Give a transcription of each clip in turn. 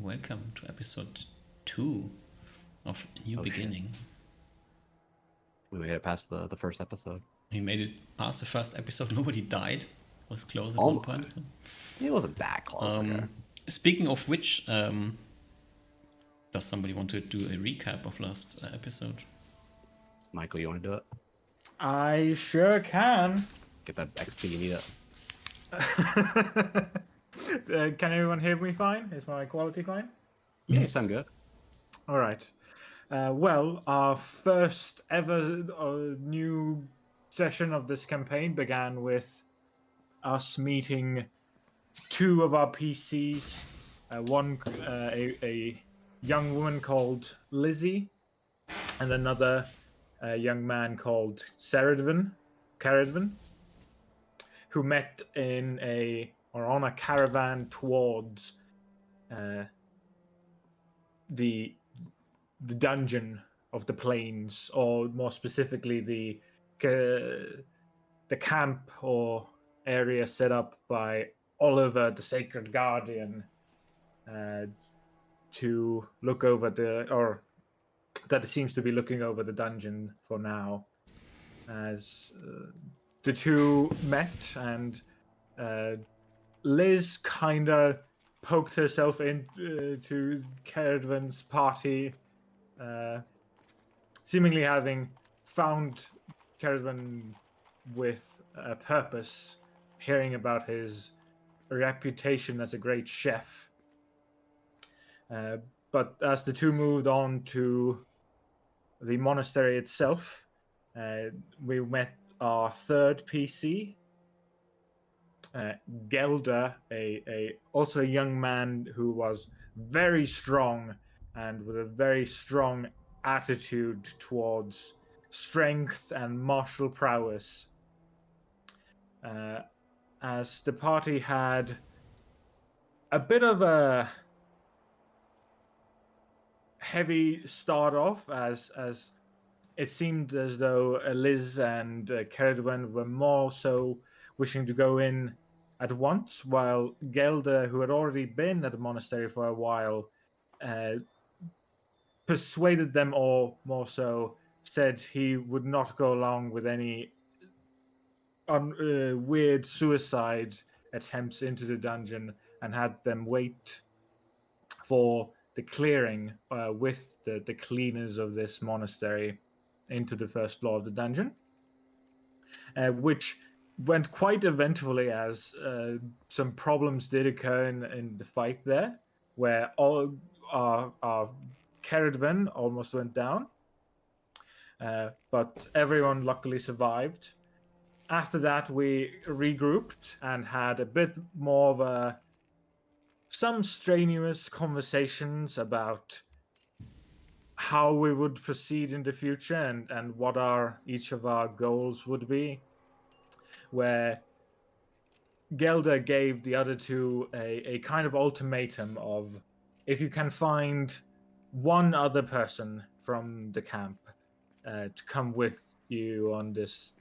welcome to episode 2 of New Beginning. We made it past the first episode. We made it past the first episode. Nobody died. Was close at one point. It wasn't that close. Speaking of which, does somebody want to do a recap of last episode? Michael, you want to do it? I sure can. Get that XP, you need it. Can everyone hear me fine? Is my quality fine? Yeah, you sound good. All right. Well, our first ever new session of this campaign began with us meeting two of our PCs. One, a young woman called Lizzie, and another young man called Caradvan, who met on a caravan towards the dungeon of the plains, or more specifically the camp or area set up by Oliver, the Sacred Guardian, to look over that seems to be looking over the dungeon for now. As the two met, and Liz kind of poked herself into Caradvan's party, seemingly having found Caradvan with a purpose, hearing about his reputation as a great chef. But as the two moved on to the monastery itself, we met our third PC, Gelder, also a young man who was very strong and with a very strong attitude towards strength and martial prowess. As the party had a bit of a heavy start off, as it seemed as though Liz and Caradvan were more so wishing to go in at once, while Gelder, who had already been at the monastery for a while, persuaded them, or more so said he would not go along with any weird suicide attempts into the dungeon, and had them wait for the clearing with the cleaners of this monastery into the first floor of the dungeon, which went quite eventfully, as some problems did occur in the fight there, where all our Caradvan almost went down, but everyone luckily survived. After that, we regrouped and had a bit more of some strenuous conversations about how we would proceed in the future, and what each of our goals would be, where Gelder gave the other two a kind of ultimatum of, if you can find one other person from the camp to come with you on this,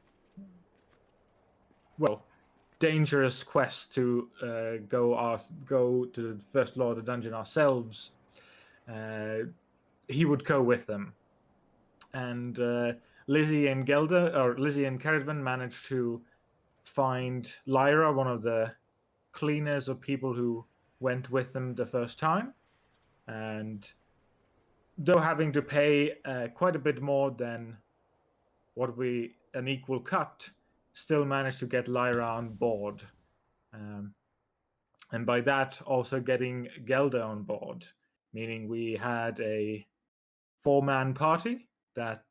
dangerous quest to go to the first floor of the dungeon ourselves, he would go with them. And Lizzie and Caradvan managed to find Lyra, one of the cleaners or people who went with them the first time, and though having to pay quite a bit more than an equal cut, still managed to get Lyra on board, and by that also getting Gelder on board, meaning we had a 4-man party that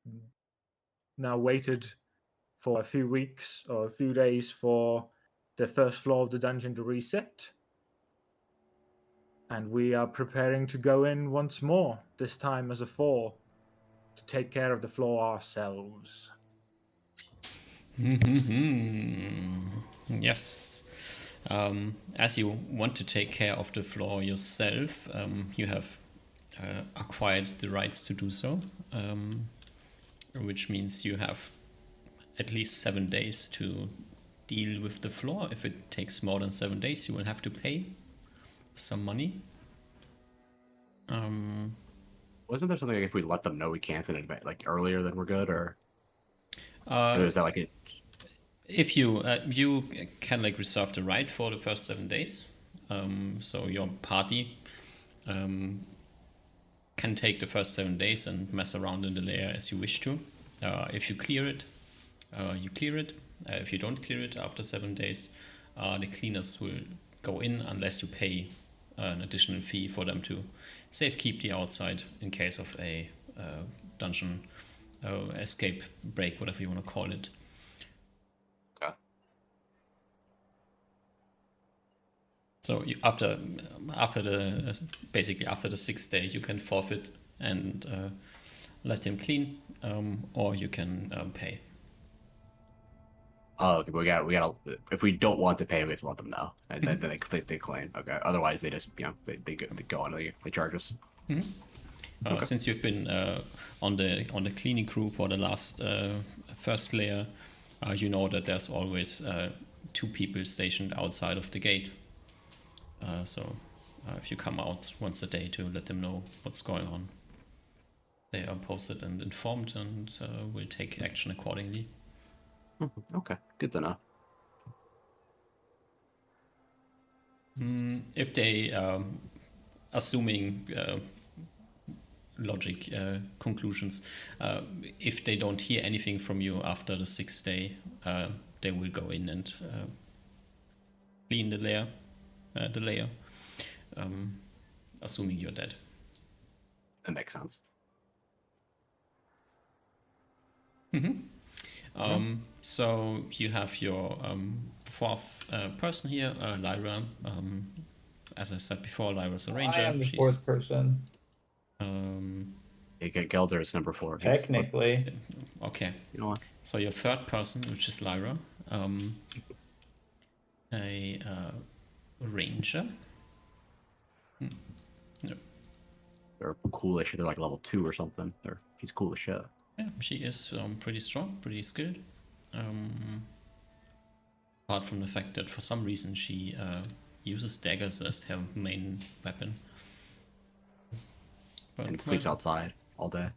now waited for a few weeks or a few days for the first floor of the dungeon to reset. And we are preparing to go in once more, this time as a 4, to take care of the floor ourselves. Yes. As you want to take care of the floor yourself, you have acquired the rights to do so, which means you have at least 7 days to deal with the floor. If it takes more than 7 days, you will have to pay some money. Wasn't there something like if we let them know we can't in advance, like earlier, then we're good, or is that like it? If you can like reserve the right for the first 7 days, so your party can take the first 7 days and mess around in the layer as you wish to. If you clear it, you clear it. If you don't clear it after 7 days, the cleaners will go in unless you pay an additional fee for them to safekeep the outside in case of a dungeon escape break, whatever you want to call it. Okay. So after the basically after the 6th day, you can forfeit and let them clean, or you can pay. Oh, okay. But we got. If we don't want to pay, we have to let them know, and then they claim. Okay. Otherwise, they just they go on. They charge us. Okay. Since you've been on the cleaning crew for the last first layer, you know that there's always 2 people stationed outside of the gate. So if you come out once a day to let them know what's going on, they are posted and informed and will take action accordingly. Okay, good to know. If they, assuming logic conclusions, if they don't hear anything from you after the 6th day, they will go in and clean the layer, assuming you're dead. That makes sense. So you have your 4th person here, Lyra. As I said before, Lyra's a ranger. I am the 4th person. Gelder is number 4. Technically. Okay. You know what? So your 3rd person, which is Lyra, a ranger. No. They're cool as shit. They're like level 2 or something. She's cool as shit. Yeah, she is pretty strong, pretty skilled. Apart from the fact that for some reason she uses daggers as her main weapon. But, And sleeps outside all day.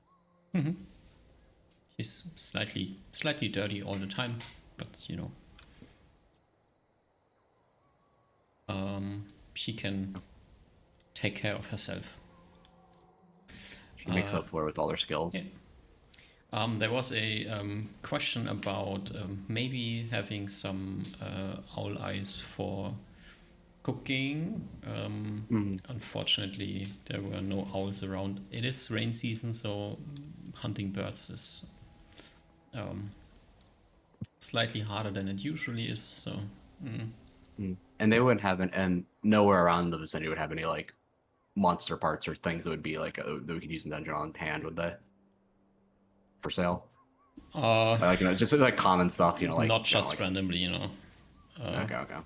She's slightly dirty all the time, but you know. She can take care of herself. She makes up for it with all her skills. Yeah. There was a question about maybe having some owl eyes for cooking. Unfortunately, there were no owls around. It is rain season, so hunting birds is slightly harder than it usually is. So. And they wouldn't have and nowhere around the vicinity would have any like monster parts or things that would be like that we could use in dungeon on hand, would they? For sale? Like just like common stuff, like not just randomly, Okay.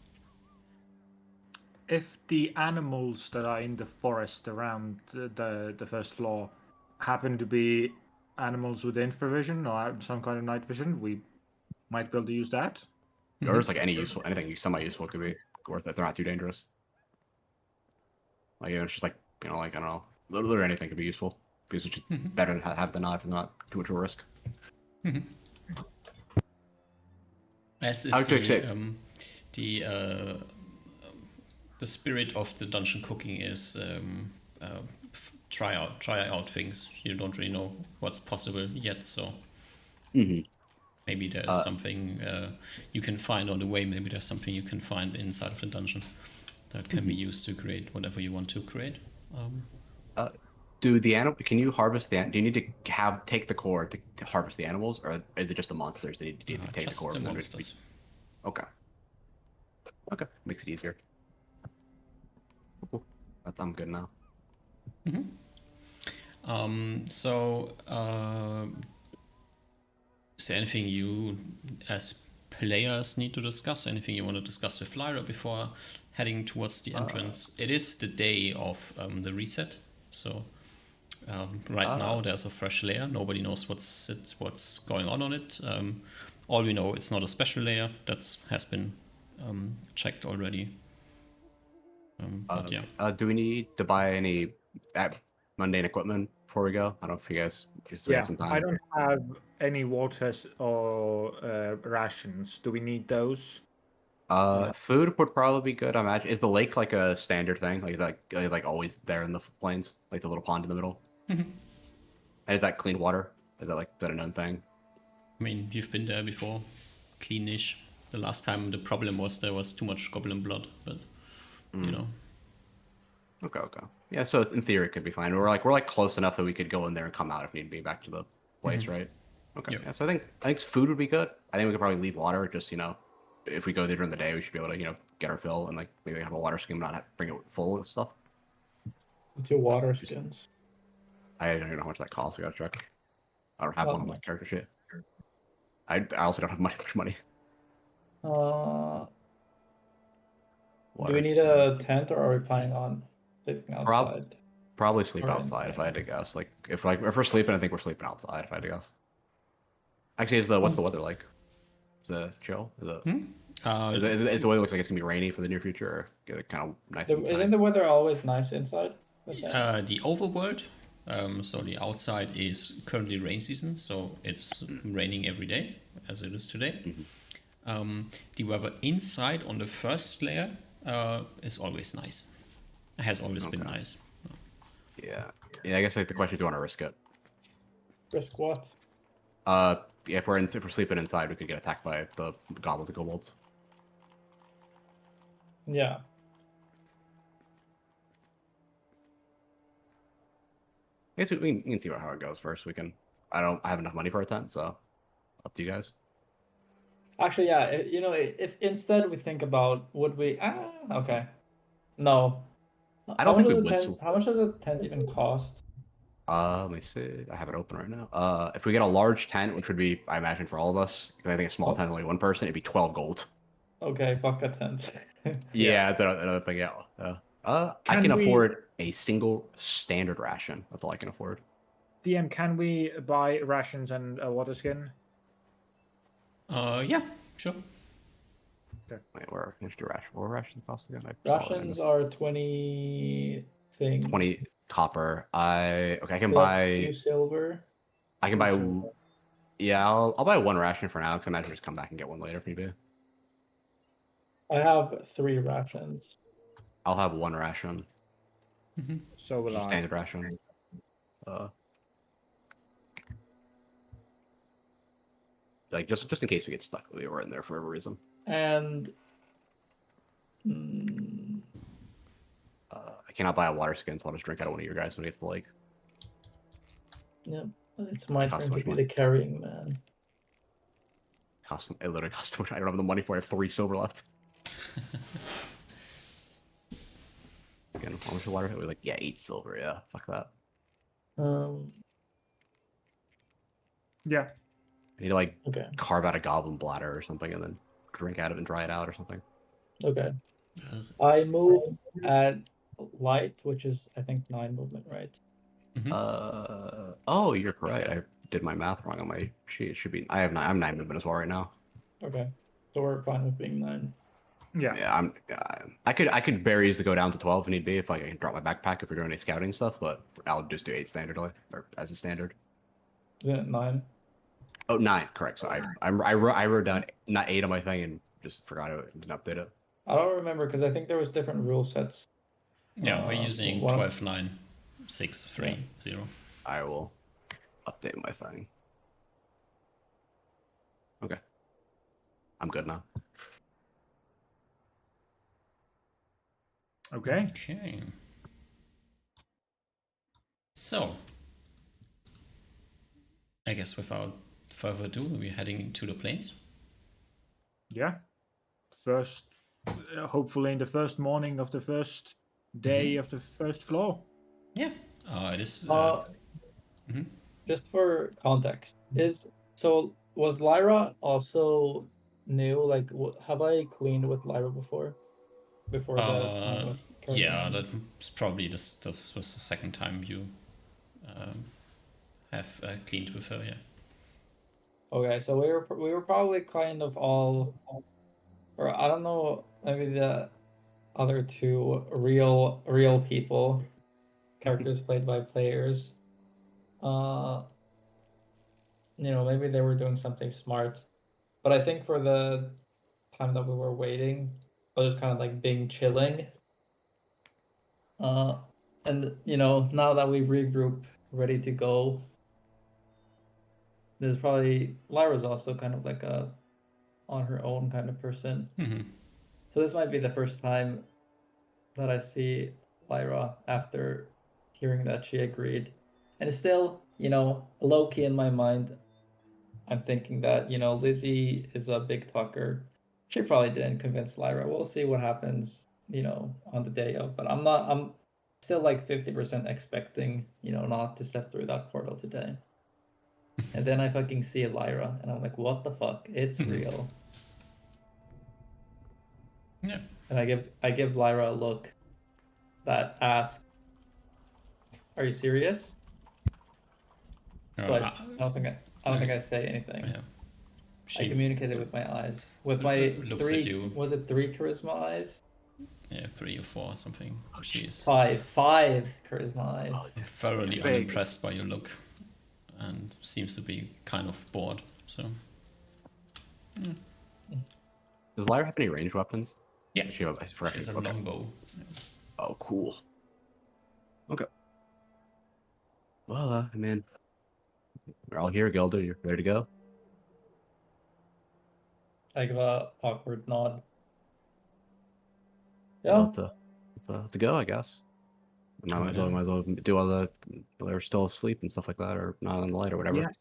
If the animals that are in the forest around the first floor happen to be animals with infravision or some kind of night vision, we might be able to use that. Or it's like anything semi-useful could be worth it. They're not too dangerous. Like even it's just like like I don't know, literally anything could be useful because it's just better than have the knife and not too much of a risk. As is the spirit of the dungeon cooking is try out things. You don't really know what's possible yet, so maybe there's something you can find on the way. Maybe there's something you can find inside of the dungeon that can be used to create whatever you want to create. Do the animal? Can you harvest the? Do you need to take the core to harvest the animals, or is it just the monsters that you need to take the core? Just the monsters. Okay. Makes it easier. Cool. I'm good now. So, is there anything you, as players, need to discuss? Anything you want to discuss with Lyra before heading towards the entrance? It is the day of the reset, so now there's a fresh layer. Nobody knows what's going on it. All we know, it's not a special layer. That has been checked already. But yeah. Do we need to buy any? mundane equipment before we go? I don't know if you guys just we Yeah, had some time. I don't have any waters or rations. Do we need those? Food would probably be good. I imagine. Is the lake like a standard thing? Like always there in the plains, like the little pond in the middle? And is that clean water? Is that like been a known thing? I mean, you've been there before. Cleanish. The last time the problem was there was too much goblin blood, but you know. Okay, okay. Yeah, so in theory it could be fine. We're like close enough that we could go in there and come out if need be back to the place, right? Okay. Yep. Yeah, so I think food would be good. I think we could probably leave water. Just if we go there during the day, we should be able to get our fill and like maybe have a water skin, not bring it full of stuff. What's your water skins? I don't even know how much that costs. I gotta check. I don't have one on my much. character sheet. I also don't have much money. Do Water we need skin. a tent, or are we planning on sleeping outside? Probably sleep Or outside if I had to inside. guess. Like if we're sleeping, I think we're sleeping outside if I had to guess. Actually, what's the weather like? Is it chill? Is the weather look like it's gonna be rainy for the near future, or get it kind of nice Isn't inside? the weather always nice inside? The overworld, so the outside is currently rain season, so it's raining every day, as it is today. The weather inside on the first layer is always nice. It has always been nice. Yeah. I guess like the question is, do you want to risk it? Risk what? Yeah, if we're sleeping inside, we could get attacked by the goblins and kobolds. Yeah. I guess we can see how it goes first. I have enough money for a tent, so up to you guys. Actually, yeah. If instead we think about would we? Okay. No. I don't think we would. How much does a tent even cost? Let me see. I have it open right now. If we get a large tent, which would be, I imagine, for all of us, because I think a small tent is only one person, it'd be 12 gold. Okay, fuck a tent. Yeah, that's another thing. Yeah. I can afford a single standard ration. That's all I can afford. DM, can we buy rations and a water skin? Yeah, sure. Wait, where much do ration? What rations cost again? I saw it, I Rations missed. are 20 things. 20 copper. I can So that's buy 2 silver. I can 2 buy silver. yeah, I'll buy one ration for now because I imagine just come back and get one later if need be. I have 3 rations. I'll have one ration. So will I. Standard ration. Like just in case we get stuck, we were in there for whatever reason. And I cannot buy a water skin, so I'll just drink out of one of your guys when we get to the lake. yeah, it's my Costs turn so to much be money. the carrying man. It literally costs too much. I don't have the money for it. I have 3 silver left. Again, how much water? We're like, yeah, 8 silver. Yeah, fuck that. Yeah. I need to like Okay. carve out a goblin bladder or something and then drink out of it and dry it out or something. Okay. I move at light, which is I think 9 movement, right? Oh, you're correct. I did my math wrong on my sheet. It should be. I'm 9 movement as well right now. Okay. So we're fine with being 9. Yeah. Yeah, I could very easily go down to 12 if need be if I can drop my backpack if we're doing any scouting stuff, but I'll just do 8 standardly or as a standard. Isn't it 9? Oh, 9, correct. So I wrote down not 8 on my thing and just forgot it, didn't update it. I don't remember because I think there was different rule sets. Yeah, we're using one- 12, 9, 6, 3, 0. I will update my thing. Okay. I'm good now. Okay. Okay. So, I guess without further ado, we're heading to the plains. Yeah. First, hopefully in the first morning of the first day of the first floor. Yeah, it is. Just for context, was Lyra also new? Like, have I cleaned with Lyra before? Before the time with yeah, Carolina? that's probably this was the second time you have cleaned with her. Yeah. Okay, so we were probably kind of all, or I don't know, maybe the other 2 real people, characters played by players. Maybe they were doing something smart. But I think for the time that we were waiting, I was just kind of like being chilling. And now that we regroup, ready to go, there's probably Lyra's also kind of like a on her own kind of person. Mhm. So this might be the first time that I see Lyra after hearing that she agreed. And it's still, low key in my mind, I'm thinking that, Lizzie is a big talker. She probably didn't convince Lyra. We'll see what happens, on the day of. But I'm still like 50% expecting, not to step through that portal today. And then I fucking see Lyra and I'm like, what the fuck? It's real. Yeah. And I give Lyra a look that asks, "Are you serious?" But I don't think I say anything. Yeah. I She communicated with my eyes. With my looks at three, you. was it 3 charisma eyes? 3 or 4 or something. She's Five charisma eyes. thoroughly Big. unimpressed by your look and seems to be kind of bored. So Does Lyra have any ranged weapons? yeah, She have, I she forgot. has a Okay. longbow. Oh, cool. Okay. Well, I mean, we're all here, Gilda. You're ready to go? I give a awkward nod. Yeah. Well, let's go, I guess. And I Oh, might as well do all the. They're still asleep and stuff like that, or not on the light or whatever. Yes.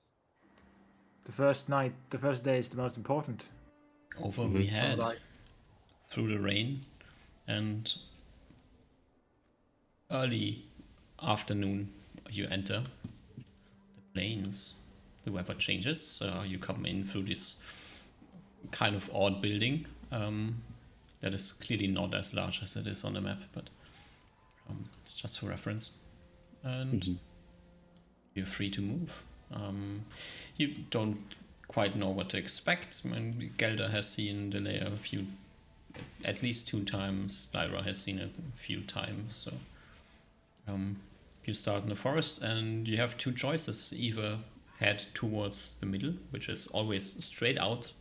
The first day is the most important. Over Mhm. we head Alright. through the rain, and early afternoon you enter the plains. The weather changes. You come in through this kind of odd building that is clearly not as large as it is on the map, but it's just for reference. And you're free to move. You don't quite know what to expect. I mean, Gelder has seen the layer at least 2 times. Lyra has seen it a few times. So you start in the forest, and you have 2 choices: either head towards the middle, which is always straight out,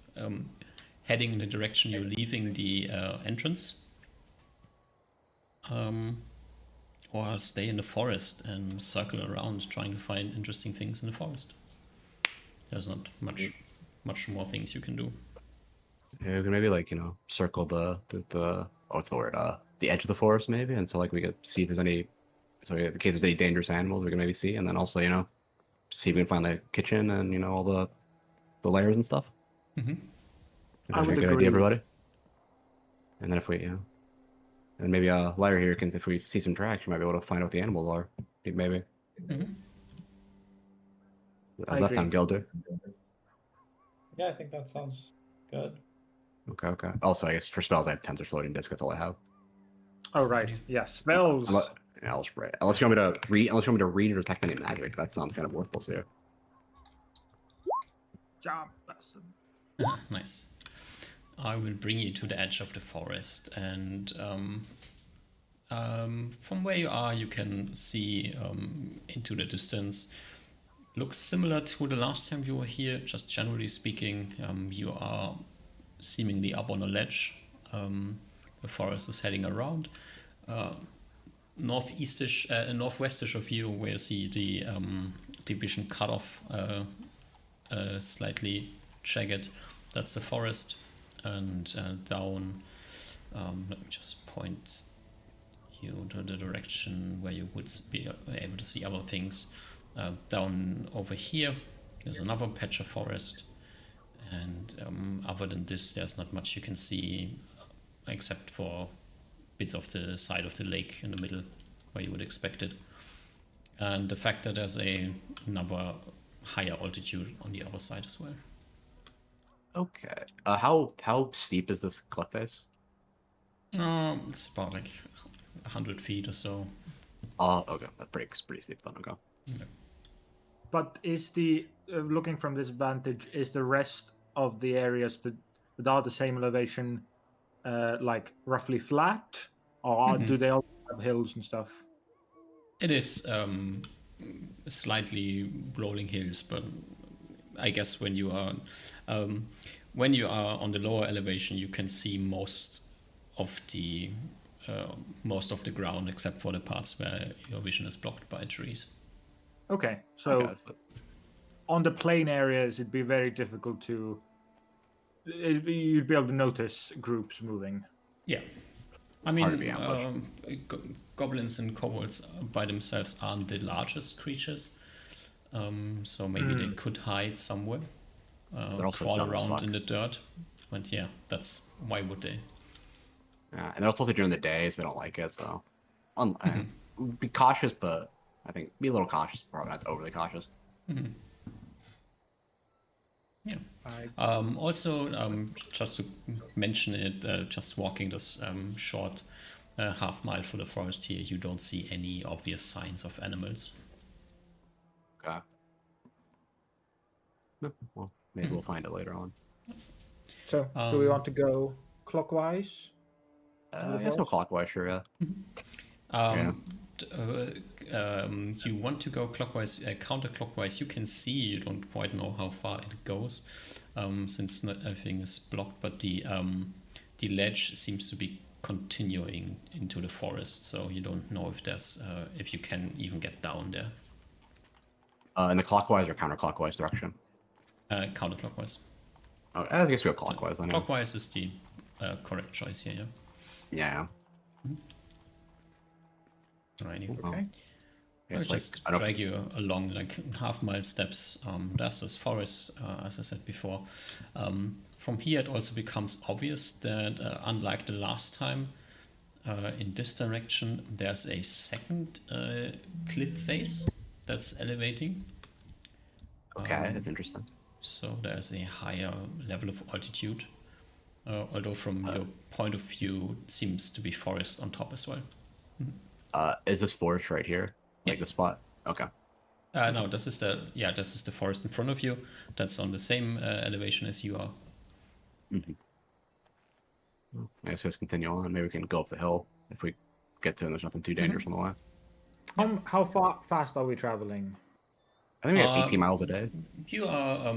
heading in the direction you're leaving the entrance, or stay in the forest and circle around trying to find interesting things in the forest. There's not much more things you can do. Yeah, we can maybe circle the what's the word? The edge of the forest maybe, and so we could see if there's any, so in case there's any dangerous animals we can maybe see, and then also see if we can find the kitchen and all the layers and stuff. Mm-hmm. I would a good agree. idea, everybody. And then if we and maybe Lyra here can, if we see some tracks, you might be able to find out what the animals are. Maybe. Mm-hmm. Does I that agree. sound Gilder? Yeah, I think that sounds good. Okay. Also, I guess for spells, I have tensor floating disc. That's all I have. Oh right, yeah, spells. Unless you want me to read or detect any magic, that sounds kind of worthless here. Job person. Nice. I will bring you to the edge of the forest, and from where you are, you can see into the distance. Looks similar to the last time you were here, just generally speaking. You are seemingly up on a ledge. The forest is heading around. Northwestish of you, where you see the division cut off, slightly jagged. That's the forest. And down, let me just point you to the direction where you would be able to see other things. Down over here, there's another patch of forest. And other than this, there's not much you can see except for a bit of the side of the lake in the middle where you would expect it. And the fact that there's another higher altitude on the other side as well. Okay. How steep is this cliff face? It's about 100 feet or so. Oh, okay. That's pretty steep then. Okay. Yeah. But is the looking from this vantage, is the rest of the areas that are the same elevation, roughly flat, or do they all have hills and stuff? It is slightly rolling hills, but I guess when you are on the lower elevation, you can see of the most of the ground except for the parts where your vision is blocked by trees. Okay, so Okay, so- on the plain areas, it'd be very difficult to. You'd be able to notice groups moving. Yeah, I Hard to mean, be ambushed. goblins and kobolds by themselves aren't the largest creatures, so maybe they could hide somewhere, They're also crawl dumb as around fuck. in the dirt. But yeah, that's why would they? Yeah, and they're also during the day, so they don't like it. So, be cautious, but I think be a little cautious. Probably not overly cautious. Yeah. I- Also, just to mention it, just walking this short half mile through the forest here, you don't see any obvious signs of animals. Okay. Well, maybe we'll find it later on. So, do we want to go clockwise? Yes, go clockwise, sure. Yeah. You want to go clockwise, counterclockwise. You can see, you don't quite know how far it goes, since not everything is blocked, but the ledge seems to be continuing into the forest, so you don't know if you can even get down there. In the clockwise or counterclockwise direction. Counterclockwise. Oh, I guess we go clockwise then. Yeah. Clockwise is the correct choice here. Yeah. Alrighty. Well, Okay. I'll it's just I don't. drag you along like half-mile steps. There's this forest, as I said before. From here, it also becomes obvious that, unlike the last time, in this direction, there's a second cliff face that's elevating. Okay, that's interesting. So there's a higher level of altitude. Although from your point of view, it seems to be forest on top as well. Is this forest right here? Like Yeah. the spot? Okay. No, this is the forest in front of you. That's on the same elevation as you are. I guess we just continue on. Maybe we can go up the hill if we get to it and there's nothing too dangerous on the way. How fast are we traveling? I think we have 18 miles a day. You are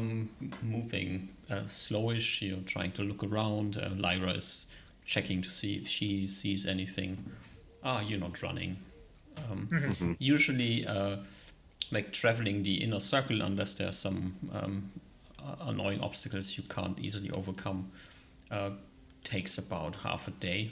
moving slowish. You're trying to look around. Lyra is checking to see if she sees anything. You're not running. Usually, like traveling the inner circle, unless there are some annoying obstacles you can't easily overcome, takes about half a day.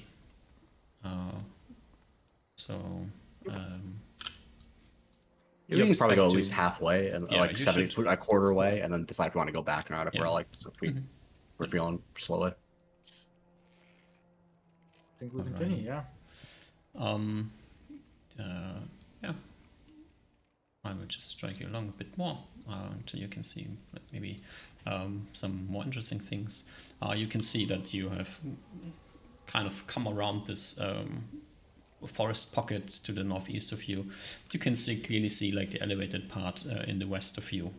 We you can probably go at expect least to- halfway and Yeah, like you 70, should- a quarter way, and then decide if we want to go back or not. If Yeah. we're like, if we're feeling slow. I think we continue. Yeah. Yeah. I will just drag you along a bit more until you can see maybe some more interesting things. You can see that you have kind of come around this forest pocket to the northeast of you. You can clearly see like the elevated part in the west of you,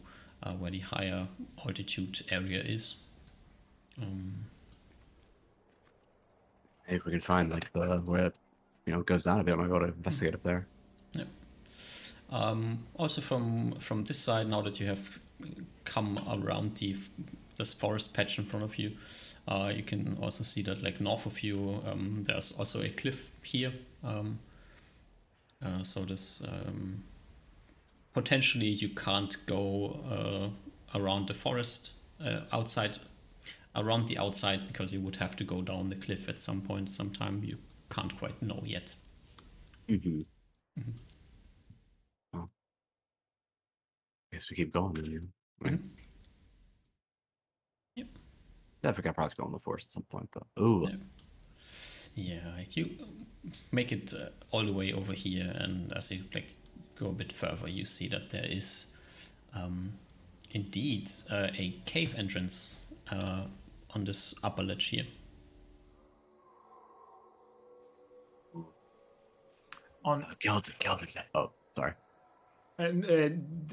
where the higher altitude area is. If we can find like where it, goes down a bit, I might be able to investigate up there. Yeah. Also from this side, now that you have come around this forest patch in front of you, you can also see that like north of you, there's also a cliff here. So this potentially you can't go around the forest around the outside, because you would have to go down the cliff at some point, sometime. You can't quite know yet. Well, I guess we keep going. Then, Yep. I think I probably go in the forest at some point though. Ooh. Yeah, you make it all the way over here, and as you like go a bit further, you see that there is indeed a cave entrance on this upper ledge here. On Gilder. Oh, sorry. and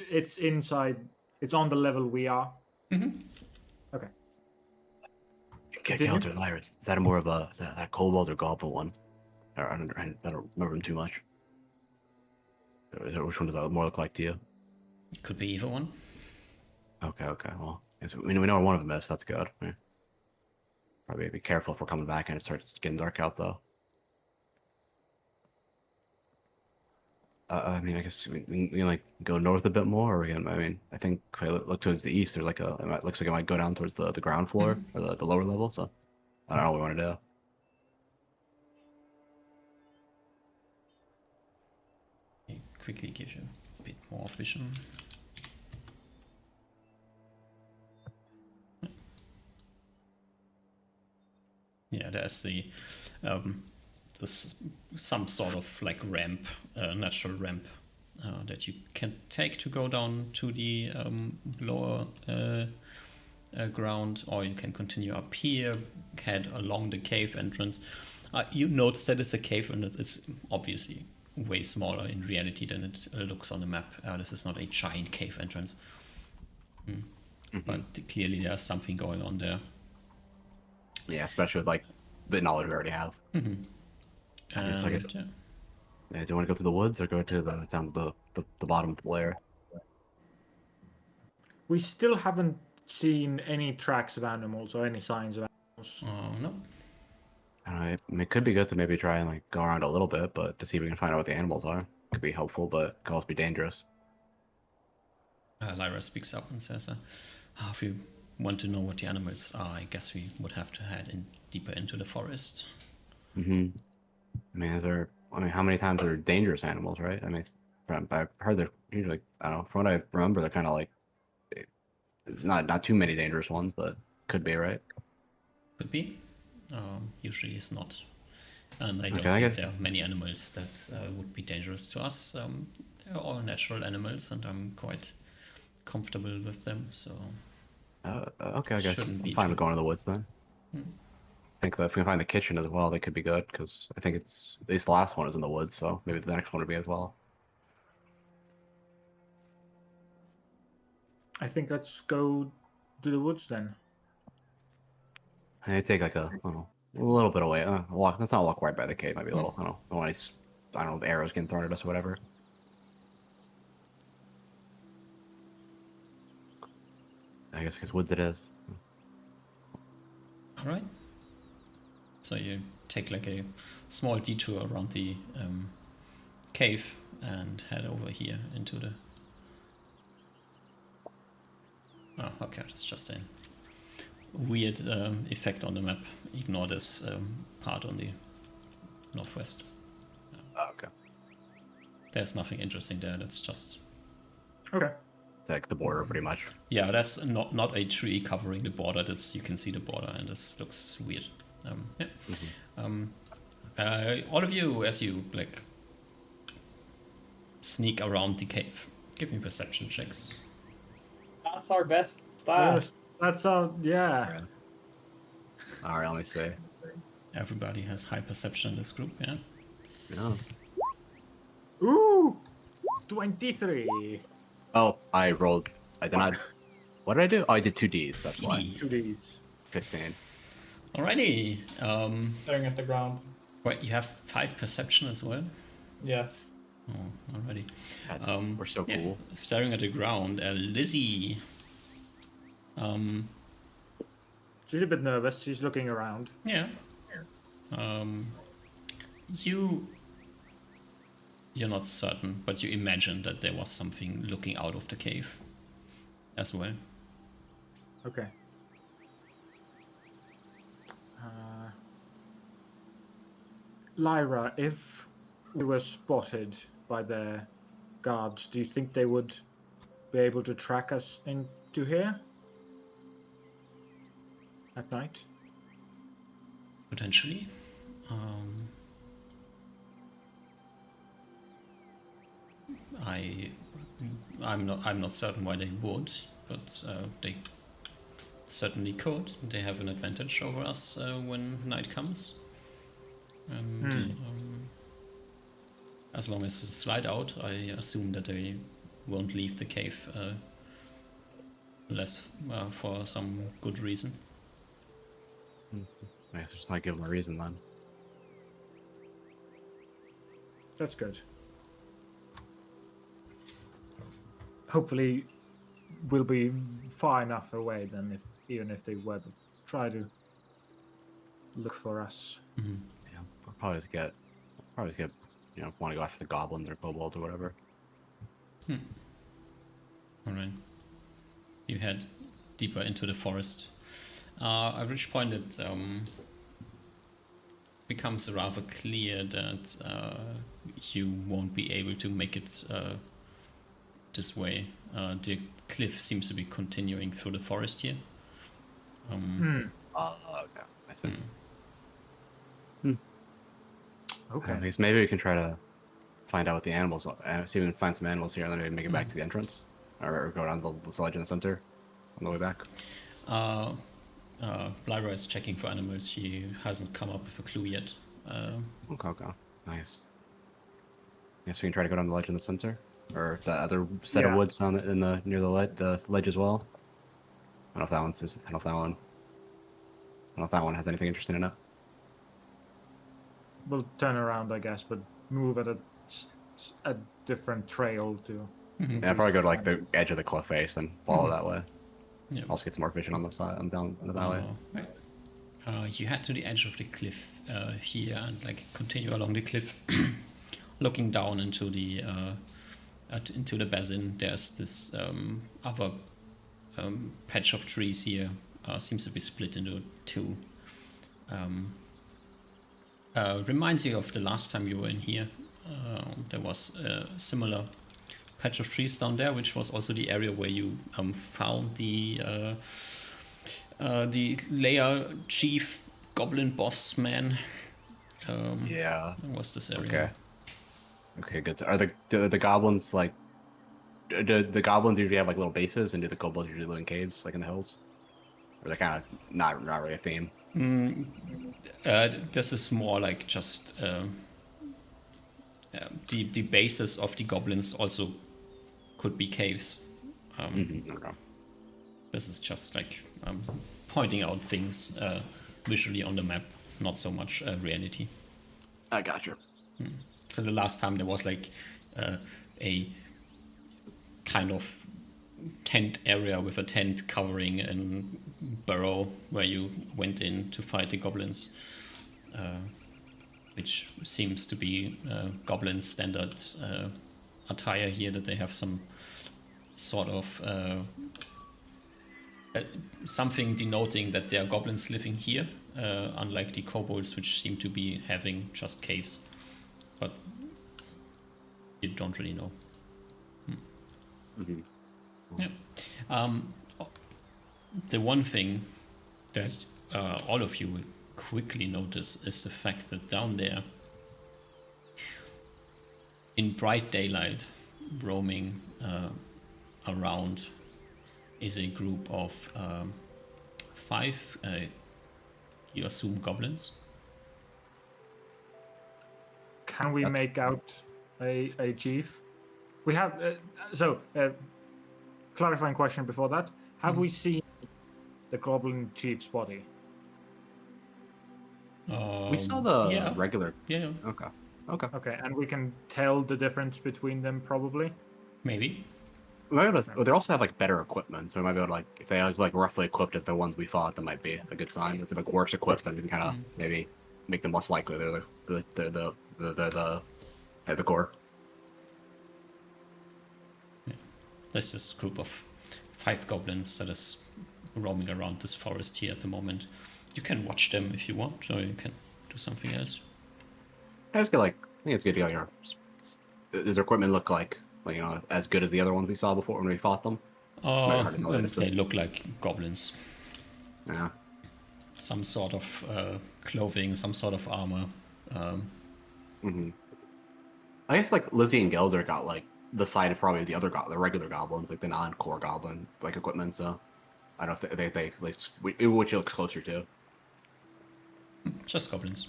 it's inside. It's on the level we are. Okay. Continue? Gilder, Lyra, is that more of is that kobold or goblin one? I don't remember him too much. Which one does that more look like to you? Could be either one. Okay, okay. Well, we know where one of them is. That's good. Yeah. Probably be careful if we're coming back and it starts getting dark out, though. I mean, I guess we can like go north a bit more, or we can. I mean, I think if I look towards the east, there's like it looks like it might go down towards the ground floor or the lower level. So I don't know what we want to do. It quickly gives you a bit more vision. Yeah, there's some sort of like ramp, natural ramp that you can take to go down to the lower ground, or you can continue up here, head along the cave entrance. You notice that it's a cave and it's obviously way smaller in reality than it looks on the map. This is not a giant cave entrance. But clearly there's something going on there. Yeah, especially with like the knowledge we already have. And, so I guess, yeah. do you want to go through the woods or go to down to the bottom of the lair? We still haven't seen any tracks of animals or any signs of animals. No. I don't know. I mean, it could be good to maybe try and like go around a little bit, but to see if we can find out what the animals are. Could be helpful, but could also be dangerous. Lyra speaks up and says, if you want to know what the animals are, I guess we would have to head in deeper into the forest. I mean, how many times are dangerous animals, right? I mean, I've heard they're usually, I don't know, from what I remember, they're kind of like, it's not too many dangerous ones, but could be, right? Could be. Usually it's not. And I don't Okay, I think guess- there are many animals that would be dangerous to us. They're all natural animals, and I'm quite comfortable with them, so Okay, I guess Shouldn't I'm be fine too- with going to the woods then. I think that if we can find the kitchen as well, they could be good, because I think it's, at least the last one is in the woods, so maybe the next one would be as well. I think let's go to the woods then. And they take like I don't know, a little bit away. Walk. Let's not walk right by the cave. Maybe a little. I don't know, arrows getting thrown at us or whatever. I guess woods it is. all right. So you take like a small detour around the cave and head over here into the... Oh, okay, that's just a weird effect on the map. Ignore this part on the northwest. Oh, okay. There's nothing interesting there, that's just... Okay. It's like the border, pretty much. Yeah, that's not a tree covering the border, that's, you can see the border, and this looks weird. All of you, as you like sneak around the cave, give me perception checks. That's our best stat. First, that's all. Yeah. All right, let me see. Everybody has high perception in this group, yeah? No. Ooh, 23. Oh, I rolled. I did not. What did I do? Oh, I did 2Ds. That's why. 2Ds. 15. Alrighty. Staring at the ground. Right, you have 5 perception as well? Yes. Oh, alrighty. God, we're so Yeah, cool. staring at the ground, Lizzie. She's a bit nervous. She's looking around. Yeah. You're not certain, but you imagine that there was something looking out of the cave as well. Okay. Lyra, if we were spotted by their guards, do you think they would be able to track us into here at night? Potentially. I'm not certain why they would, but they certainly could. They have an advantage over us when night comes. And as long as it's light out, I assume that they won't leave the cave unless for some good reason. I guess just not give them a reason then. That's good. hopefully will be far enough away then even if they were to try to look for us. Yeah, we'll probably just get, want to go after the goblins or kobolds or whatever. All right. You head deeper into the forest. At which point it becomes rather clear that you won't be able to make it this way. The cliff seems to be continuing through the forest here. Hmm. Okay. I see. Okay. At least maybe we can try to find out what the animals are. See if we can find some animals here and then maybe make it back to the entrance. Or go down the ledge in the center on the way back. Lyra is checking for animals. She hasn't come up with a clue yet. Okay. Nice. Guess we can try to go down the ledge in the center. Or the other set of Yeah. woods down in the near the ledge as well. I don't know if that one has anything interesting in it. We'll turn around, I guess, but move at a different trail to. Yeah, I'd probably go to like the edge of the cliff face and follow that way. Yeah. Also get some more vision on the side and down in the valley. You head to the edge of the cliff here and like continue along the cliff, looking down into the basin. There's this other patch of trees here. Seems to be split into two. Reminds you of the last time you were in here. There was a similar patch of trees down there, which was also the area where you found the layer chief goblin boss man. Yeah. What's this area? Okay, good. Are the goblins like? Do the goblins usually have like little bases, and do the kobolds usually live in caves, like in the hills? Or they're kind of not really a theme. This is more like just the bases of the goblins also could be caves. Okay. This is just like pointing out things visually on the map, not so much reality. I got you. So the last time there was like a kind of tent area with a tent covering a burrow where you went in to fight the goblins, which seems to be goblin standard attire here, that they have some sort of something denoting that there are goblins living here, unlike the kobolds, which seem to be having just caves. But you don't really know. Yeah. The one thing that all of you will quickly notice is the fact that down there, in bright daylight, roaming around, is a group of 5, you assume, goblins. Can we make out a chief? We have clarifying question before that. Have we seen the goblin chief's body? We saw the regular. Yeah, Okay. Okay, and we can tell the difference between them probably. maybe. They also have like better equipment, so we might be able to like if they are like roughly equipped as the ones we fought, that might be a good sign. If they're like worse equipped, then we can kind of maybe make them less likely they're the core. There's this group of 5 goblins that is roaming around this forest here at the moment. You can watch them if you want, or you can do something else. I just get like I think it's good to get does their equipment look like as good as the other ones we saw before when we fought them? They look like goblins. Yeah. Some sort of clothing, some sort of armor. I guess like Lizzie and Gelder got like the side of probably the regular goblins, like the non-core goblin like equipment. So I don't know if they which it looks closer to. Just goblins.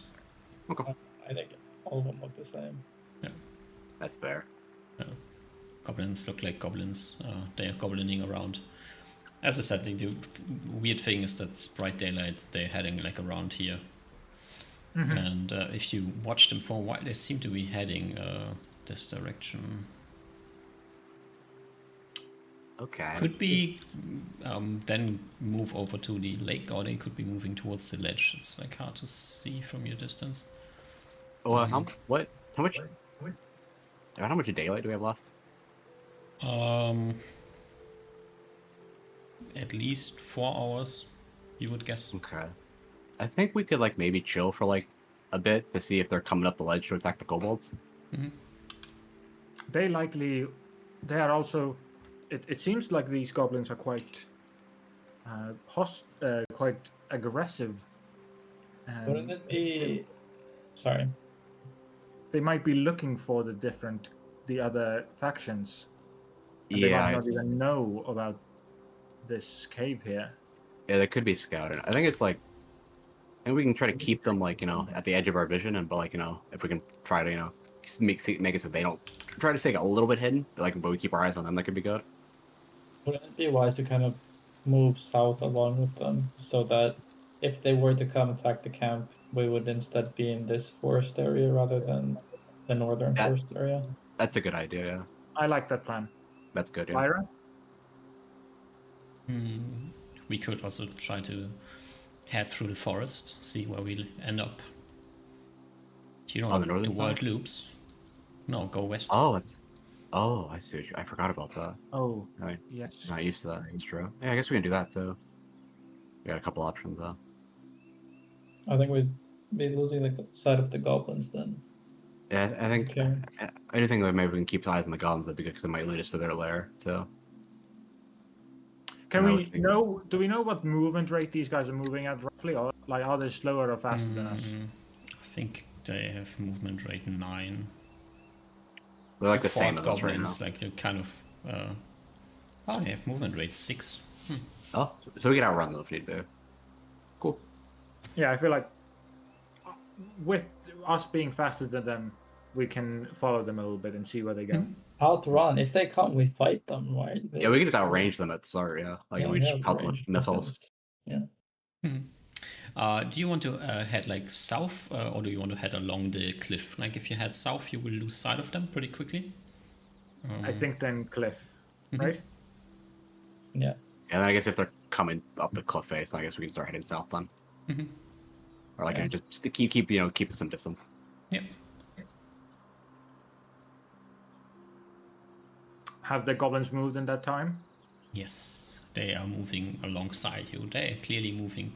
Okay. I think all of them look the same. Yeah. That's fair. Goblins look like goblins. They are goblining around. As I said, the weird thing is that it's bright daylight. They're heading like around here. And if you watch them for a while, they seem to be heading this direction. Okay. Could be then move over to the lake, or they could be moving towards the ledge. It's like hard to see from your distance. Well, how much daylight do we have left? Um, at least 4 hours, you would guess. Okay. I think we could like maybe chill for like a bit to see if they're coming up the ledge to attack the kobolds. They are also. It seems like these goblins are quite quite aggressive. Wouldn't it be? Sorry. They might be looking for the other factions. And they might not even know about this cave here. Yeah, they could be scouting. I think it's like, and we can try to keep them like at the edge of our vision, and but like if we can try to make it so they don't try to stay a little bit hidden, but we keep our eyes on them. That could be good. Wouldn't it be wise to kind of move south along with them so that if they were to come attack the camp, we would instead be in this forest area rather than the northern forest area? That's a good idea. Yeah, I like that plan. that's good. Yeah. Lyra? We could also try to head through the forest, see where we end up. Do you know On the northern the world side? loops? No, go west. Oh, I see. I forgot about that. Oh, Right. yes. Not used to that. It's true. Yeah, I guess we can do that too. We got a couple options though. I think we'd be losing the side of the goblins then. Yeah, I think Okay. I do think that maybe we can keep eyes on the goblins. That'd be good because it might lead us to their lair too. Can I we was thinking- know? Do we know what movement rate these guys are moving at roughly, or like are they slower or faster than us? I think they have movement rate 9. They're like the Fort same as us right now. goblins, like they're kind of. Oh, they have movement rate 6. Oh, so we can outrun them if need be. Cool. Yeah, I feel like with us being faster than them, we can follow them a little bit and see where they go. Outrun. If they come, we fight them, right? Yeah, we can just outrange them at the start. Yeah, like we just pelt them with range missiles. weapons. Yeah. Do you want to head like south, or do you want to head along the cliff? Like if you head south, you will lose sight of them pretty quickly. I think then cliff, right? Yeah. And I guess if they're coming up the cliff face, I guess we can start heading south then. Or like Yeah. just to keep some distance. Yep. Have the goblins moved in that time? Yes, they are moving alongside you. They are clearly moving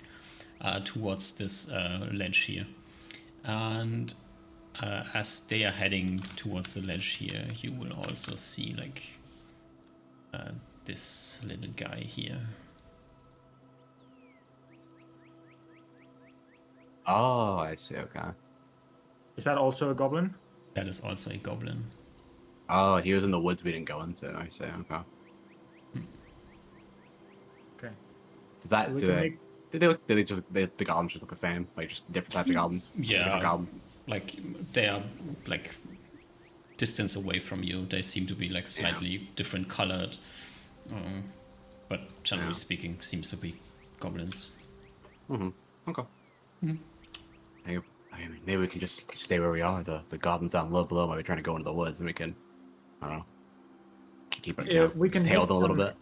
towards this ledge here. And as they are heading towards the ledge here, you will also see like this little guy here. Oh, I see. Okay. Is that also a goblin? That is also a goblin. Oh, he was in the woods we didn't go into. I see. Okay. Okay. Does that We do can they? make- Did they look? Did they just the goblins just look the same? Like just different types of goblins? Yeah. Different goblins. Like they are like distance away from you. They seem to be like slightly different colored, but generally speaking, seems to be goblins. Okay. I mean, maybe we can just stay where we are. The goblins down low below might be trying to go into the woods, and we can, I don't know, keep it. We can tail make them a little some bit.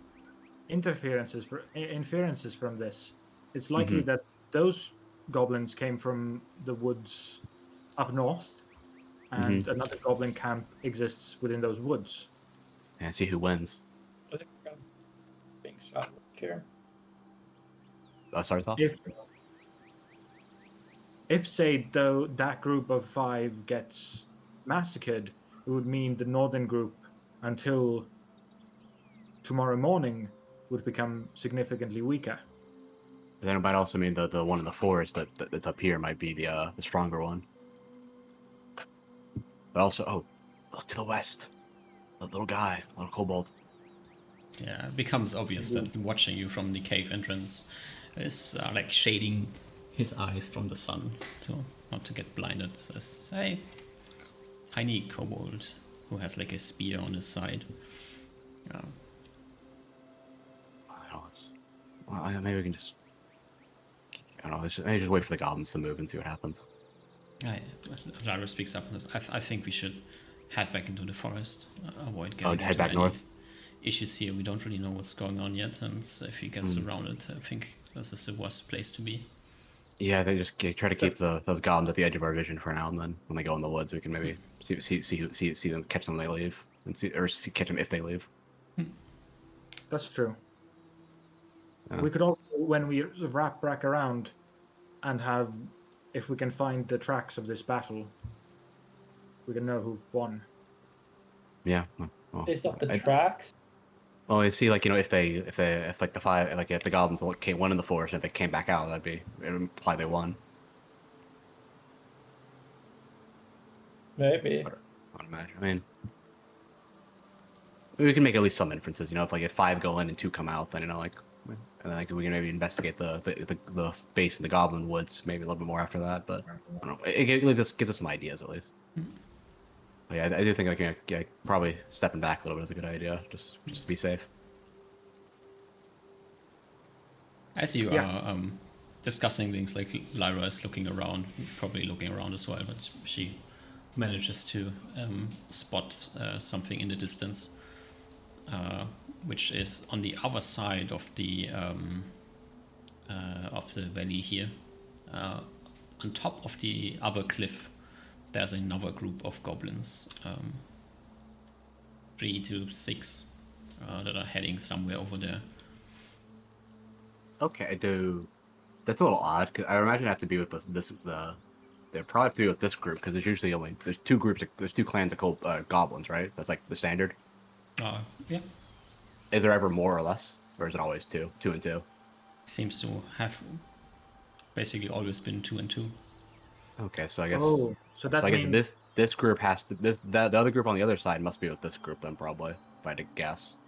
inferences from this. It's likely that those goblins came from the woods up north, and another goblin camp exists within those woods. And see who wins. I think we're being south here. Sorry, Sal? If say though that group of 5 gets massacred, it would mean the northern group until tomorrow morning would become significantly weaker. And then it might also mean the one in the forest that's up here might be the stronger one. But also, look to the west. The little guy, little kobold. Yeah, it becomes obvious that watching you from the cave entrance is like shading his eyes from the sun, so not to get blinded. So it's a tiny kobold who has like a spear on his side. Maybe we can just. I don't know. Maybe just wait for the goblins to move and see what happens. Lyra speaks up and says, I think we should head back into the forest. Avoid getting Head into back any- north. issues here. We don't really know what's going on yet, and if he gets surrounded, I think this is the worst place to be. Yeah, they just try to keep those goblins at the edge of our vision for now, and then when they go in the woods, we can maybe see them, catch them when they leave, and catch them if they leave. That's true. Yeah. We could also, when we wrap back around, and have, if we can find the tracks of this battle, we can know who won. Yeah. Well, Based off the tracks. well, you see, like, if like the five, like if the goblins won in the forest, and if they came back out, it would imply they won. Maybe. I'd imagine. I mean, we can make at least some inferences. If 5 go in and 2 come out, then and then we can maybe investigate the base in the Goblin Woods maybe a little bit more after that. But I don't know. It gives us some ideas at least. But yeah, I do think probably stepping back a little bit is a good idea, just to be safe. As you are discussing things, like Lyra is looking around, probably looking around as well, but she manages to spot something in the distance, which is on the other side of the valley here. On top of the other cliff, there's another group of goblins, 3 to 6, that are heading somewhere over there. Okay, that's a little odd. 'Cause I imagine it have to be with they probably have to be with this group because there's usually there's 2 groups, there's 2 clans of goblins, right? That's like the standard. Yeah. Is there ever more or less, or is it always 2 and 2? Seems to have basically always been 2 and 2. Okay, so I guess. Oh, so that So I means guess this group has to the other group on the other side must be with this group then, probably, if I had to guess.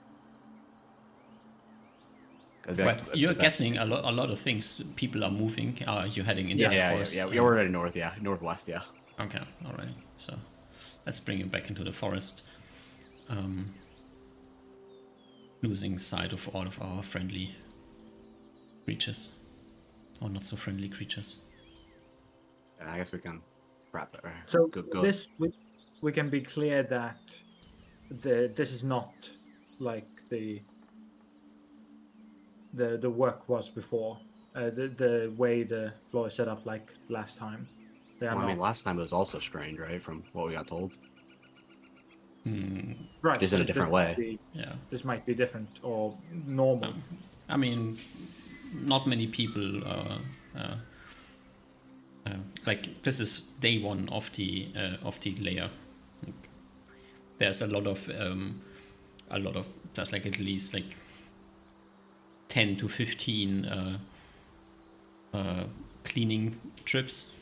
Well, you're guessing a lot of things. People are moving. You're heading into the forest. Yeah, we're heading north. Yeah, northwest. Yeah. Okay, alright. So let's bring you back into the forest. Losing sight of all of our friendly creatures, or not so friendly creatures. Yeah, I guess we can wrap it. Right? so. Go. This we can be clear that this is not like the work was before. The way the floor is set up like last time. They are Well, I mean, not. last time it was also strange, right? From what we got told. Right. Just in a different way. Yeah. This might be different or normal. I mean, not many people. Like, this is day 1 of the layer. Like, there's a lot of there's like at least like 10 to 15 cleaning trips,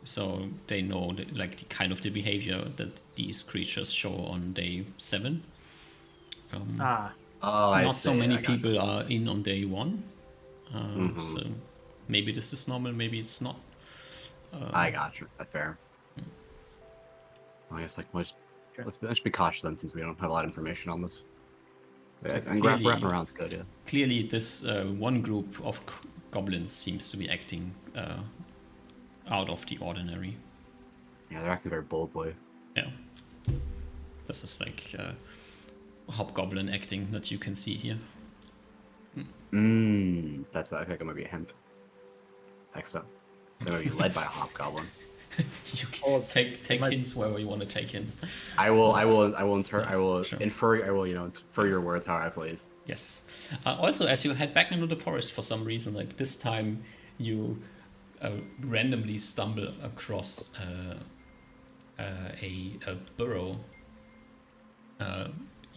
so they know like the kind of the behavior that these creatures show on day 7. Not so many people are in on day 1, so maybe this is normal, maybe it's not. I got you. That's fair. Well, I guess let's be cautious then, since we don't have a lot of information on this. So and wrapping around's good, yeah. Clearly, this one group of goblins seems to be acting out of the ordinary. Yeah, they're acting very boldly. Yeah. This is like hobgoblin acting that you can see here. That's, I think it might be a hint. Excellent. They might be led by a hobgoblin. You can take hints wherever you want to take hints. I will infer your words how I please. Yes. Also, as you head back into the forest for some reason, like this time, you randomly stumble across a burrow.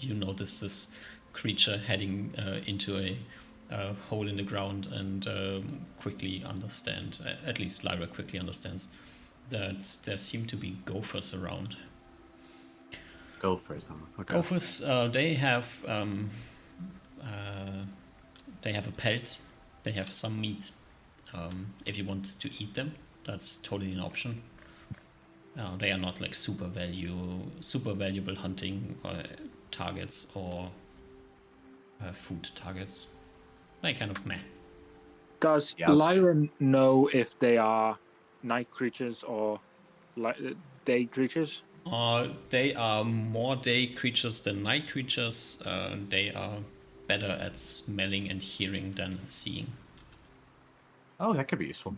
You notice this creature heading into a hole in the ground, and quickly understand, at least Lyra quickly understands, that there seem to be gophers around. Gophers, huh? Okay. Gophers, they have a pelt, they have some meat. If you want to eat them, that's totally an option. They are not like super valuable hunting targets or food targets. They kind of meh. Does Lyra know if they are night creatures or day creatures? They are more day creatures than night creatures. They are better at smelling and hearing than seeing. Oh, that could be useful.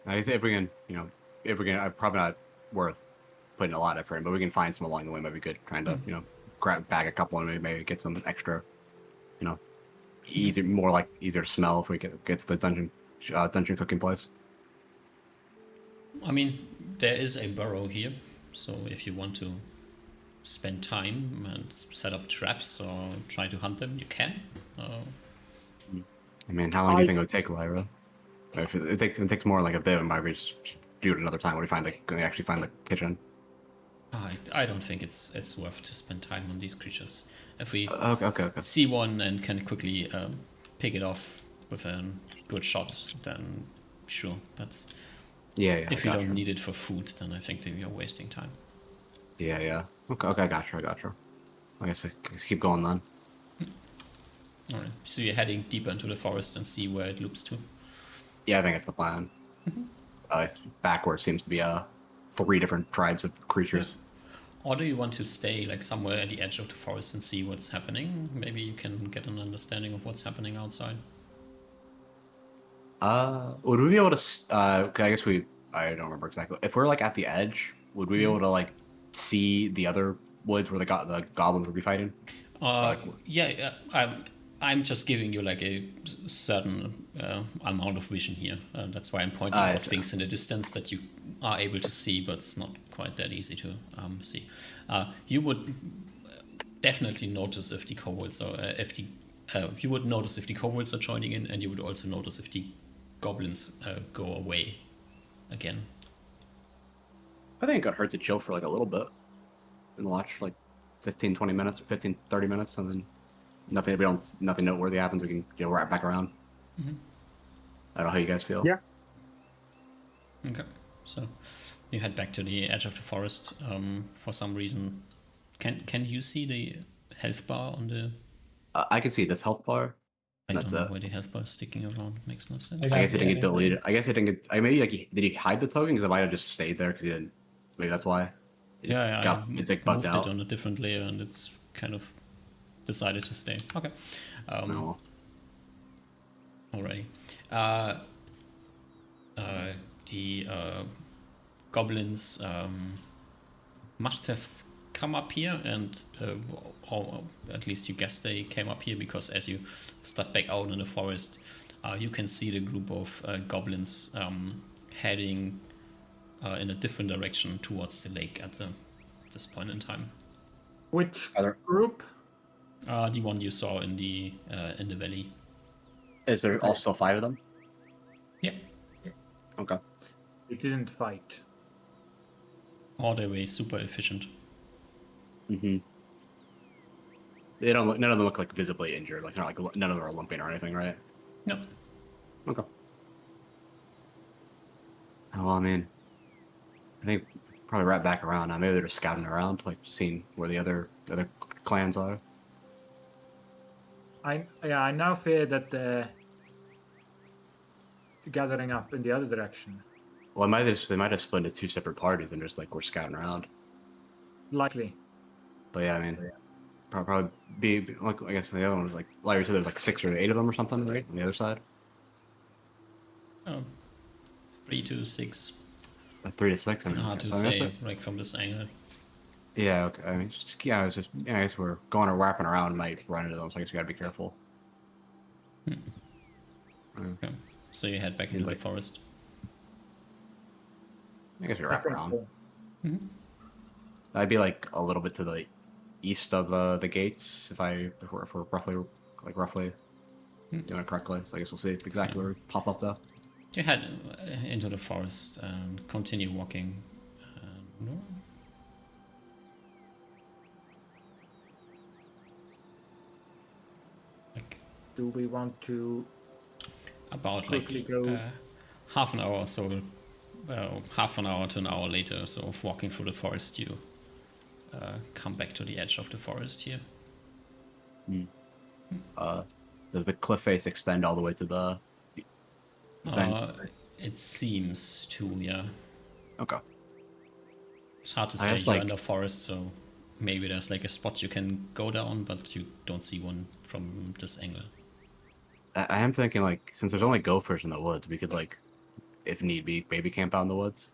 I guess if we can, if we can, probably not worth putting a lot of effort in, but we can find some along the way. Might be good. Trying to, bag a couple and maybe get some extra, easier to smell if we get to the dungeon cooking place. I mean, there is a burrow here, so if you want to spend time and set up traps or try to hunt them, you can. I mean, how long do you think it would take, Lyra? If it takes more like a bit, might we just do it another time when we actually find the kitchen? I don't think it's worth to spend time on these creatures. If we Okay. see one and can quickly pick it off with a good shot, then sure. But Yeah. if you don't need it for food, then I think that you're wasting time. Yeah. Okay, I got you. I guess keep going then. Alright, so you're heading deeper into the forest and see where it loops to. Yeah, I think that's the plan. Backwards seems to be 3 different tribes of creatures. Or do you want to stay like somewhere at the edge of the forest and see what's happening? Maybe you can get an understanding of what's happening outside. Would we be able to? I guess I don't remember exactly. If we're like at the edge, would we be able to like see the other woods where the goblins would be fighting? Yeah, I'm just giving you like a certain amount of vision here. That's why I'm pointing out things in the distance that you are able to see, but it's not quite that easy to see. You would definitely notice if the kobolds or you would notice if the kobolds are joining in, and you would also notice if the goblins go away again. I think it could hurt to chill for like a little bit and watch like 15, 20 minutes, or 15, 30 minutes, and then nothing noteworthy happens. We can right back around. Mm-hmm. I don't know how you guys feel. Yeah. Okay, so you head back to the edge of the forest. For some reason, can you see the health bar on the? I can see this health bar. I don't know where the health bar is sticking around. Makes no sense. I guess it didn't get deleted. I guess it didn't get. Maybe like did he hide the token? Because it might have just stayed there because he didn't. Maybe that's why. It's like bugged moved out it on a different layer, and it's kind of decided to stay. Okay. No. Alrighty. The goblins must have come up here, and or at least you guess they came up here, because as you step back out in the forest, you can see the group of goblins heading in a different direction towards the lake at this point in time. Which group? The one you saw in the valley. Is there also 5 of them? Yeah. Okay. They didn't fight. Or they were super efficient. Mm-hmm. They don't look. None of them look like visibly injured. Like none of them are limping or anything, right? No. Okay. Oh, well, I mean, I think probably right back around now. Maybe they're just scouting around, like seeing where the other clans are. I now fear that they're gathering up in the other direction. Well, they might have split into 2 separate parties and just like we're scouting around. Likely. But yeah, I mean, probably be like I guess the other one was like Larry said. There's like 6 or 8 of them or something, right? On the other side. 3 to 6. 3 to 6. I mean, Hard to so say, like from this angle. Yeah. Okay. I mean, I guess we're going or wrapping around and might run into them. So I guess we gotta be careful. Okay. So you head back into the forest. I guess we wrap around. Mm-hmm. I'd be like a little bit to the east of the gates if we're roughly doing it correctly. So I guess we'll see exactly where we pop up though. You head into the forest and continue walking. No. Do we want to about quickly like go? half an hour or so, half an hour to an hour later, so of walking through the forest, you come back to the edge of the forest here. Does the cliff face extend all the way to the vent? It seems to, yeah. Okay. It's hard to I say. guess, You're like- in the forest, so maybe there's like a spot you can go down, but you don't see one from this angle. I am thinking, like, since there's only gophers in the woods, we could, like, if need be, maybe camp out in the woods.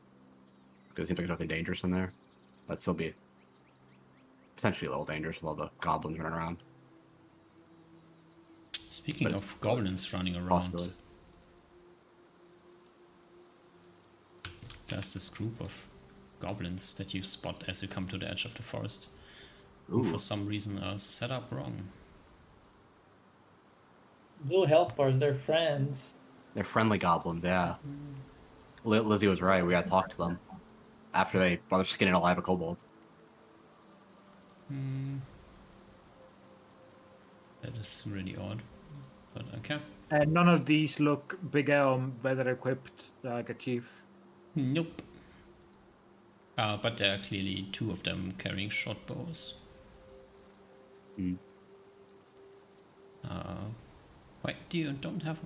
Because it seems like there's nothing dangerous in there. But still be potentially a little dangerous with all the goblins running around. Speaking But of goblins running around, Possibility. there's this group of goblins that you spot as you come to the edge of the forest, who Ooh. for some reason are set up wrong. Blue health bars, they're friends. They're friendly goblins, yeah. Lizzie was right. We gotta talk to them after they bother skinning alive a kobold. That is really odd, but okay. And none of these look bigger or better equipped like a chief. Nope. But there are clearly two of them carrying short bows. Hmm. Wait, you don't have?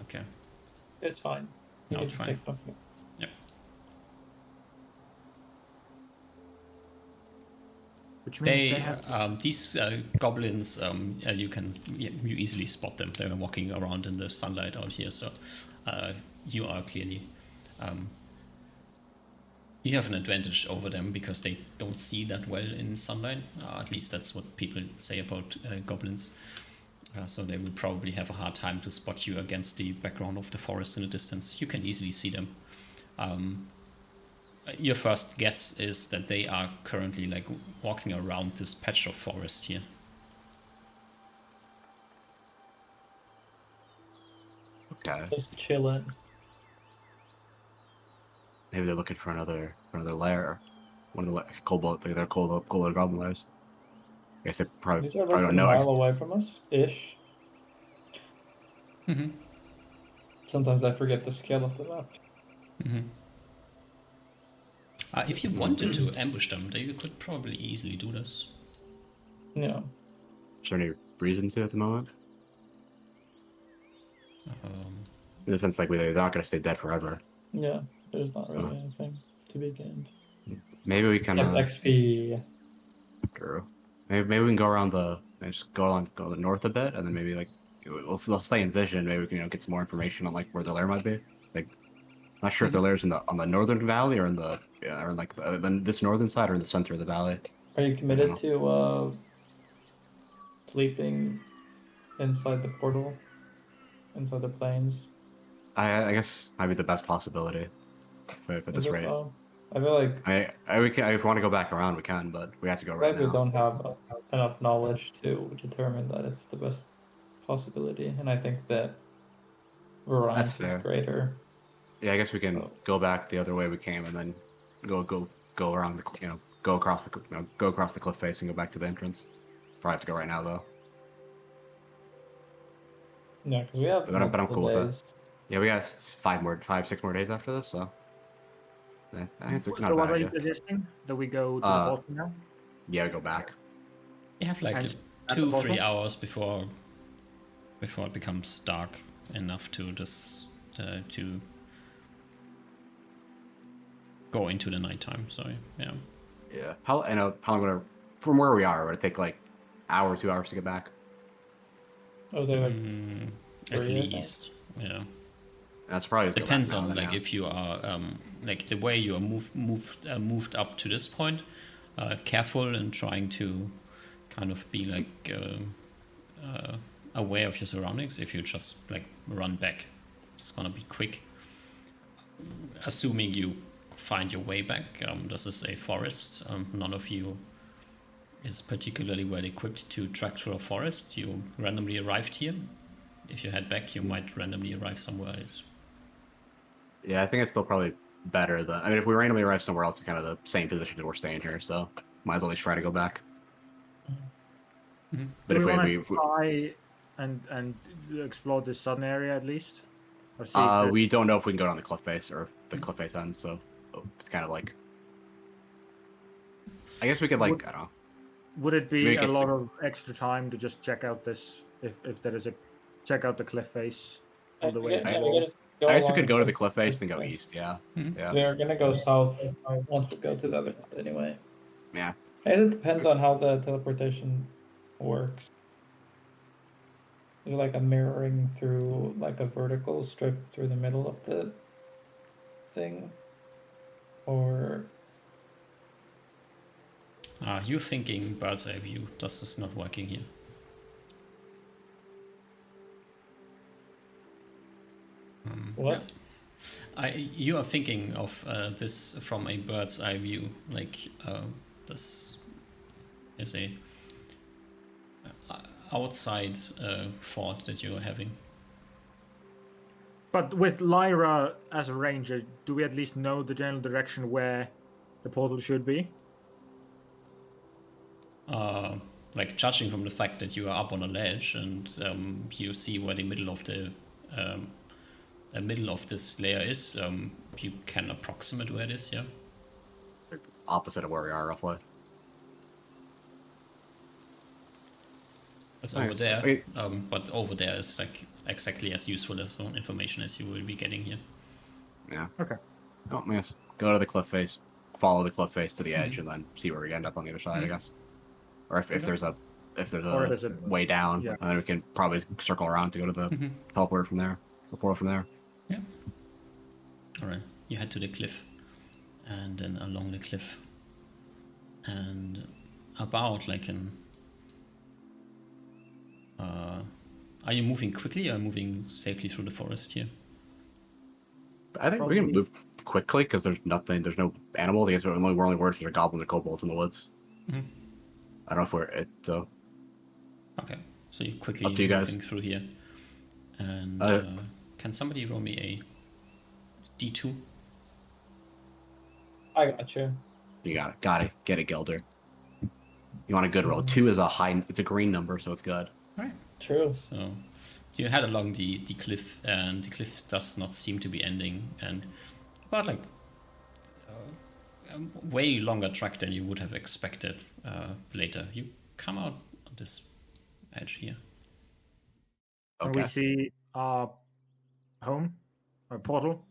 Okay. It's fine. You No, it's can fine. take them. Yep. Which means they They have these goblins, as you easily spot them. They're walking around in the sunlight out here, so you are clearly you have an advantage over them because they don't see that well in sunlight. At least that's what people say about goblins. So they will probably have a hard time to spot you against the background of the forest in the distance. You can easily see them. Your first guess is that they are currently like walking around this patch of forest here. Okay. Just chilling. Maybe they're looking for another lair. One of the kobold, they're kobold goblin lairs. I guess they probably, These are probably less don't than a know. mile away from us, ish. Mm-hmm. Sometimes I forget the scale of the map. Mm-hmm. If you wanted to ambush them, then you could probably easily do this. Yeah. Is there any reason to at the moment? In the sense, like, they're not going to stay dead forever. Yeah. There's not really anything to be gained. Maybe we can. Except XP. True. Maybe we can go around and just go the north a bit, and then maybe like we'll stay in vision. Maybe we can get some more information on like where the lair might be. Like, not sure if the lair's on the northern valley or in this northern side or in the center of the valley. Are you committed to sleeping inside the portal? Inside the plains? I guess might be the best possibility at this rate. I feel like If we want to go back around, we can, but we have to go right we now. don't have enough knowledge to determine that it's the best possibility, and I think that variance fair. is greater. Yeah, I guess we can go back the other way we came, and then go around the go across the cliff face and go back to the entrance. Probably have to go right now though. Yeah, because we have But I'm multiple cool with it. days. Yeah, we got 6 more days after this, so yeah, I think it's not So a what bad are you idea. suggesting? That we go to the bottom now? Yeah, go back. You have like And- 2-3 bottom? hours before it becomes dark enough to just to go into the nighttime. So yeah. Yeah. How long would from where we are? Would it take like hour, 2 hours to get back? Oh, they're like At 3, I think. least, yeah. That's probably as Depends on like if you are like the way you are moved up to this point. Careful and trying to kind of be like aware of your surroundings. If you just like run back, it's gonna be quick. Assuming you find your way back, this is a forest. None of you is particularly well equipped to track through a forest. You randomly arrived here. If you head back, you might randomly arrive somewhere else. Yeah, I think it's still probably better than. I mean, if we randomly arrive somewhere else, it's kind of the same position that we're staying here, so might as well at least try to go back. But Do if we want we to try and explore this southern area at least? Or see we don't know if we can go down the cliff face or if the cliff face ends, so it's kind of like. I guess we could like I don't know. would it be maybe a get to lot the- of extra time to just check out this if there is a check out the cliff face all the way I to the wall? I guess we along could go to the this- cliff face, this then go place. east. Yeah. Mhm. Yeah. We're gonna go south once we go to the other one anyway. Yeah. I guess it depends on how the teleportation works. Is it like a mirroring through like a vertical strip through the middle of the thing? Or You're thinking bird's eye view. This is not working here. what? You are thinking of this from a bird's eye view, like this is a outside thought that you are having. But with Lyra as a ranger, do we at least know the general direction where the portal should be? Like judging from the fact that you are up on a ledge and you see where the middle of this layer is, you can approximate where it is. Yeah. Opposite of where we are, roughly. It's Nice. over there, Wait. but over there is like exactly as useful as information as you will be getting here. Yeah. Okay. Oh, yes. Go to the cliff face, follow the cliff face to the edge, and then see where we end up on the other side, I guess. Or if Okay. there's a Or there's a- way down, yeah. and then we can probably circle around to go to the teleporter from there, the portal from there. Yeah. All right. You head to the cliff, and then along the cliff, and about like an. Are you moving quickly or moving safely through the forest here? I think we can Probably. move quickly because there's no animals. I guess we're only worried if there's a goblin or kobolds in the woods. Mhm. I don't know if we're so. Okay, so you quickly Up to you guys. moving through here, and can somebody roll me a D2? I got you. You got it. Get it, Gilder. You want a good roll. 2 is a high. It's a green number, so it's good. All right. True. So you head along the cliff, and the cliff does not seem to be ending, and about like a way longer track than you would have expected later. You come out on this edge here. And Okay. we see our home, our portal.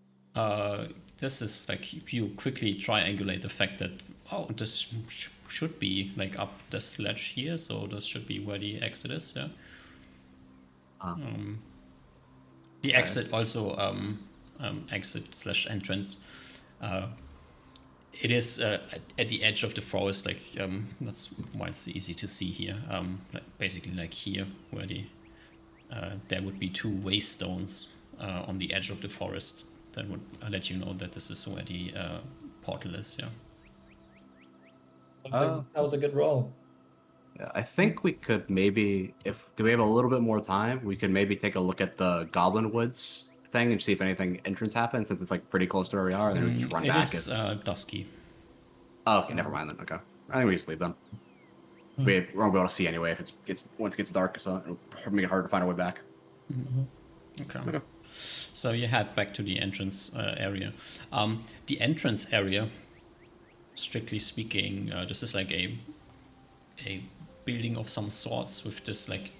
This is like you quickly triangulate the fact that this should be like up this ledge here, so this should be where the exit is. Yeah. The exit also exit/entrance. It is at the edge of the forest, like that's why it's easy to see here. Like basically like here, where there would be 2 waystones on the edge of the forest that would let you know that this is where the portal is. Yeah. That was a good roll. Yeah, I think we could maybe, do we have a little bit more time? We could maybe take a look at the Goblin Woods thing and see if anything entrance happens, since it's like pretty close to where we are. And then we can just run It back. is dusky. Oh, okay, never mind then. Okay, I think we just leave them. We won't be able to see anyway if once it gets dark, so it'll make it hard to find our way back. Okay. So you head back to the entrance area. The entrance area, strictly speaking, this is like a building of some sorts with this like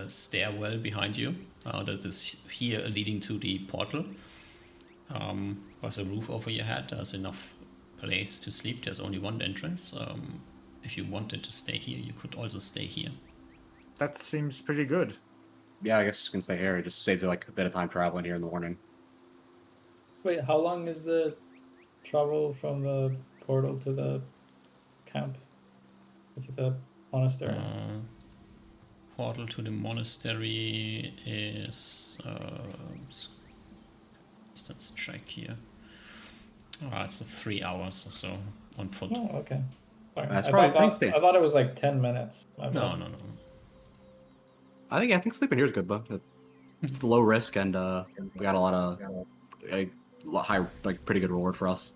stairwell behind you that is here leading to the portal. There's a roof over your head. There's enough place to sleep. There's only one entrance. If you wanted to stay here, you could also stay here. That seems pretty good. Yeah, I guess we can stay here. It just saves you like a bit of time traveling here in the morning. Wait, how long is the travel from the portal to the camp? Is it the monastery? Portal to the monastery is distance check here. It's 3 hours or so on foot. Oh, okay. Sorry. That's I probably- thought, I thought it was like 10 minutes. My bad. No. I think sleeping here is good though. It's low risk and we got a lot of high, like pretty good reward for us.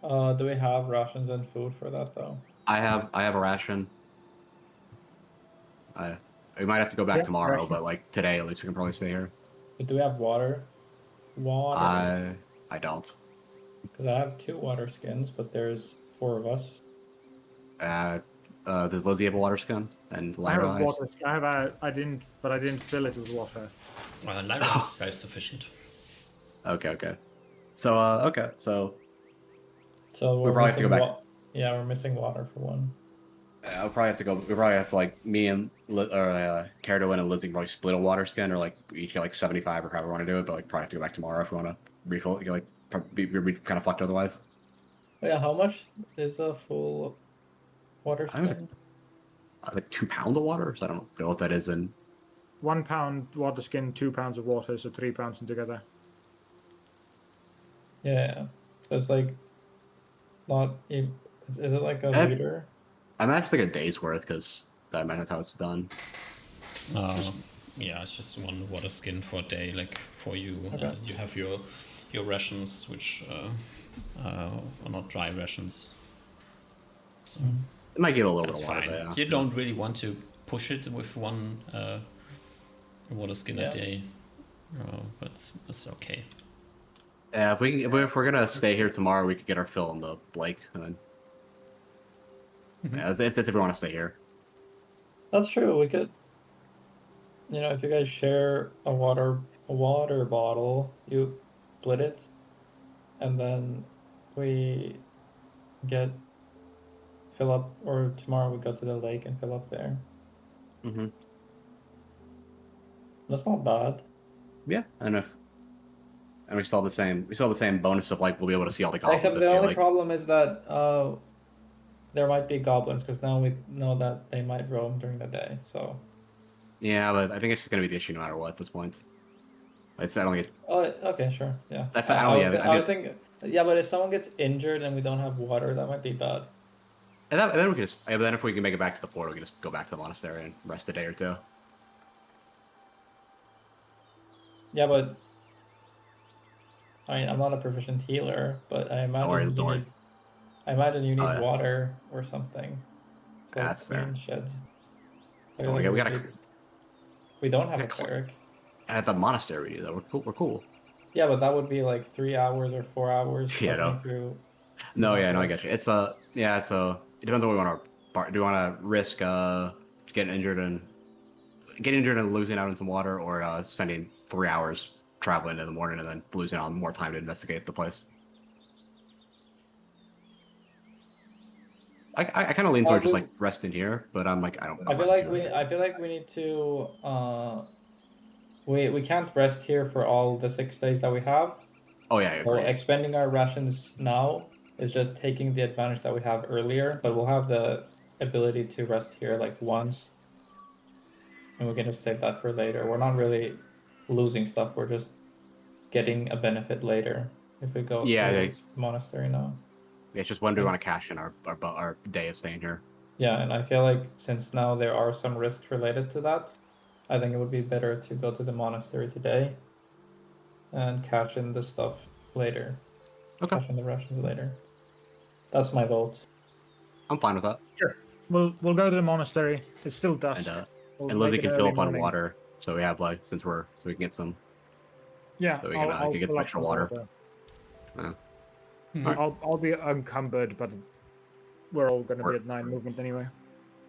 Do we have rations and food for that though? I have a ration. We might have to go back Yeah, tomorrow, ration. but like today at least we can probably stay here. But do we have water? Water. I don't. Because I have 2 water skins, but there's 4 of us. Does Lizzie have a water skin? And I have Lyra I didn't fill it with water. Lyra is self-sufficient. Okay. So okay. So So we'll we're probably have to go missing back. Yeah, we're missing water for one. I'll probably have to go. We probably have to like me and Cardo and Lizzie probably split a water skin, or like we each get like 75 or however we want to do it. But like probably have to go back tomorrow if we want to refill. Like be kind of fucked otherwise. Oh, yeah, how much is a full water I think it was skin? like 2 pounds of water. So I don't know what that is in. 1 pound water skin, 2 pounds of water, so 3 pounds together. Yeah, so it's like not. Is it like a Eh, liter? I imagine like a day's worth because I imagine that's how it's done. Yeah, it's just one water skin for a day, like for you. Okay. You have your rations, which are not dry rations. So It might get a little that's bit of water, fine. but yeah. You don't really want to push it with one water skin Yeah. a day, but it's okay. Yeah, if we're gonna stay here tomorrow, we could get our fill on the Blake, and then yeah, if we want to stay here. That's true. We could, if you guys share a water bottle, you split it, and then we get fill up, or tomorrow we go to the lake and fill up there. Mm-hmm. That's not bad. Yeah, and we still have the same bonus of like we'll be able to see all the goblins Except if the we only like. problem is that there might be goblins, because now we know that they might roam during the day. So Yeah, but I think it's just gonna be the issue no matter what at this point. I don't get. oh, okay, sure, yeah. I don't. Yeah, I was thinking, yeah, but if someone gets injured and we don't have water, that might be bad. and then we can just. Then if we can make it back to the port, we can just go back to the monastery and rest a day or two. Yeah, but I mean, I'm not a proficient healer, but I imagine Don't worry. you need Oh, yeah. water or something. So That's fair. clean shit. I Don't feel worry, like we don't have we a got cleric. at the monastery though. We're cool. Yeah, but that would be like 3 hours or 4 hours Yeah, cycling no. through. No, not yeah, no, I work. get you. It depends on what we want to. Do you want to risk getting injured and losing out on some water, or spending 3 hours traveling in the morning and then losing out on more time to investigate the place? I kind of lean toward just like resting here, but I'm like I feel like we need to we can't rest here for all the 6 days that we have. Oh yeah, I So agree. expending our rations now is just taking the advantage that we have earlier, but we'll have the ability to rest here like once, and we can just save that for later. We're not really losing stuff, we're just getting a benefit later if we go to the monastery now. Yeah, it's just when do we want to cash in our day of staying here? Yeah, and I feel like since now there are some risks related to that, I think it would be better to go to the monastery today and cash in the stuff later. Okay. Cash in the rations later. That's my vote. I'm fine with that. Sure. We'll go to the monastery. It's still dusk. And Lizzie can fill up on water, so we have like so we can get some. Yeah, So we can get some extra water. Yeah. I'll be encumbered, but we're all going to be at 9 movement anyway.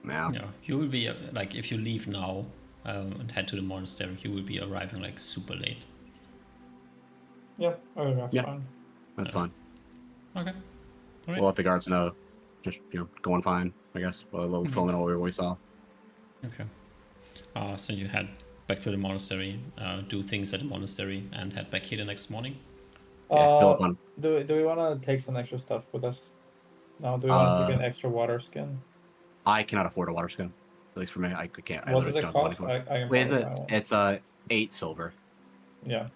Yeah. Yeah, you will be like if you leave now and head to the monastery, you will be arriving like super late. Yeah, that's fine. That's fine. Okay. All right. We'll let the guards know, just going fine. I guess. We'll fill in all we saw. Okay. So you head back to the monastery, do things at the monastery, and head back here the next morning. Yeah, fill up on. Do we want to take some extra stuff with us? No, do we want to take an extra water skin? I cannot afford a water skin. At least for me, I can't. What does it cost? Wait, is it? It's 8 silver. Yeah.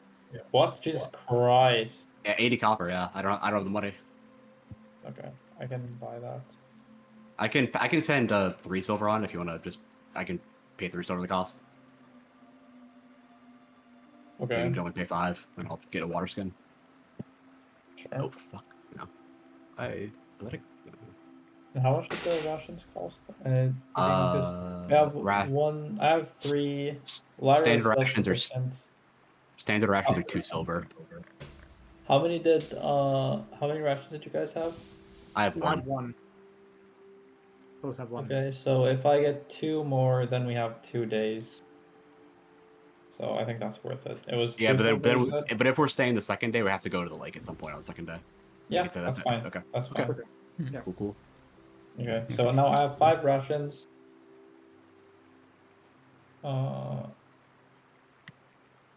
What? Jesus Christ. Yeah, 80 copper. Yeah, I don't have the money. Okay, I can buy that. I can spend 3 silver on if you want to just. I can pay 3 silver the cost. Okay. You can only pay 5, and I'll get a water skin. Sure. Oh fuck no! I let it. And how much did the rations cost? We have one. I have 3. Standard rations are 2 silver. How many rations did you guys have? I have 1. I have 1. Both have 1. Okay, so if I get 2 more, then we have 2 days. so I think that's worth it. It was Yeah, two but silver, you said? but if we're staying the second day, we have to go to the lake at some point on the second day. Yeah, Get to- that's it. fine. Okay. That's Okay. fine. Cool. Okay, so now I have 5 rations.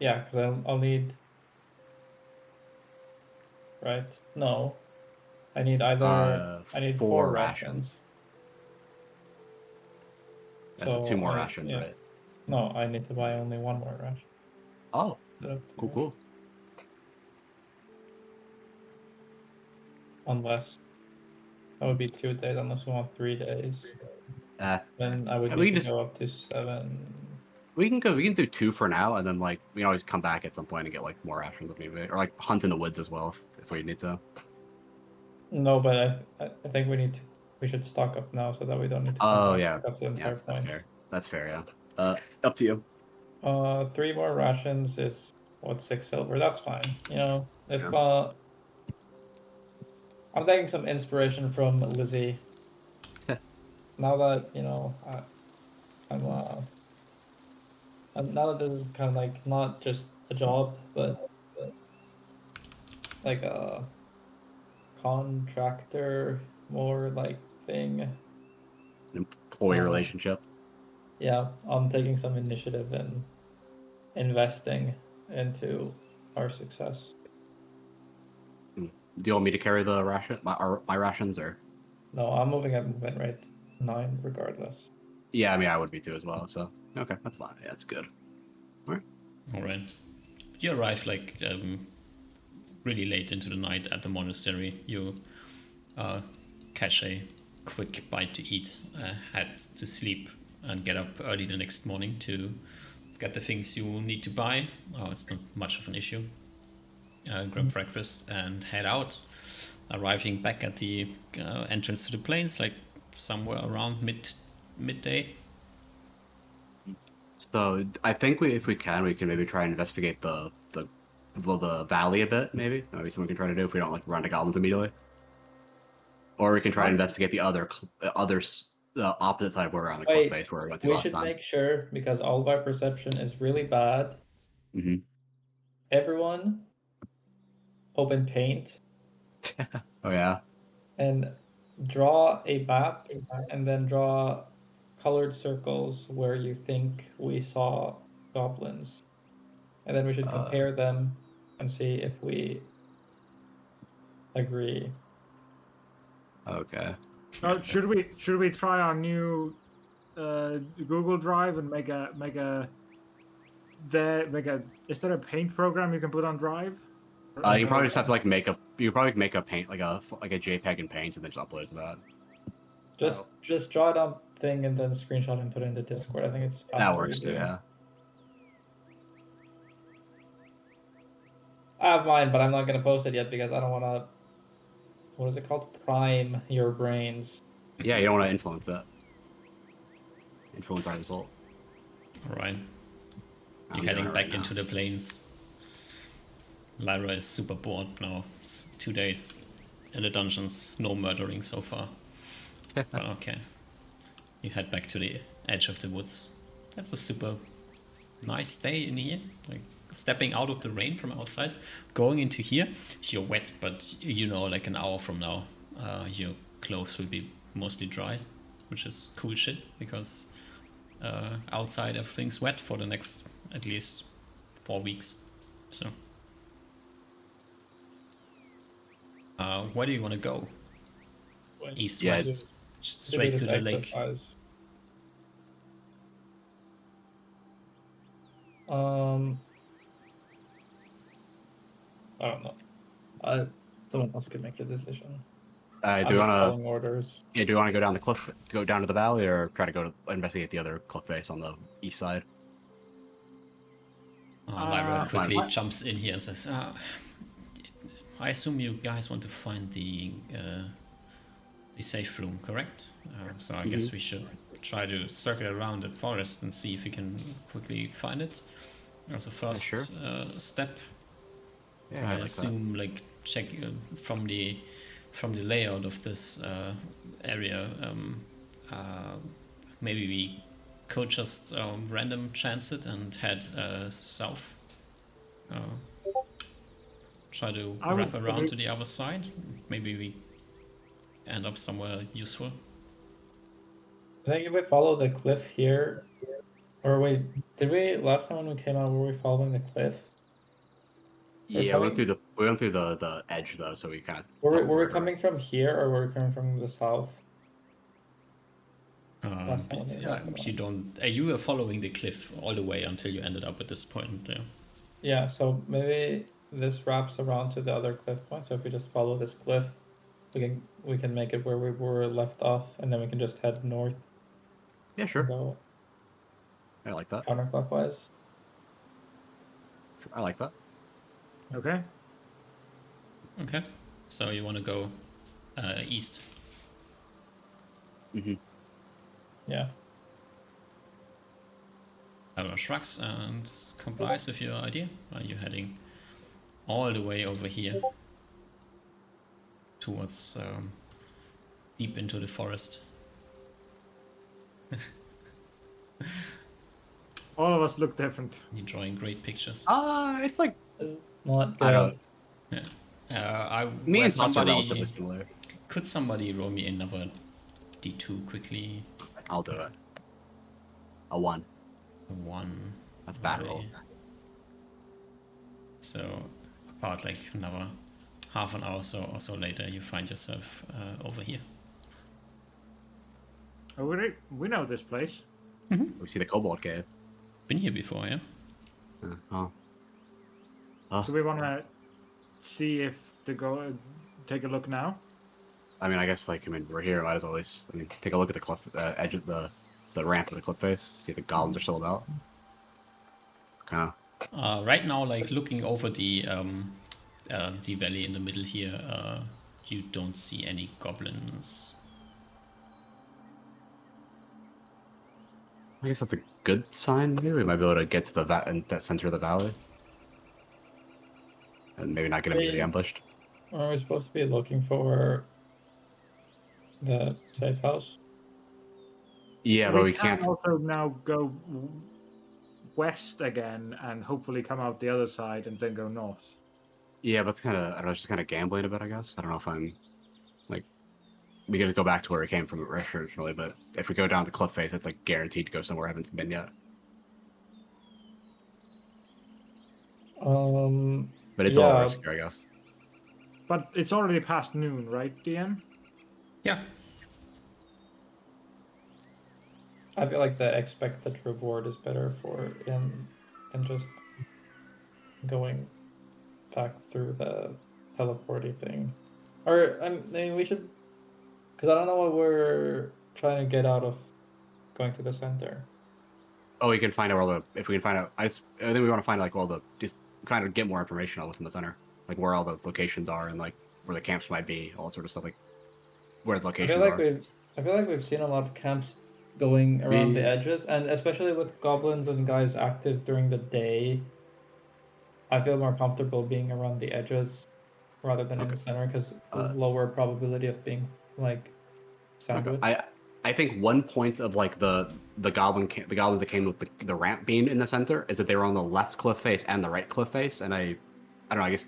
Yeah, because I'll need. Right? No, I need either. I need 4 rations. That's so 2 more I- rations, yeah. right? No, I need to buy only 1 more ration. Oh, instead of two. cool. Unless that would be 2 days. Unless we want 3 days, then I would we need can to just go up to 7. we can do 2 for now, and then like we can always come back at some point and get like more rations if maybe, or like hunt in the woods as well if we need to. No, but I think we need to. We should stock up now so that we don't need to come Oh back. yeah, That's the entire that's point. fair. That's fair. Yeah. Up to you. 3 more rations is what, 6 silver. That's fine. You know, if Yeah. I'm taking some inspiration from Lizzie. Now that you know, I'm now that this is kind of like not just a job, but like a contractor, more like thing. An employee Uh, relationship. Yeah, I'm taking some initiative in investing into our success. Do you want me to carry the my rations or? No, I'm moving at movement rate 9 regardless. Yeah, I mean I would be too as well. So okay, that's fine. Yeah, that's good. All right. You arrive like really late into the night at the monastery. You catch a quick bite to eat, head to sleep, and get up early the next morning to get the things you need to buy. It's not much of an issue. Grab breakfast and head out. Arriving back at the entrance to the plains, like somewhere around midday. So I think if we can maybe try and investigate the valley a bit. Maybe someone can try to do if we don't like run to goblins immediately, or we can try to investigate the the opposite side where we're on the cliff Wait, face where we went to we last should time. make sure, because all of our perception is really bad. Mm-hmm. Everyone open paint Oh yeah. and draw a map, and then draw colored circles where you think we saw goblins. And then we should compare them and see if we agree. Okay. Should we try our new Google Drive and make a is there a paint program you can put on Drive? You probably just have to like make a paint like a JPEG in Paint and then just upload it to that. Just draw it on thing and then screenshot and put it in the Discord. I think it's faster. That works too. Yeah. I have mine, but I'm not gonna post it yet because I don't want to. What is it called? Prime your brains. Yeah, you don't want to influence that. Influence our result. All right. I'm You're heading doing it back right now. into the plains. Lyra is super bored now. It's 2 days in the dungeons, no murdering so far. But okay. You head back to the edge of the woods. That's a super nice day in here. Like stepping out of the rain from outside, going into here. You're wet, but you know, like an hour from now, your clothes will be mostly dry, which is cool shit because outside everything's wet for the next at least 4 weeks. So, where do you want to go? East, Yeah, west, straight to the lake. Exercise. I don't know. Someone else could make the decision. Do I'm you just want following orders. to? Yeah, do you want to go down the cliff, go down to the valley, or try to go to investigate the other cliff face on the east side? Lyra quickly fine. jumps in here and says, I assume you guys want to find the safe room, correct? So I guess we should try to circle around the forest and see if we can quickly find it as a first step. Yeah, I like assume like check from the layout of this area. Maybe we could just random chance it and head south. Try to I would wrap around agree. to the other side. Maybe we end up somewhere useful. I think if we follow the cliff here, or wait, did we last time when we came out were we following the cliff? Yeah, coming- we went through the edge though, so we kind of Were we coming from here or were we coming from the south? Last time we left You don't. You were following the cliff all the way until you ended up at this point. Yeah. Yeah, so maybe this wraps around to the other cliff point. So if we just follow this cliff, we can make it where we were left off, and then we can just head north. Yeah, And sure. go I like that. counterclockwise. I like that. Okay. Okay. So you want to go east. Mm-hmm. Yeah. Lyra shrugs and complies with your idea. Are you heading all the way over here towards deep into the forest? All of us look different. You're drawing great pictures. It's like It's not I good. don't. Me where and Thoughts are relatively similar. could somebody roll me another D2 quickly? I'll do it. A 1. 1. That's a bad roll. So about like another half an hour or so later, you find yourself over here. Oh, we know this place. We see the Kobold Cave. Been here before, yeah? Oh. Do we want to see if to go take a look now? I mean, I guess we're here. Might as well at least take a look at the cliff edge of the ramp of the cliff face. See if the goblins are still about. Kind of. Right now, like looking over the valley in the middle here, you don't see any goblins. I guess that's a good sign. Maybe we might be able to get to the in that center of the valley, and maybe not get immediately ambushed. Are we supposed to be looking for the safe house? Yeah, but we can can't. also now go west again and hopefully come out the other side and then go north. Yeah, but it's kind of, I don't know, it's just kind of gambling a bit, I guess. I don't know if I'm, we gotta go back to where we came from originally, but if we go down the cliff face, it's like guaranteed to go somewhere I haven't been yet. But it's a little riskier, I guess. But it's already past noon, right, DM? Yeah. I feel like the expected reward is better for in just going back through the teleporty thing. Or I mean, we should, because I don't know what we're trying to get out of going to the center. Oh, we can find out if we can find out. I think we want to find just kind of get more information on what's in the center, like where all the locations are and like where the camps might be, all that sort of stuff, like where the locations are. I feel like we've seen a lot of camps going around the edges, and especially with goblins and guys active during the day, I feel more comfortable being around the edges rather than in the center because lower probability of being like sandwiched. I think one point of like the goblins that came with the ramp being in the center is that they were on the left cliff face and the right cliff face, and I don't know. I guess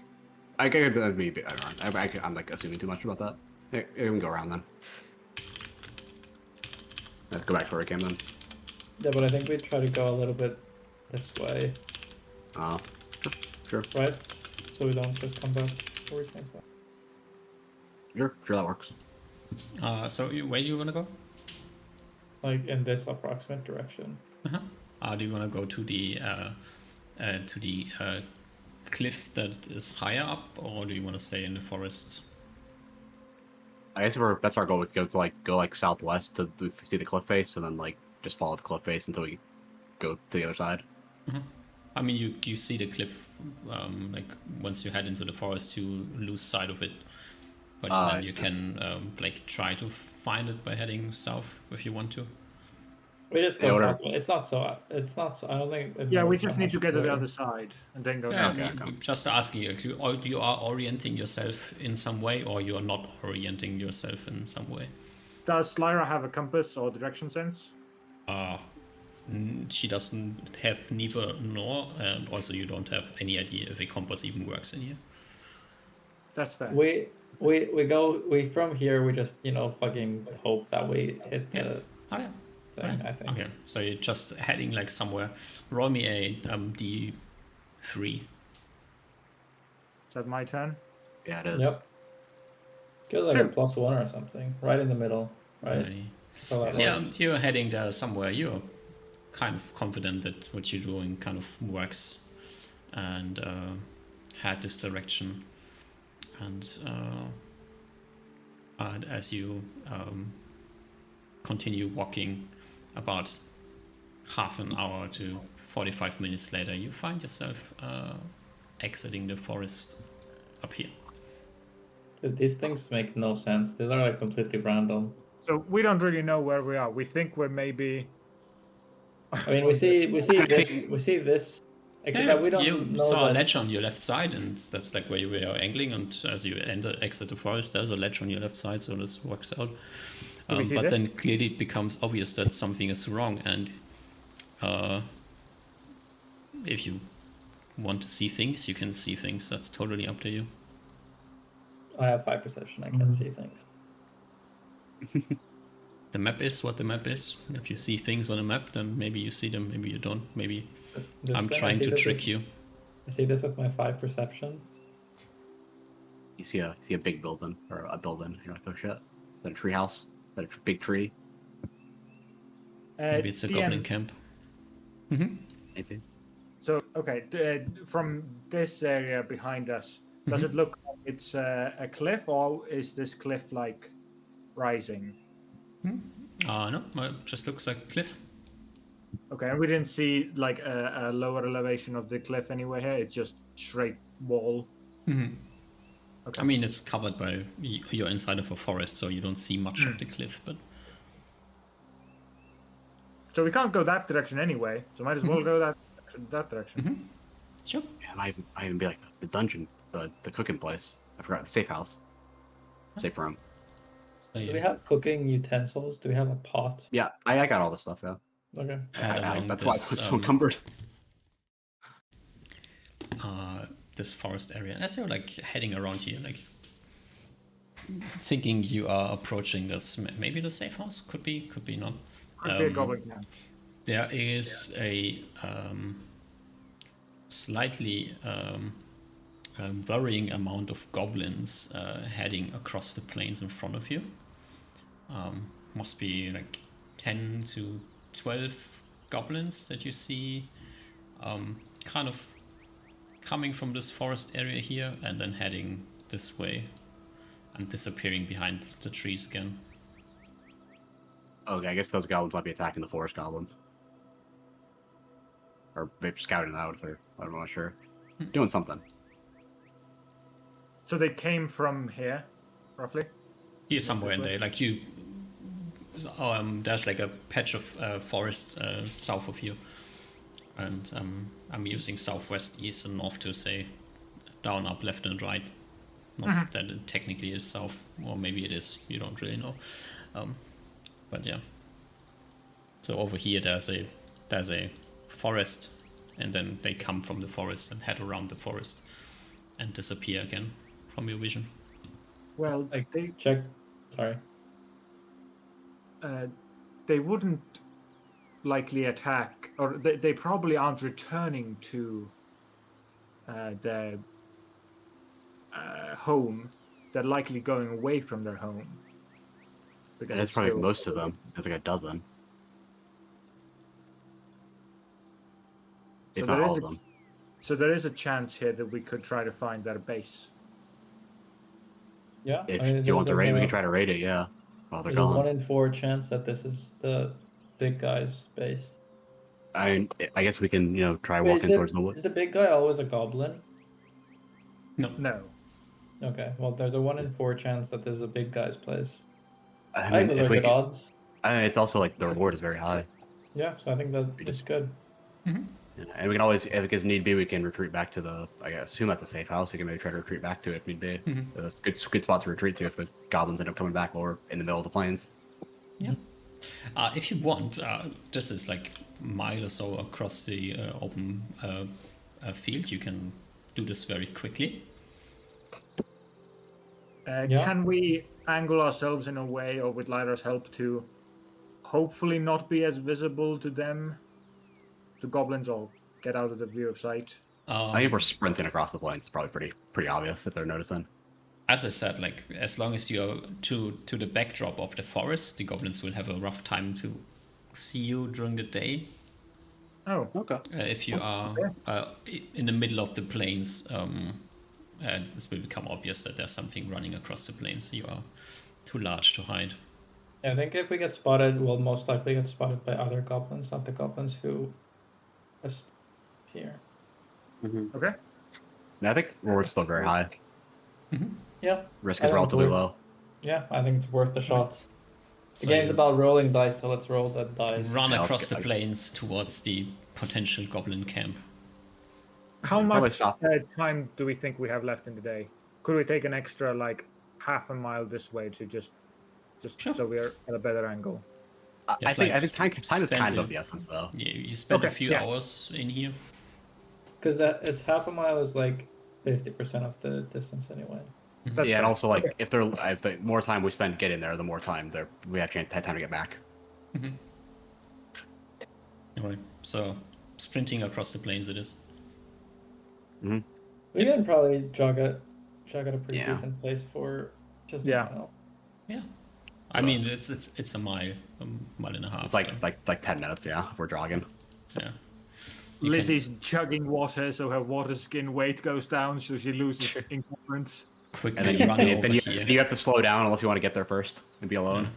I could maybe I don't know. I'm like assuming too much about that. Yeah, we can go around then. Let's go back to where we came then. Yeah, but I think we try to go a little bit this way. Sure. Right? So we don't just come back where we came from. Sure, that works. So where do you want to go? Like in this approximate direction. Do you want to go to the cliff that is higher up, or do you want to stay in the forest? I guess that's our goal. We could go southwest to see the cliff face, and then just follow the cliff face until we go to the other side. I mean, you see the cliff. Once you head into the forest, you lose sight of it. But then you can try to find it by heading south if you want to. We just go south. It's not so. I don't think. Yeah, we just need to get to the other side and then go. Yeah, just asking you are orienting yourself in some way, or you are not orienting yourself in some way. Does Lyra have a compass or direction sense? she doesn't have neither nor, and also you don't have any idea if a compass even works in here. That's fair. We from here we just fucking hope that we hit Yeah. the Okay. thing. I think. Okay, so you're just heading like somewhere. Roll me a D3. Is that my turn? Yeah, it is. Yep. Feels like a 2. +1 or something, right in the middle, right? Alrighty. So that So yeah, works. you're heading there somewhere. You're kind of confident that what you're doing kind of works, and head this direction. And as you continue walking, about half an hour to 45 minutes later, you find yourself exiting the forest up here. Dude, these things make no sense. These are like completely random. So we don't really know where we are. We think we're maybe. I mean, we see this, except that we don't you know saw a that. ledge on your left side, and that's like where you were angling. And as you exit the forest, there's a ledge on your left side, so this works out. Do we see But this? then clearly it becomes obvious that something is wrong, and if you want to see things, you can see things. That's totally up to you. I have 5 perception. I can see things. The map is what the map is. If you see things on a map, then maybe you see them, maybe you don't. Maybe This I'm thing, I trying see to this trick with- you. I see this with my 5 perception. You see a big building or a building. You're like, oh shit. Then a tree house. Then a big tree. Maybe it's a DM, goblin camp. Maybe. So okay, from this area behind us, does it look like it's a cliff, or is this cliff like rising? No, it just looks like a cliff. Okay, and we didn't see like a lower elevation of the cliff anywhere here. It's just straight wall. I mean, it's covered by you're inside of a forest, so you don't see much of the cliff. But So we can't go that direction anyway. So might as well go that direction. sure. Yeah, might even be like the dungeon, the cooking place. I forgot the safe house. Safe room. So Do we you have cooking utensils? Do we have a pot? Yeah, I got all this stuff, yeah. Okay. head along That's why this it's so encumbered. this forest area. And as you're like heading around here, like thinking you are approaching this, maybe the safe house, could be not. Could be a goblin camp. There is a slightly varying amount of goblins heading across the plains in front of you. Must be like 10 to 12 goblins that you see kind of coming from this forest area here and then heading this way and disappearing behind the trees again. Okay, I guess those goblins might be attacking the forest goblins. Or maybe scouting out if I'm not sure. Doing something. So they came from here, roughly. Here somewhere in there, like you. There's like a patch of forest south of you, and I'm using southwest, east, and north to say down, up, left, and right. Not that it technically is south, or maybe it is. You don't really know, but yeah. So over here, there's a forest, and then they come from the forest and head around the forest, and disappear again from your vision. Well, Like, they check. Sorry. they wouldn't likely attack, or they probably aren't returning to their home. They're likely going away from their home. Because That's it's probably still- most of them. There's like a dozen. If So not there all is of a- them. So there is a chance here that we could try to find their base. Yeah. If I mean, you want to there's raid, we a- can try to raid it, yeah. While they're There's a gone. 1 in 4 chance that this is the big guy's base. I guess we can, try Wait, walking towards the Is woods. the big guy always a goblin? No. Okay, well, there's a 1 in 4 chance that this is a big guy's place. I I mean, have a if little we bit can, odds. it's also like the reward is very high. Yeah, so I think that We it's just- good. And we can always, if need be, we can retreat back to the, I assume that's a safe house. We can maybe try to retreat back to it if need be. That's a good spot to retreat to if the goblins end up coming back or in the middle of the plains. Yeah. If you want, this is like mile or so across the open field, you can do this very quickly. Yeah. Can we angle ourselves in a way, or with Lyra's help, to hopefully not be as visible to them, to goblins, or get out of the view of sight? I think if we're sprinting across the plains, it's probably pretty obvious if they're noticing. As I said, like as long as you're to the backdrop of the forest, the goblins will have a rough time to see you during the day. Oh, Okay. If you are in the middle of the plains, this will become obvious that there's something running across the plains. You are too large to hide. I think if we get spotted, we'll most likely get spotted by other goblins, not the goblins who just here. okay. And I think we're still very high. Yeah. Risk I is think relatively we're- low. Yeah, I think it's worth the shot. The So game's you about rolling dice, so let's roll that dice. run Yeah, across the let's plains towards the potential goblin camp. How Probably much stop. time do we think we have left in the day? Could we take an extra like half a mile this way to just Sure. so we're at a better angle? I think time is spent kind of it- of the essence, though. You spent a Okay, few yeah. hours in here. Because that it's half a mile is like 50% of the distance anyway. That's Yeah, and fair. also like Okay. if the more time we spend getting there, the more time we have time to get back. Alright, so sprinting across the plains it is. We can probably jog at a pretty Yeah. decent pace for just Yeah. a mile. Yeah. I mean, it's a mile and a half. It's like so, like 10 minutes, yeah, if we're jogging. yeah. You can- Lizzie's chugging water, so her water skin weight goes down, so she loses encumbrance. And quickly then you, run then, over you, here. you have to slow down unless you want to get there first and be alone.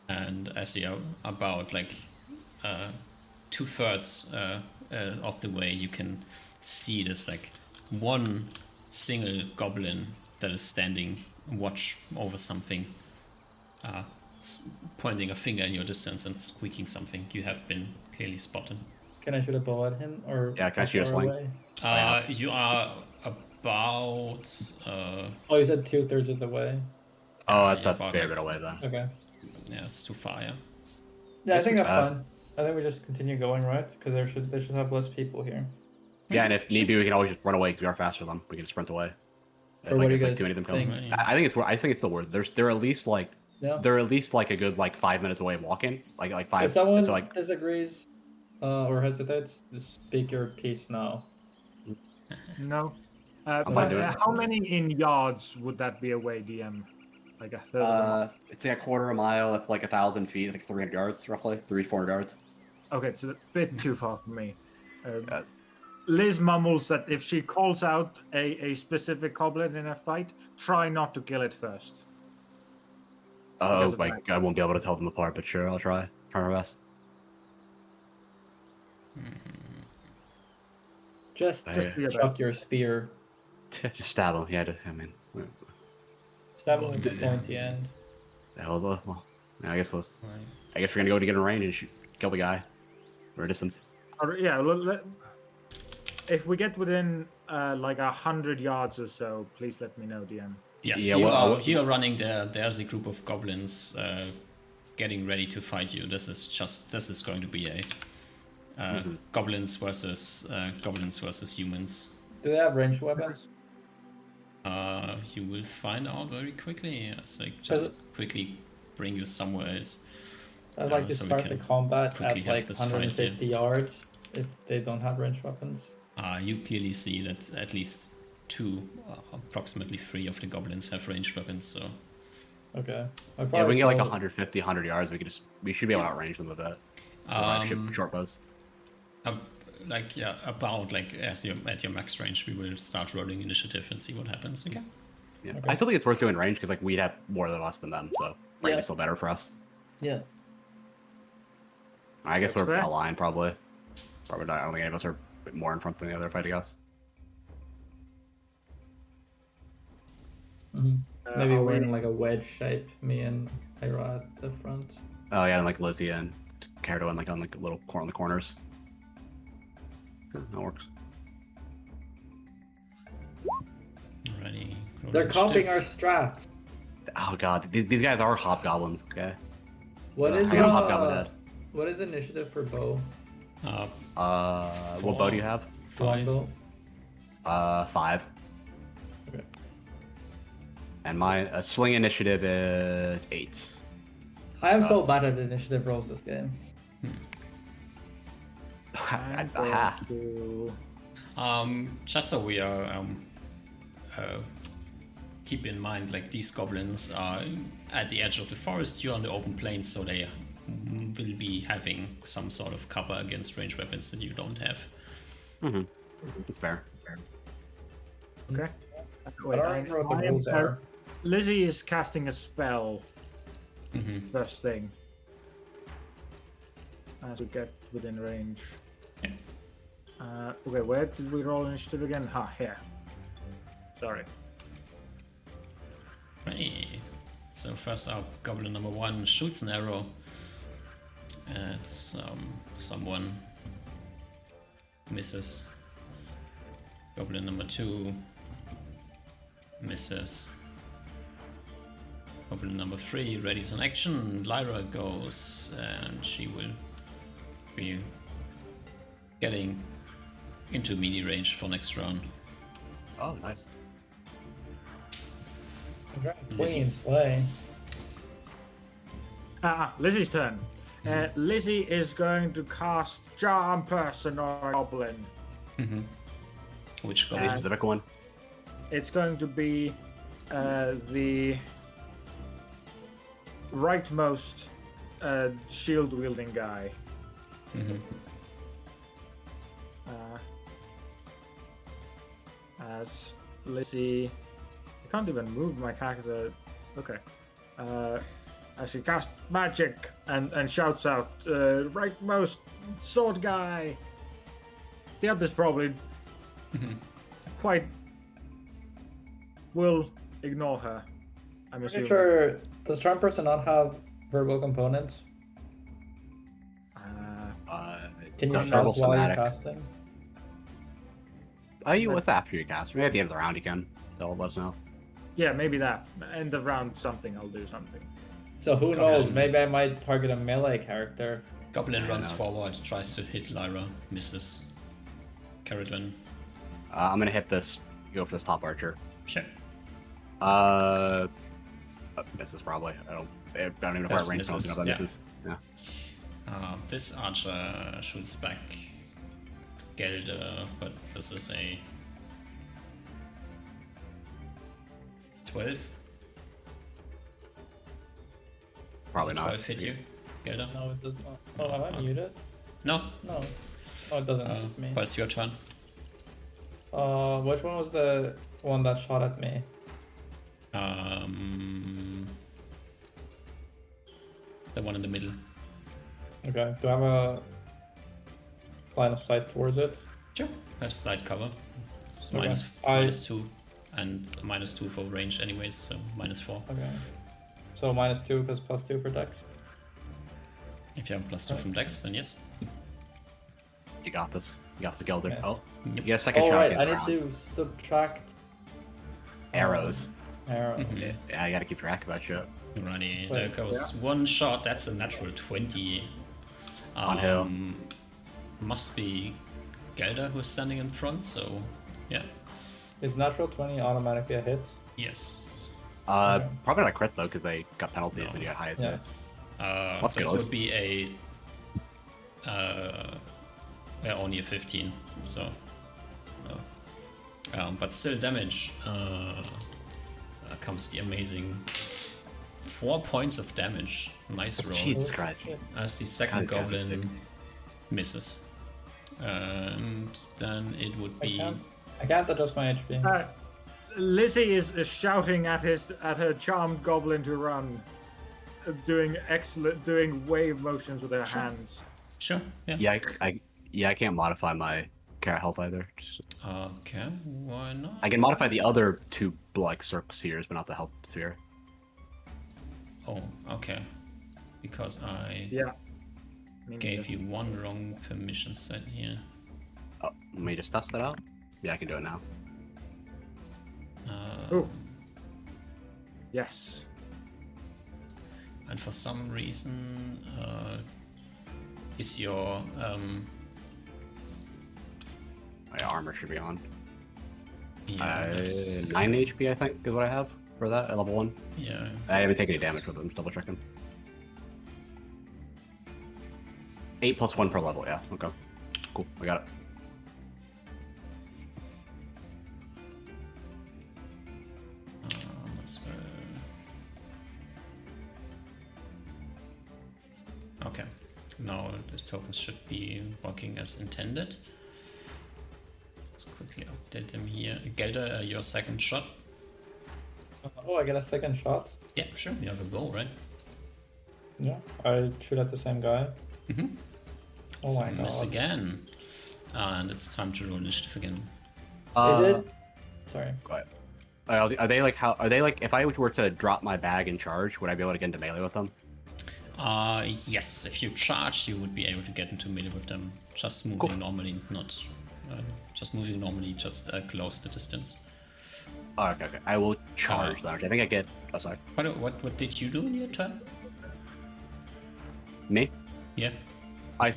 And as you're about like 2/3 of the way, you can see this like one single goblin that is standing watch over something, pointing a finger in your distance and squeaking something. You have been clearly spotted. Can I shoot a bow at him or? Yeah, can I how shoot a far sling? away? You are about Oh, you said 2/3 of the way. Oh, that's yeah, a about fair like- bit away then. Okay. yeah, it's too far. Yeah. Yeah, I think that's bad. fine. I think we just continue going, right? Because they should have less people here. Yeah, and if need be, we can always just run away because we are faster than them. We can just sprint away. If, Or what do you if, guys too many of them come. think? I think it's still worth. They're at least like Yeah. they're at least like a good like 5 minutes away walking. Like 5. If someone So like disagrees or hesitates, just speak your piece now. No. fine But, doing it. how many in yards would that be away, DM? Like a third of a mile? it's like a quarter a mile. That's like 1,000 feet. It's like 300 yards roughly, 400 yards. Okay, it's a bit too far for me. Uh, Liz mumbles that if she calls out a specific goblin in a fight, try not to kill it first. Oh, Because of like that. I won't be able to tell them apart, but sure, I'll try. Try my best. Just Just be a chuck your spear. Just stab them. Yeah, I mean, Stab him with the pointy end. well, yeah, I guess we're gonna go to get in range and shoot, kill the guy. We're a distance. Yeah, if we get within like 100 yards or so, please let me know, DM. Yes, Yeah, you are running there. There's a group of goblins getting ready to fight you. This is going to be a goblins versus humans. Do they have ranged weapons? You will find out very quickly. Yes, like just quickly bring you somewhere else. I'd like to so we start the can combat quickly at have like this fight 150 yards if they don't have ranged weapons. You clearly see that at least two, approximately 3 of the goblins have ranged weapons. So Okay. Yeah, if we can get like 150, 100 yards, we should be able to outrange them a bit. Short bows. about like as you're at your max range, we will start rolling initiative and see what happens. Okay. Yeah. Okay. I still think it's worth doing range because like we'd have more of us than them, so range Yeah. is still better for us. Yeah. I guess That's we're fair. aligned probably. Probably not. I don't think any of us are a bit more in front than the other fighting us. Maybe are we're we- in like a wedge shape, me and Ira at the front. Oh yeah, and like Lizzie and Cardo and like on like a little on the corners. Yeah, that works. Alrighty. roll They're copying initiative. our strat. Oh god, these guys are hobgoblins. Okay. What is I got a hobgoblin head. what is initiative for bow? What bow do you have? 5. Longbow? 5. Okay. And my sling initiative is 8. I am so bad at initiative rolls this game. I'm Aha. going to... Just so we are keep in mind, like these goblins are at the edge of the forest. You're on the open plains, so they will be having some sort of cover against ranged weapons that you don't have. Mm-hmm. It's fair. Okay. I don't remember what the rules are. Lizzie is casting a spell Mm-hmm. first thing. As we get within range. Yeah. Okay, where did we roll initiative again? Here. Sorry. Right. So first up, goblin number 1 shoots an arrow at someone. Misses. Goblin number 2 misses. Goblin number 3 readies an action. Lyra goes, and she will be getting into melee range for next round. Oh, nice. Queen Slay. Lizzie's turn. Lizzie is going to cast Charm Person or Goblin. Which Any goblin? specific one? It's going to be the rightmost shield wielding guy. As Lizzie, I can't even move my character. Okay. As she casts magic and shouts out, rightmost sword guy. The others probably quite will ignore her. I'm Pretty assuming. sure, does Charm Person not have verbal components? Can you Verbal shout while somatic. you're casting? What's after you cast? Maybe at the end of the round you can. They'll let us know. Yeah, maybe that. End of round something, I'll do something. So who Goblin. knows? Maybe I might target a melee character. Goblin I runs know. forward, tries to hit Lyra, misses. Caradwen. I'm gonna hit this. Go for this top archer. Sure. Misses probably. I don't even know if Yes, I range misses, something up that yeah. misses. Yeah. This archer shoots back Gelder, but this is a 12. Probably Does a not. 12 hit you, Gelder? No, it does not. Oh, am I muted? No. No. Oh, it doesn't hit me. But it's your turn. Which one was the one that shot at me? The one in the middle. Okay. Do I have a line of sight towards it? Sure. Has slight cover. It's Okay. -2 and -2 for range anyways, so -4. Okay. So -2 because +2 for dex. If you have +2 from dex, then yes. You got this. You got the Gelder. Yeah. Oh, you get a second Oh shot. right, at I the need round. to subtract Arrows. arrow. Yeah, I gotta keep track of that shit. Righty, Wait, there goes one shot. That's a natural 20. On who? Must be Gelder who's standing in front, so yeah. Is natural 20 automatically a hit? Yes. Okay. Probably not a crit though, because they got penalties No. and you got highest Yeah. hit. Let's This go. would be a only a 15, so no. But still damage. Comes the amazing 4 points of damage. Nice roll. Jesus Christ. As the second God, guys are goblin big. misses. And then it would be I can't adjust my HP. Lizzie is shouting at her charmed goblin to run, doing wave motions with her hands. sure. Yeah. Yeah, I can't modify my carrot health either. Okay. Why not? I can modify the other two like circle spheres, but not the health sphere. Oh, okay. Because I Yeah. gave you one wrong permission set here. Oh, let me just test that out. Yeah, I can do it now. Oh. Yes. And for some reason, Is your My armor should be on. yeah, that's- 9 HP, I think, is what I have for that at level 1. yeah. I haven't taken any damage with them, just double checking. 8 plus 1 per level, yeah. Okay. Cool, I got it. As well. Okay. Now this token should be working as intended. Let's quickly update them here. Gelder, your second shot. Oh, I get a second shot. Yeah, sure. You have a bow, right? Yeah, I shoot at the same guy. Mm-hmm. Oh So my god. miss again. And it's time to roll initiative again. Is it? Sorry. Go ahead. Are they like are they like if I were to drop my bag and charge, would I be able to get into melee with them? Yes, if you charge, you would be able to get into melee with them. Just moving Cool. normally, not just moving normally, just close the distance. Oh, okay. I will charge that. I think I get. Oh, sorry. What did you do in your turn? Me? Yeah. I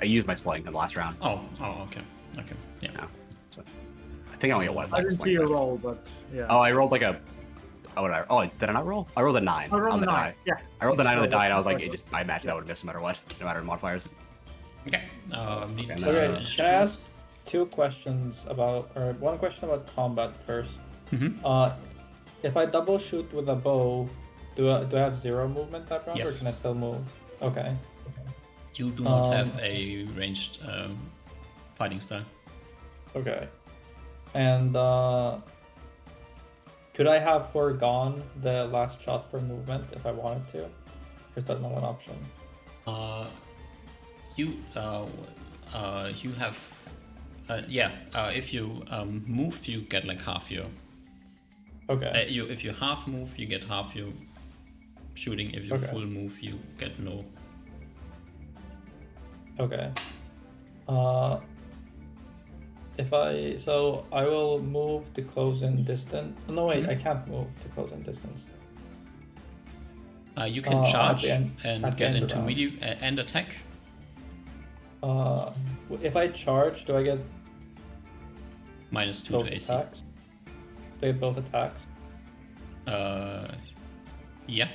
used my sling in the last round. Oh, okay. Yeah. Yeah. So I think I only get one. I didn't see sling a back. roll, but yeah. Oh, I rolled like a. Did I not roll? I rolled a 9 I rolled on a the 9. die. Yeah. I rolled the 9 on the So die, and I was like, that's I imagine that would miss no matter what, no matter the modifiers. Okay. Need Okay, to Okay, initiative can I first. ask two questions about, or one question about combat first? Mhm. If I double shoot with a bow, do I have 0 movement that round, or Yes. can I still move? Okay. You do not have a ranged fighting style. Okay. And could I have foregone the last shot for movement if I wanted to? Or is that not an option? You have if you move, you get like half your. Okay. If you half move, you get half your shooting. If you Okay. full move, you get no. Okay. So I will move to close in distance. No, wait, I can't move to close in distance. You can At charge the end- and at the get end of into round. medium and attack. If I charge, do I get -2 both to AC. attacks? Do I get both attacks? Yeah.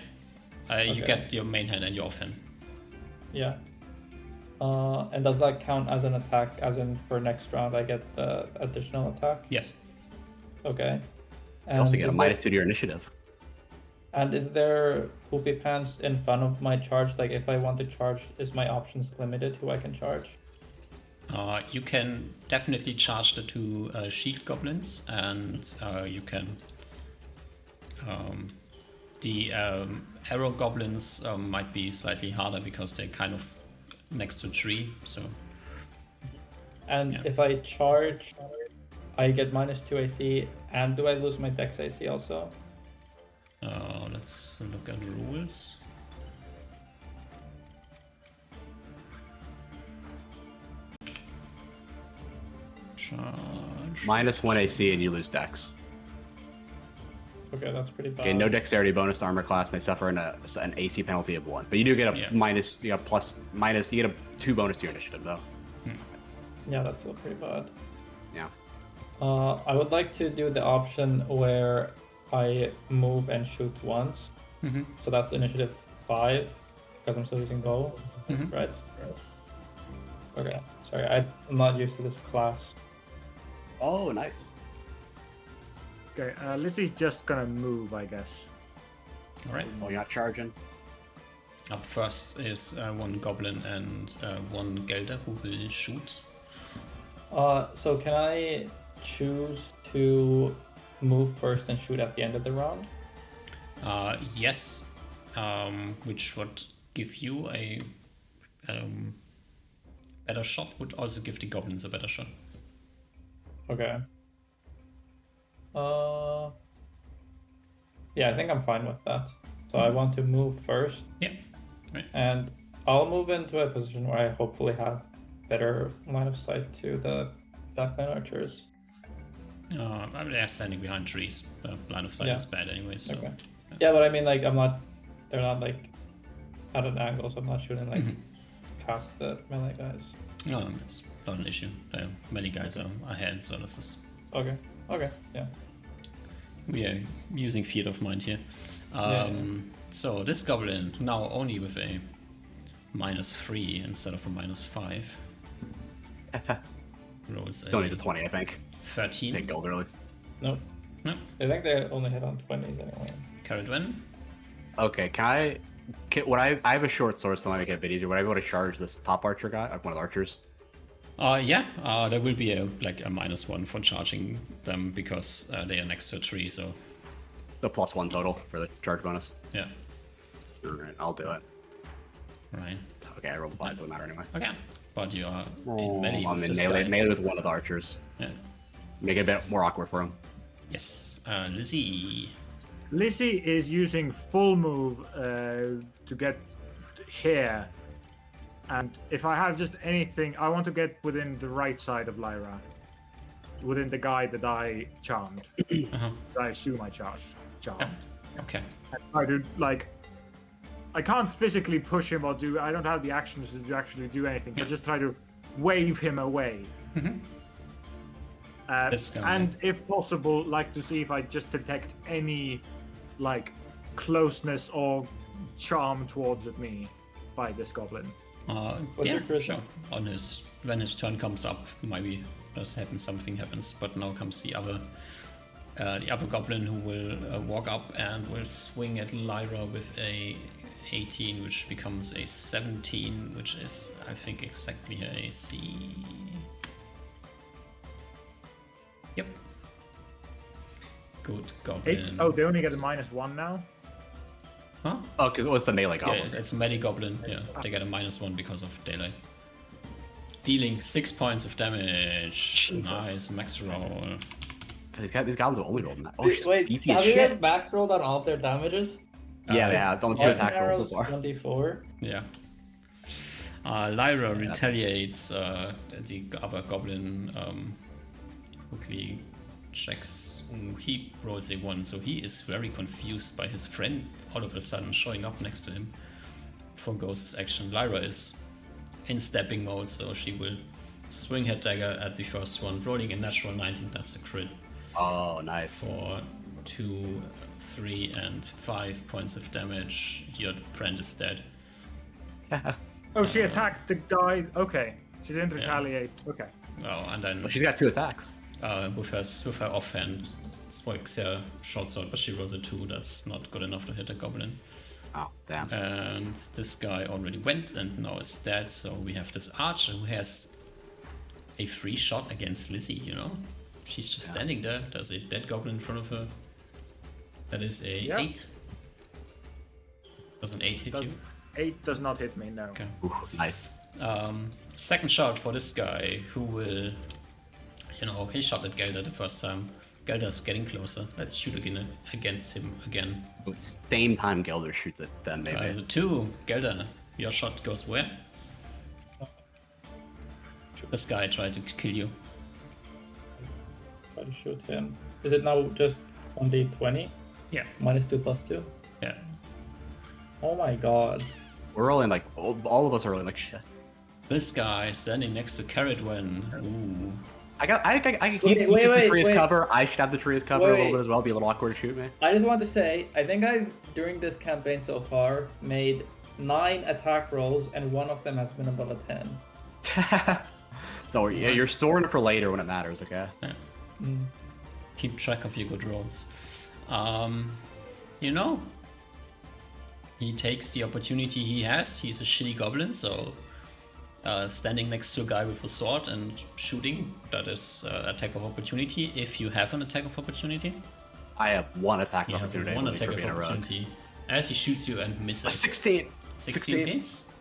You Okay. get your main hand and your offhand. Yeah. And does that count as an attack? As in, for next round, I get the additional attack. Yes. Okay. You also get a is -2 to your initiative. And is there poopy pants in front of my charge? Like, if I want to charge, is my options limited who I can charge? You can definitely charge the two shield goblins, and you can. The arrow goblins might be slightly harder because they're kind of next to a tree. So And Yeah. if I charge, I get -2 AC, and do I lose my Dex AC also? let's look at rules. Charge. -1 AC and you lose Dex. Okay, that's pretty bad. Okay, no dexterity bonus to armor class, and they suffer an AC penalty of 1. But you do get a Yeah. minus, you got minus, you get a 2 bonus to your initiative, though. Yeah, that's still pretty bad. Yeah. I would like to do the option where I move and shoot once. Mhm. So that's initiative 5, because I'm still using bow, Mhm. right? Okay, sorry, I'm not used to this class. Oh, nice. Okay, Lizzie's just gonna move, I guess. All right. Oh, you're not charging? Up first is one goblin and one Gelder who will shoot. So can I choose to move first and shoot at the end of the round? Yes, which would give you a better shot. Would also give the goblins a better shot. Okay. Yeah, I think I'm fine with that. So I want to move first, Yeah. Right. and I'll move into a position where I hopefully have better line of sight to the backline archers. I mean, they're standing behind trees. Line of sight Yeah. is bad anyway. So Okay. Yeah, but I mean, like, they're not like at an angle, so I'm not shooting like past the melee guys. No, it's not an issue. Many guys are ahead, so this is... Okay. Okay. Yeah. We are using Fiat of Mind here. Yeah. So this goblin, now only with a -3 instead of a -5. Rolls Still need a 20, I think. 13. Big gold early. Nope. No. I think they only hit on 20s anyway. Carrot win. Okay, I have a short sword, so I might make it a bit easier. Would I be able to charge this top archer guy, like one of the archers? Yeah, there will be a -1 for charging them because they are next to a tree, so The +1 total for the charge bonus. yeah. Alright, I'll do it. Right. Okay, I rolled 5, doesn't matter anyway. Okay. But you are Oh, in melee I'm with in this melee, guy. melee with one of the archers. Yeah. Make it a bit more awkward for him. Yes. Lizzie. Lizzie is using full move to get here. And if I have just anything, I want to get within the right side of Lyra. Within the guy that I charmed. That I assume I charmed. Okay. I try to, like... I can't physically push him or do... I don't have the actions to actually do anything. I just try to wave him away. This guy. And if possible, like to see if I just detect any, like, closeness or charm towards me by this goblin. What's Yeah, your charisma? sure. When his turn comes up, maybe something happens. But now comes the other goblin who will walk up and will swing at Lyra with a 18, which becomes a 17, which is, I think, exactly her AC. Yep. Good goblin. Oh, they only get a -1 now? Huh? Oh, because it was the melee Yeah, goblin. it's a melee goblin. Yeah, they get a -1 because of daylight. Dealing 6 points of damage. Jesus. Nice max roll. These goblins have only rolled in that. Oh, she's Wait, beefy as have you guys shit. max rolled on all of their damages? Yeah, on 2 attack rolls so far. 24. Yeah. Lyra retaliates. The other goblin quickly checks. Ooh, he rolls a 1, so he is very confused by his friend all of a sudden showing up next to him. Forgoes his action. Lyra is in stepping mode, so she will swing her dagger at the first one, rolling a natural 19. That's a crit. Oh, nice. For 2, 3, and 5 points of damage. Your friend is dead. Oh, she attacked the guy. Okay. She didn't retaliate. Okay. Oh, and then Well, she's got 2 attacks. with her offhand swings her short sword, but she rolls a 2. That's not good enough to hit a goblin. Oh, damn. And this guy already went and now is dead. So we have this archer who has a free shot against Lizzie. You know, she's just standing there. There's a dead goblin in front of her. That is a 8. Does an 8 hit you? 8 does not hit me, no. Okay. Ooh, nice. Second shot for this guy who will, he shot at Gelder the first time. Gelder's getting closer. Let's shoot again against him again. Same time Gelder shoots at them, maybe. As a 2, Gelder, your shot goes where? This guy tried to kill you. Try to shoot him. Is it now just 1d20? Yeah. -2/+2? Yeah. Oh my god. We're rolling like, all of us are rolling like shit. This guy standing next to Carrotwen. Ooh. I can Wait, keep wait, the wait, tree as wait. cover. I should have the tree as cover a Wait, little wait. bit as well. Be a little awkward to shoot me. I just want to say, I think I've, during this campaign so far, made 9 attack rolls, and one of them has been above a 10. Don't worry. Yeah, you're storing it for later when it matters, okay? Keep track of your good rolls. He takes the opportunity he has. He's a shitty goblin, so standing next to a guy with a sword and shooting, that is attack of opportunity. If you have an attack of opportunity, I have 1 attack you have opportunity. one only attack for of being a rogue. opportunity as he shoots you and misses. 16. 16 hits.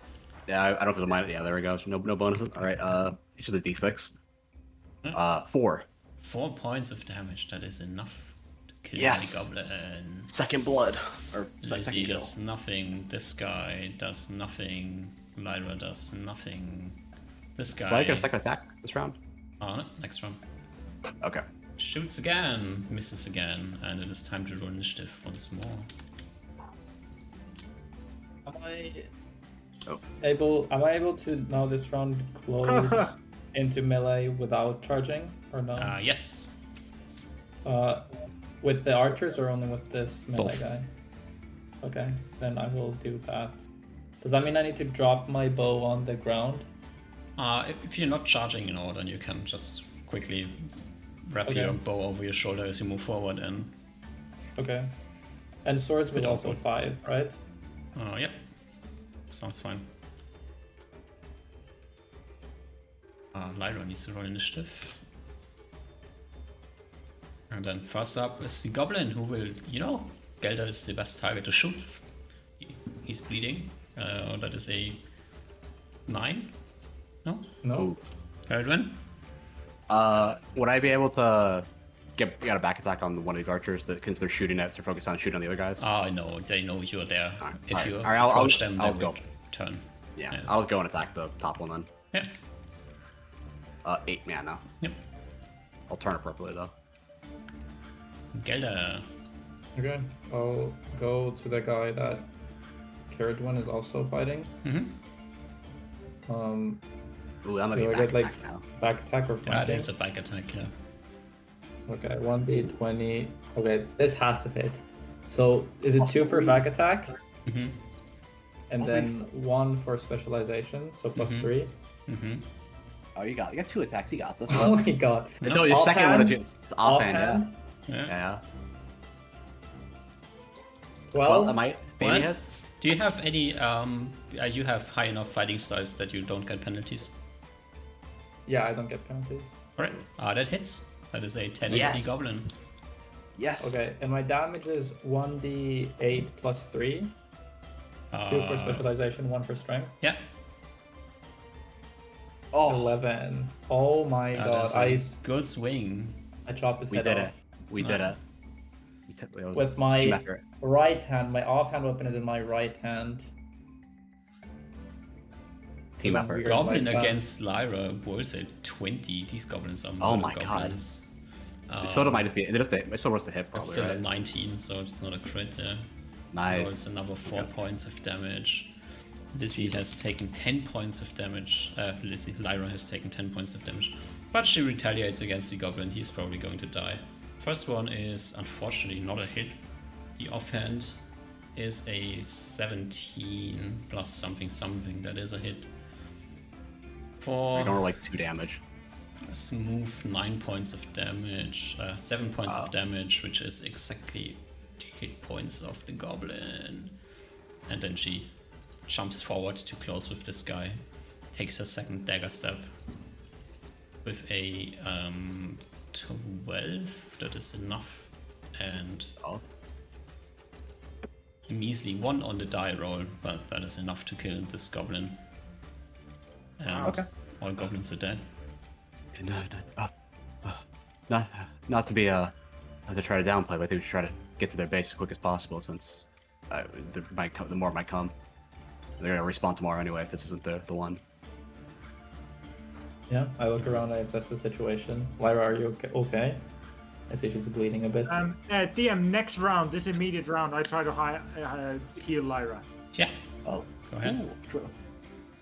Yeah, I don't know if it's a minus. Yeah, there we go. No bonuses. All right. It's just a d6. 4. 4 points of damage. That is enough to kill Yes. the goblin. Second blood. Or Lizzie second kill. does nothing. This guy does nothing. Lyra does nothing. This guy. Do I get a second attack this round? No, next round. Okay. Shoots again, misses again, and it is time to roll initiative once more. Am I Oh. Am I able to now this round close into melee without charging or no? Yes. With the archers or only with this melee Both. guy? Okay, then I will do that. Does that mean I need to drop my bow on the ground? If you're not charging, then you can just quickly wrap Okay. your bow over your shoulder as you move forward, and Okay. And swords It's a bit was also awkward. 5, right? yep, sounds fine. Lyra needs to roll initiative. And then first up is the goblin, who will, Gelder is the best target to shoot. He's bleeding. That is a 9. No? No? Ooh. Eldwin? Would I be able to get a back attack on one of these archers because they're shooting at, so focus on shooting on the other guys? I know, they know you're there. Alright, If alright. you Alright, I'll- approach them, they I'll will go. turn. Yeah, Yeah. I'll go and attack the top one then. Yeah. 8 mana. Yep. I'll turn it properly though. Gelder. Okay, I'll go to the guy that Caradwin is also fighting. Mm-hmm. Ooh, that might be Do I back get, like, attack now. back attack or That flanking? is a back attack, yeah. Okay, 1d20. Okay, this has to hit. So is it 2 for back attack? Mm-hmm. And then 1 for specialization, so plus Mhm. 3. Mm-hmm. Oh, you got 2 attacks. You got this. Oh my god. No, your second one is Offhand? just offhand. Yeah. Yeah. Yeah. 12? Am I baby What? hits? Do you have any, you have high enough fighting styles that you don't get penalties? Yeah, I don't get penalties. Alright, that hits. That is a 10 Yes. AC goblin. Yes. Okay, and my damage is 1d8 plus 3. 2 for specialization, 1 for strength. Yeah, Oh, 11. Oh my that god, is a good swing. I chopped his we head did off. it. We did it. It was With a my- team effort. Right hand, my offhand weapon is in my right hand. Team effort. Weird. Goblin like that. against Lyra was a 20. These goblins are Oh murder my God. goblins. Soda might just be. It still worth the hit, It's probably. still a Right? 19, so it's not a crit. Rolls Nice. another 4 Okay. points of damage. Lizzie has taken 10 points of damage. Lyra has taken 10 points of damage. But she retaliates against the goblin. He's probably going to die. First one is unfortunately not a hit. The offhand is a 17 plus something. That is a hit. I For don't roll like 2 damage. a smooth 9 points of damage, 7 points of damage, which is exactly the hit points of the goblin. And then she jumps forward to close with this guy, takes her second dagger step with a 12. That is enough, and Oh. a measly 1 on the die roll, but that is enough to kill this goblin. And Okay. all goblins are dead. Not to be not to try to downplay, but I think we should try to get to their base as quick as possible since the more might come. They're gonna respawn tomorrow anyway if this isn't the one. Yeah, I look around, I assess the situation. Lyra, are you okay? I see she's bleeding a bit. DM, next round, this immediate round, I try to heal Lyra. Yeah, Oh, go ahead. Ooh, true.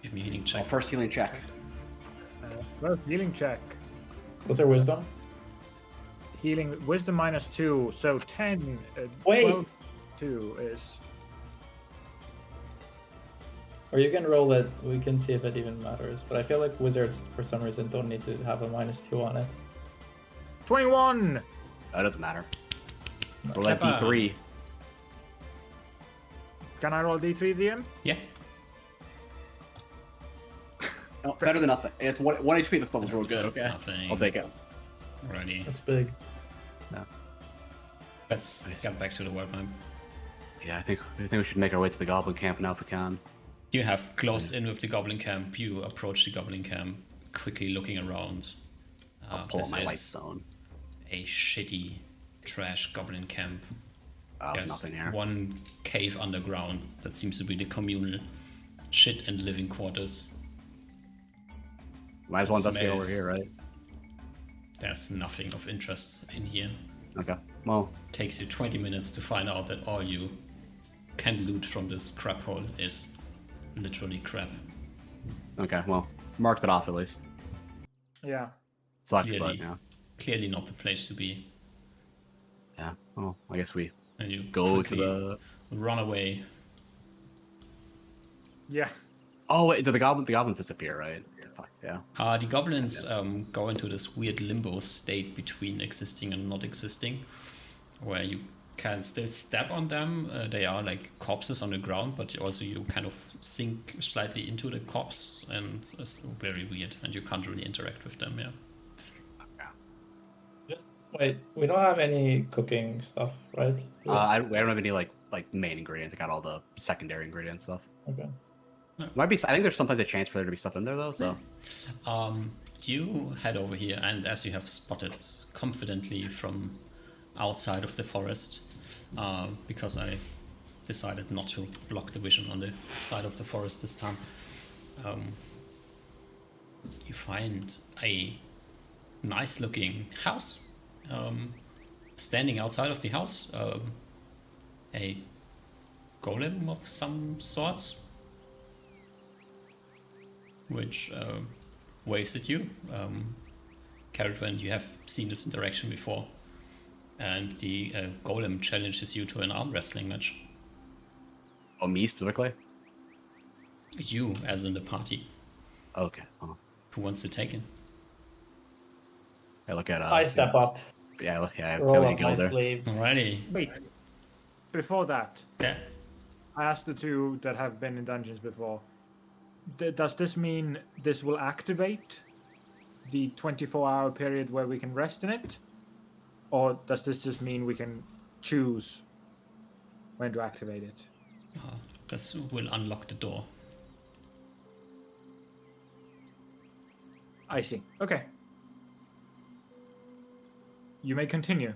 Give me a healing check. First healing check. First healing check. What's her wisdom? Healing, wisdom -2, so 10. Wait. 12, 2 is. Or you can roll it, we can see if it even matters. But I feel like wizards, for some reason, don't need to have a -2 on it. 21! That doesn't matter. Roll that Pepper. D3. Can I roll D3 DM? Yeah, Oh, better than nothing. It's one HP. This level's real good. Okay. nothing. I'll take it. Alrighty. That's big. Let's Nice. get back to the world map. Yeah, I think we should make our way to the goblin camp now if we can. You have closed in with the goblin camp. You approach the goblin camp, quickly looking around. I'll pull This out my light is stone. a shitty trash goblin camp. Oh, There's nothing here. one cave underground that seems to be the communal shit and living quarters. Might as well investigate over smells- here, right? There's nothing of interest in here. Okay. Well, Takes you 20 minutes to find out that all you can loot from this crap hole is literally crap. Okay, well, marked it off at least. Yeah. Sucks, Clearly. but yeah. Clearly not the place to be. Yeah, well, I guess we And you go to quickly the... run away. Yeah. Oh, wait, did the goblins disappear, right? The fuck, yeah. The goblins go into this weird limbo state between existing and not existing, where you can still step on them. They are like corpses on the ground, but also you kind of sink slightly into the corpse, and it's very weird, and you can't really interact with them, yeah. Just wait. We don't have any cooking stuff, right? Do we? I don't have any like main ingredients. I got all the secondary ingredient stuff. Okay. Might be. I think there's sometimes a chance for there to be stuff in there though. So You head over here, and as you have spotted confidently from outside of the forest, because I decided not to block the vision on the side of the forest this time, you find a nice looking house. Standing outside of the house, a golem of some sorts, which waves at you. Caradwen, you have seen this interaction before, and the golem challenges you to an arm wrestling match. oh, me specifically. You, as in the party, Okay. who wants to take it? I look at. I step up. Yeah, I Roll feel up you go my there. sleeves. Alrighty. Wait. Before that, Yeah. I asked the two that have been in dungeons before. Does this mean this will activate the 24-hour period where we can rest in it? Or does this just mean we can choose when to activate it? This will unlock the door. I see. Okay. You may continue.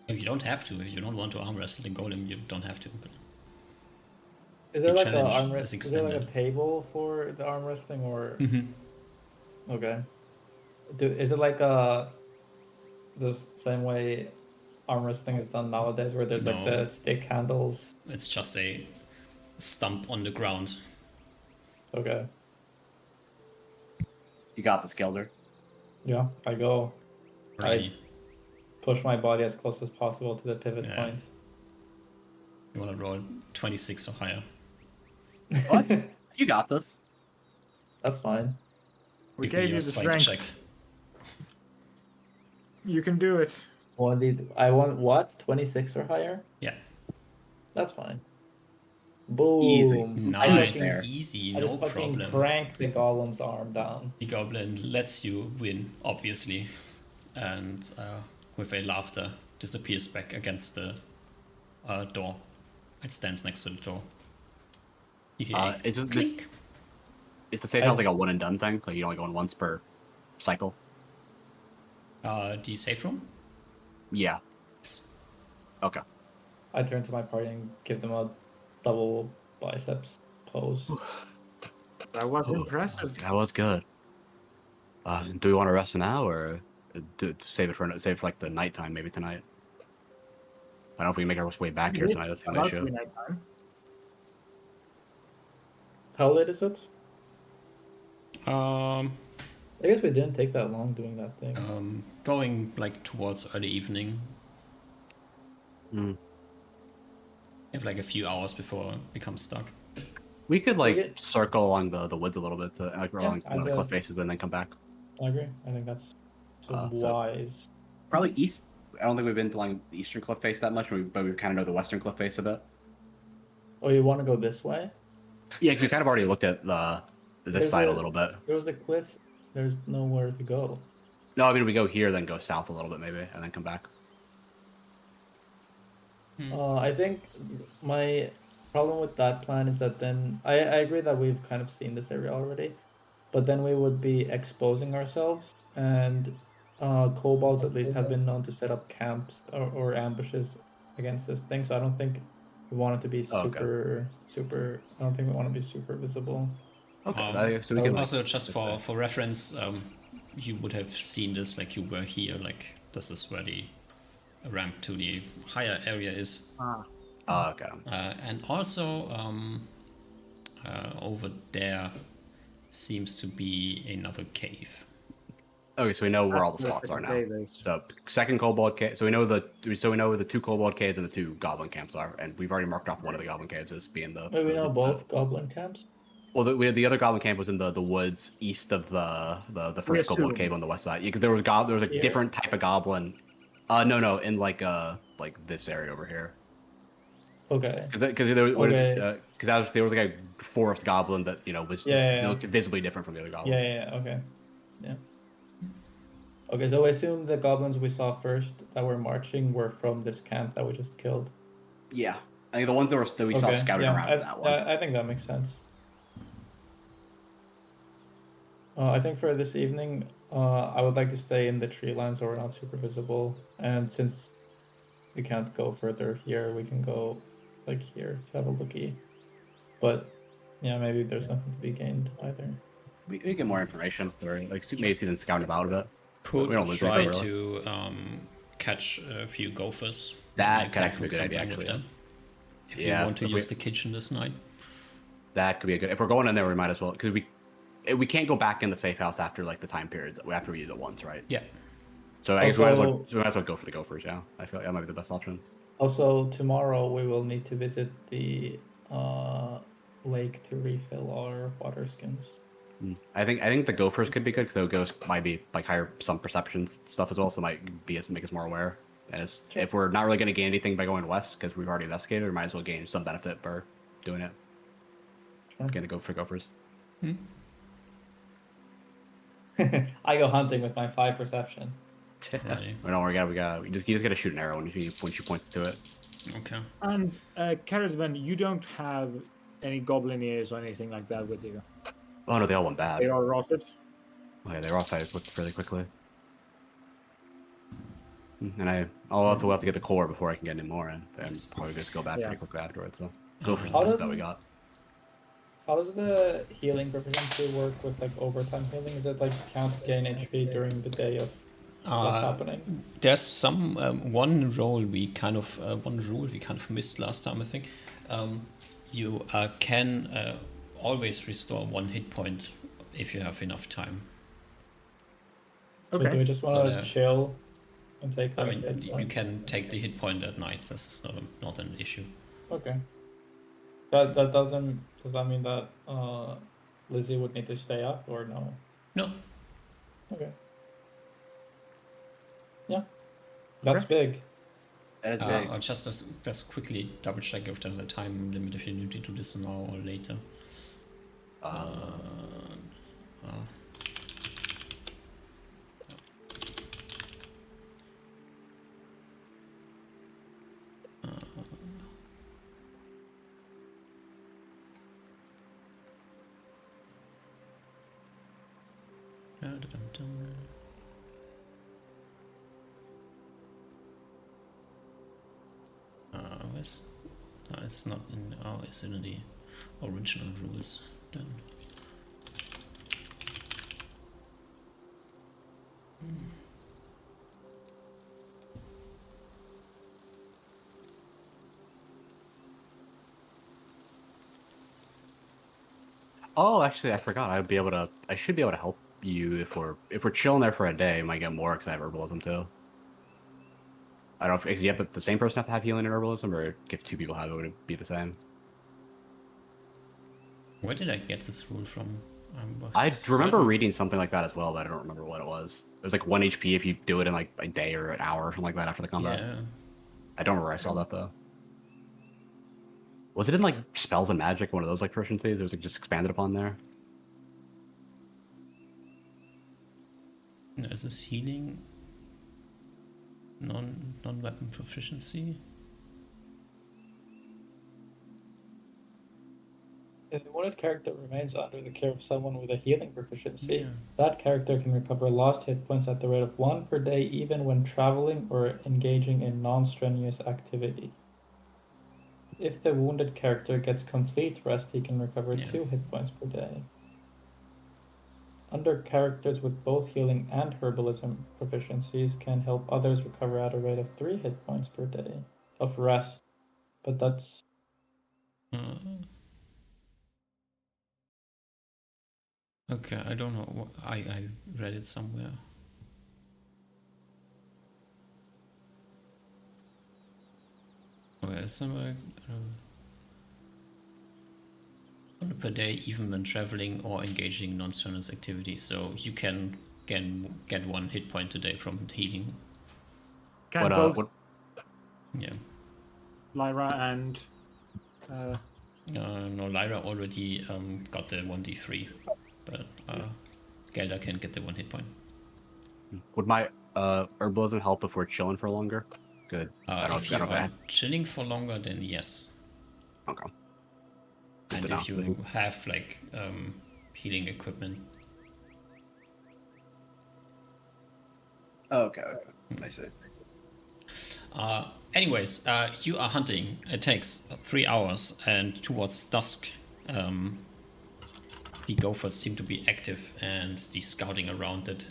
If you don't have to, if you don't want to arm wrestle the golem, you don't have to. But Is there The like a challenge arm is wrestling? Is there like a extended. table for the arm wrestling, or Mm-hmm. okay? Is it like the same way arm wrestling is done nowadays, where there's like No. the stick handles? It's just a stump on the ground. Okay. You got this, Gelder. Yeah, I go Alrighty. push my body as close as possible to the pivot Yeah. point. You want to roll 26 or higher. What? You got this. That's fine. We Give me gave your you the strength strength. You can do it. I want what? 26 or higher? Yeah. That's fine. Boom. Easy. Nice. there. Easy. I No just fucking problem. crank the golem's arm down. The goblin lets you win, obviously, and with a laughter disappears back against the door. It stands next to the door. You hear a Is this clink. is the safe house like a one and done thing? Like you only go in once per cycle? The safe room? Yeah. Yes. Okay. I turn to my party and give them a double biceps pose. That was Ooh, impressive. That was good. Do we want to rest now or save it for like the nighttime maybe tonight? I don't know if we can make our way back here tonight. That's the About issue. to be nighttime. How late is it? Um, I guess we didn't take that long doing that thing. going like towards early evening. Mm. You have like a few hours before it becomes dark. We could like get- circle along the woods a little bit, like Yeah, along one of the I'd, cliff faces, and then come back. I agree. I think that's So- wise. Probably east. I don't think we've been along the eastern cliff face that much, but we kind of know the western cliff face a bit. Oh, you want to go this way? Yeah, 'cause we kind of already looked at this There's side a a- little bit. There was a cliff. There's nowhere to go. No, I mean we go here, then go south a little bit maybe, and then come back. I think my problem with that plan is that then I agree that we've kind of seen this area already, but then we would be exposing ourselves, and kobolds at least have been known to set up camps or ambushes against this thing. So I don't think we want it to be Oh, okay. super. I don't think we want to be super visible. Okay, so we can Also, just this way. for reference, you would have seen this like you were here. Like this is where the ramp to the higher area is. Ah. Oh, okay. And also, over there seems to be another cave. Okay, so we know where all the That's spots are now. cave is. So second kobold cave. So we know where the 2 kobold caves and the 2 goblin camps are, and we've already marked off one of the goblin caves as being the. Maybe we know the both goblin camps. Well, the other goblin camp was in the woods east of the We first kobold assume. cave on the west side. Because there was a Here? different type of goblin. No, in like this area over here. Okay. Because there Okay. there was like a forest goblin that was Yeah. looked visibly different from the other Yeah, goblins. okay. Yeah. Okay, so I assume the goblins we saw first that were marching were from this camp that we just killed. Yeah, I think the ones that we saw Okay, scouting yeah, around that one. I think that makes sense. I think for this evening, I would like to stay in the tree line so we're not super visible. And since we can't go further here, we can go like here to have a looky. But yeah, maybe there's nothing to be gained either. We get more information, or like maybe see them scouting about a bit. Could We don't lose try anything, to catch a few gophers. That Maybe could can actually cook be a good idea, something with actually, them. If Yeah, you want to if we- use the kitchen this night. That could be a good. If we're going in there, we might as well, because we can't go back in the safe house after like the time period after we use it once, right? Yeah. So I guess we might Also- as well go for the gophers. Yeah, I feel like that might be the best option. Also, tomorrow we will need to visit the lake to refill our water skins. I think the gophers could be good because the ghosts might be like higher some perception stuff as well, so it might make us more aware. And Sure. if we're not really going to gain anything by going west because we've already investigated, we might as well gain some benefit by doing it. Sure. Getting the gopher gophers. I go hunting with my 5 perception. Right. Don't worry, you just gotta shoot an arrow when you point to it. Okay. And Caravan, you don't have any goblin ears or anything like that with you. Oh no, they all went bad. They are rotted. Oh, yeah, they were all fighting fairly quickly. And we'll have to get the core before I can get any more in, and Yes. probably just go back Yeah. pretty quickly afterwards. So gophers How are the best does- bet we got. How does the healing proficiency work with like overtime healing? Is it like count gain HP during the day of what's happening? There's some one rule we kind of missed last time. I think you can always restore 1 hit point if you have enough time. So do we Okay. just So want to the- chill and take I like mean, hit you points? can take the hit point at night. This is not an issue. Okay. That does that mean that Lizzie would need to stay up or no? No. Okay. Yeah. That's big. That is I'll just quickly double check if there's a time limit if you need to do this now or later. Where's... No, it's not in... Oh, it's in the original rules then. Oh, actually, I forgot. I should be able to help you if we're chilling there for a day. I might get more because I have herbalism too. I don't know if you have the same person have to have healing and herbalism, or if 2 people have it, would it be the same? Where did I get this rule from? I remember certain- reading something like that as well, but I don't remember what it was. It was like 1 HP if you do it in like a day or an hour or something like that after the combat. Yeah. I don't remember where I saw that though. Was it in like spells and magic, one of those like proficiencies? It was like just expanded upon there. Is this healing? Non-weapon proficiency? If the wounded character remains under the care of someone with a healing proficiency, Yeah. that character can recover lost hit points at the rate of 1 per day, even when traveling or engaging in non-strenuous activity. If the wounded character gets complete rest, he can recover Yeah. 2 hit points per day. Under characters with both healing and herbalism proficiencies can help others recover at a rate of 3 hit points per day of rest but that's Okay, I don't know. I read it somewhere. Okay, somewhere. Per day, even when traveling or engaging in non-strenuous activity. So you can get 1 hit point a day from healing. Can both what Yeah. Lyra and No, Lyra already got the 1d3, but Gelda can get the 1 hit point. would my herbalism help if we're chilling for longer? Good. If you are chilling for longer, then yes. Okay. And Good if to know. you have like healing equipment. Oh, okay. I see. Anyways, you are hunting. It takes 3 hours, and towards dusk, the gophers seem to be active, and the scouting around it.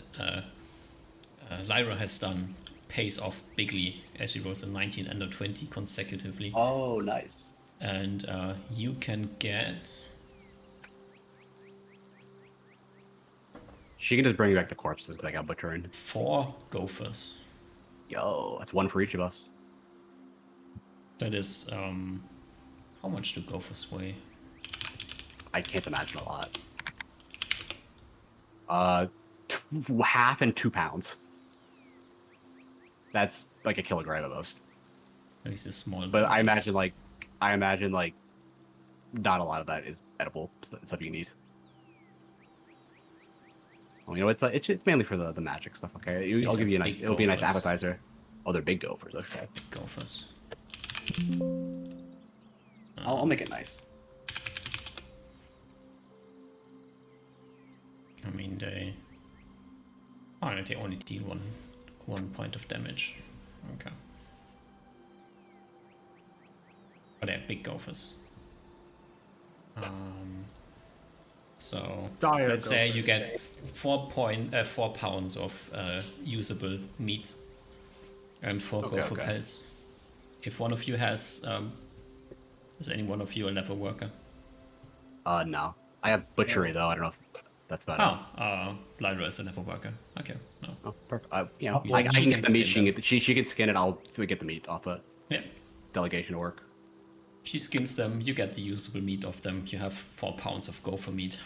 Lyra has done pays off bigly as she rolls a 19 and a 20 consecutively. Oh, nice. And you can get. She can just bring back the corpses like I got butchering. 4 gophers. Yo, that's 1 for each of us. That is, how much do gophers weigh? I can't imagine a lot. Half and 2 pounds. That's like a kilogram at most. At least a small. But I gophers. imagine like not a lot of that is edible stuff you need. Well, you know, it's mainly for the magic stuff. Okay, These I'll give are you a nice. big It'll be a nice gophers. appetizer. Oh, they're big gophers. Okay, Big gophers. I'll make it nice. I mean, they only deal one point of damage. Okay. But they're big gophers. So Dire let's say gophers. you get 4 pounds of usable meat and 4 gopher okay. pelts. If one of you has, is any one of you a leather worker? No, I have butchery though. I don't know if that's about it. Lyra is a leather worker. Okay, no. Oh, perfect. You know, She I can can get the meat. skin She can skin it. I'll get the meat off it. Yeah. Delegation work. She skins them, you get the usable meat of them. You have 4 pounds of gopher meat.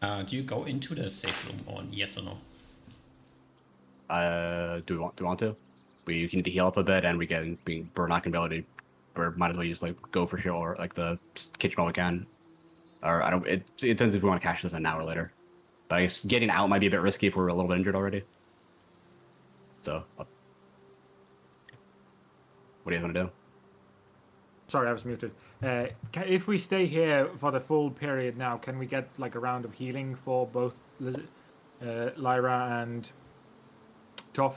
Do you go into the safe room, or yes or no? Do we want to? We need to heal up a bit, and we're not gonna be able to. We might as well use like go for sure or like the kitchen while we can. Or I don't. It depends if we want to cash this in now or later. But I guess getting out might be a bit risky if we're a little bit injured already. So, what do you guys want to do? Sorry, I was muted. If we stay here for the full period now, can we get like a round of healing for both Lyra and Toph?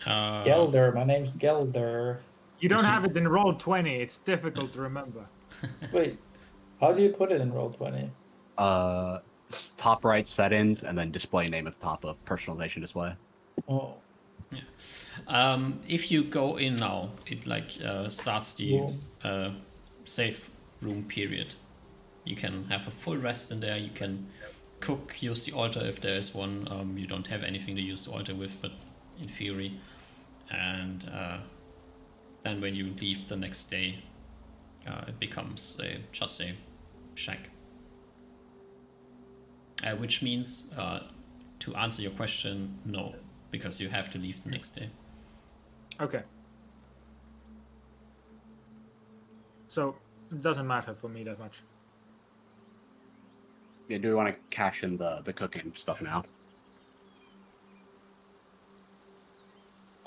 Gelder. My name's Gelder. You don't have it in roll 20. It's difficult to remember. Wait, how do you put it in roll 20? Top right settings, and then display name at the top of personalization display. Oh, If you go in now, it like starts the safe room period. You can have a full rest in there. You can cook, use the altar if there is one. You don't have anything to use the altar with, but in theory. And then when you leave the next day, it becomes just a shack. Which means, to answer your question, no, because you have to leave the next day. Okay. So it doesn't matter for me that much. Yeah, do we want to cash in the cooking stuff now?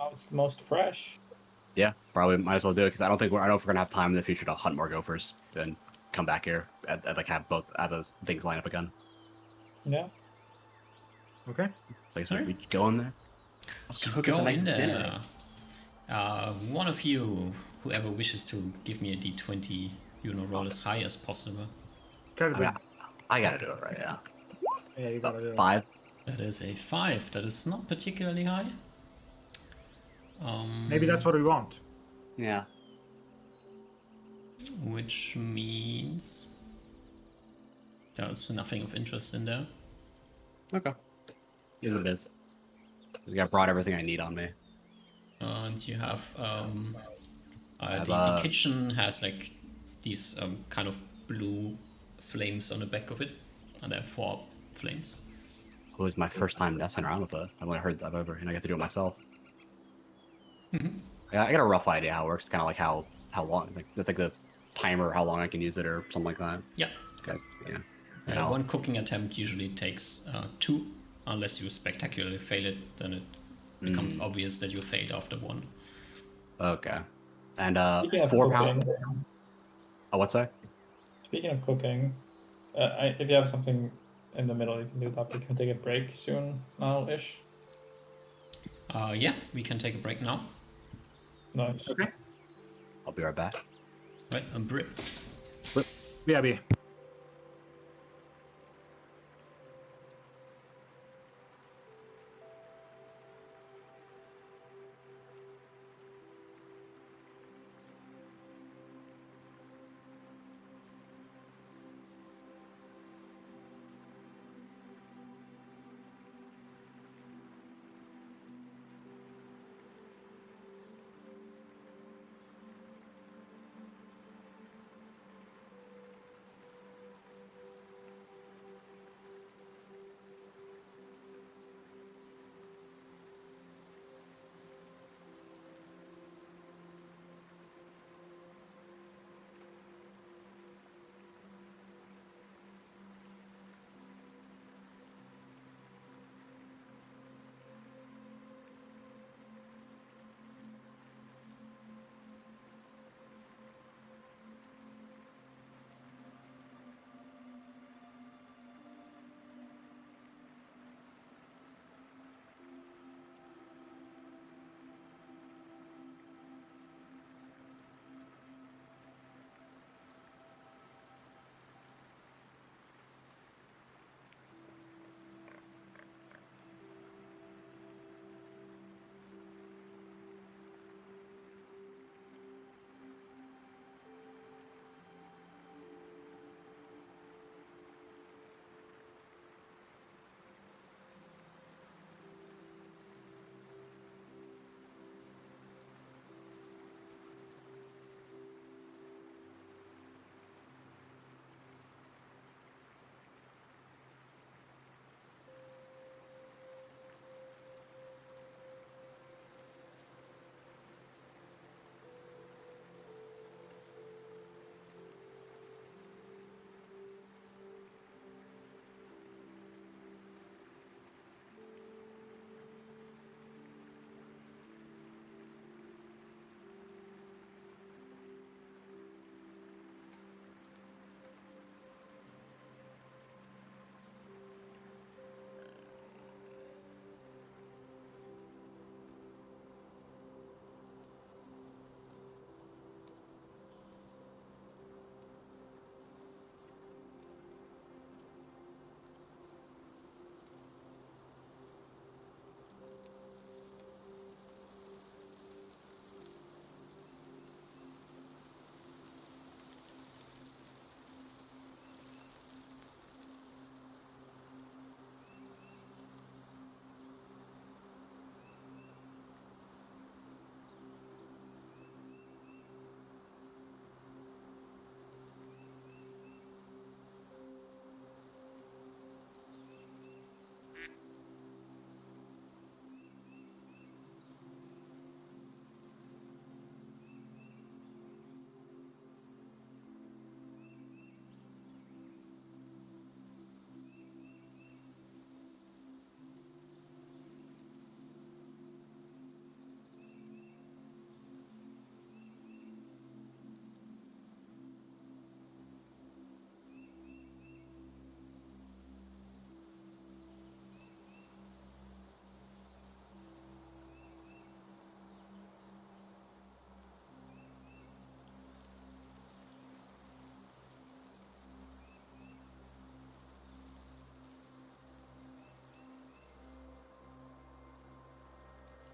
now it's the most fresh. Yeah, probably might as well do it because I don't know if we're gonna have time in the future to hunt more gophers and come back here and like have those things line up again. Yeah. Okay. So I guess we go in there. You go in there. One of you, whoever wishes to give me a d20, roll as high as possible. I gotta do it right, yeah. Yeah, you gotta do it. 5. That is a 5. That is not particularly high. Maybe that's what we want. Yeah. Which means there's nothing of interest in there. Okay. Here's what it is. I think I brought everything I need on me. And you have have, the kitchen has like these kind of blue flames on the back of it, and there are 4 flames. It was my first time messing around with it. I've only heard that ever, and I get to do it myself. I got a rough idea how it works. Kind of like how long, like it's like the timer, how long I can use it, or something like that. Yeah. Okay. Yeah. And One cooking attempt usually takes 2, unless you spectacularly fail it, then it becomes obvious that you failed after 1. Okay. And Speaking of 4 cooking, pounds. Oh, what's that? speaking of cooking, if you have something in the middle, you can do that. We can take a break soon now-ish. Yeah, we can take a break now. Nice. Okay. I'll be right back. Right, a break. BRB.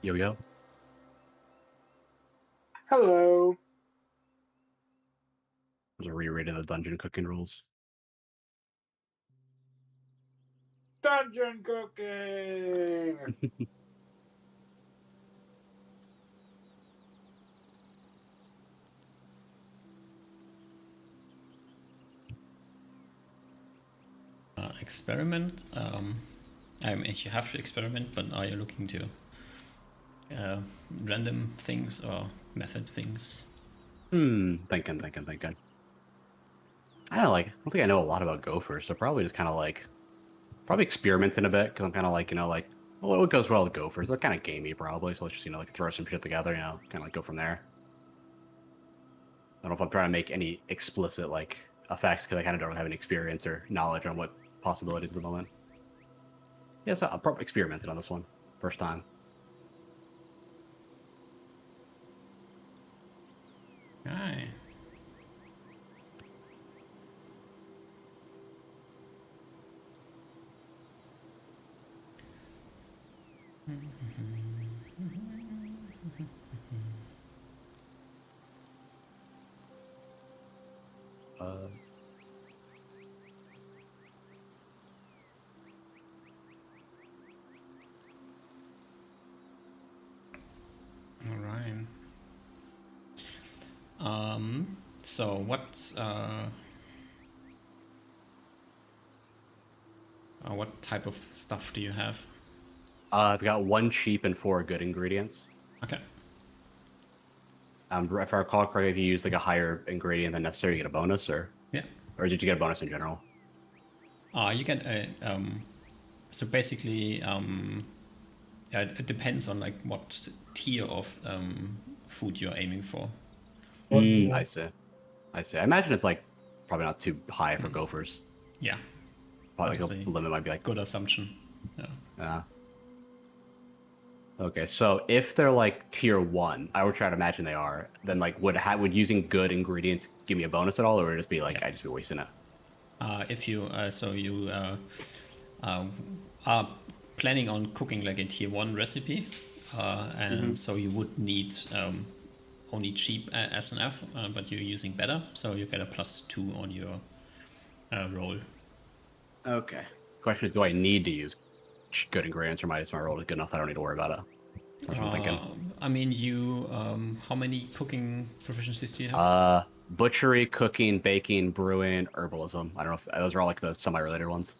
Yo yo. Hello. There's a reread of the dungeon cooking rules. Dungeon cooking. Experiment. I mean, you have to experiment, but are you looking to random things or method things? Thinking. I don't think I know a lot about gophers, so probably just kind of like, probably experimenting a bit, because I'm kind of like, like, well, what goes well with gophers? They're kind of gamey, probably, so let's just, like, throw some shit together, kind of like go from there. I don't know if I'm trying to make any explicit, like, effects, because I kind of don't have any experience or knowledge on what possibilities at the moment. Yeah, so I'm probably experimenting on this one. First time. Aye. All right. So what type of stuff do you have? I've got 1 cheap and 4 good ingredients. Okay. If I recall correctly, if you use like a higher ingredient than necessary, you get a bonus, or Yeah. did you get a bonus in general? You get a so basically yeah, it depends on like what tier of food you're aiming for. I see. I imagine it's like probably not too high for gophers. Yeah. Probably like Obviously. the limit might be like Good assumption. Yeah. Okay, so if they're like tier 1, I would try to imagine they are. Then like would using good ingredients give me a bonus at all, or would it just be like Yes. I just be wasting it? If you so you are planning on cooking like a tier 1 recipe, and so you would need only cheap SNF, but you're using better, so you get a +2 on your roll. Okay. Question is, do I need to use good ingredients, or my roll is good enough that I don't need to worry about it? That's what I'm thinking. I mean, you how many cooking proficiencies do you have? Butchery, cooking, baking, brewing, herbalism. I don't know if those are all like the semi-related ones.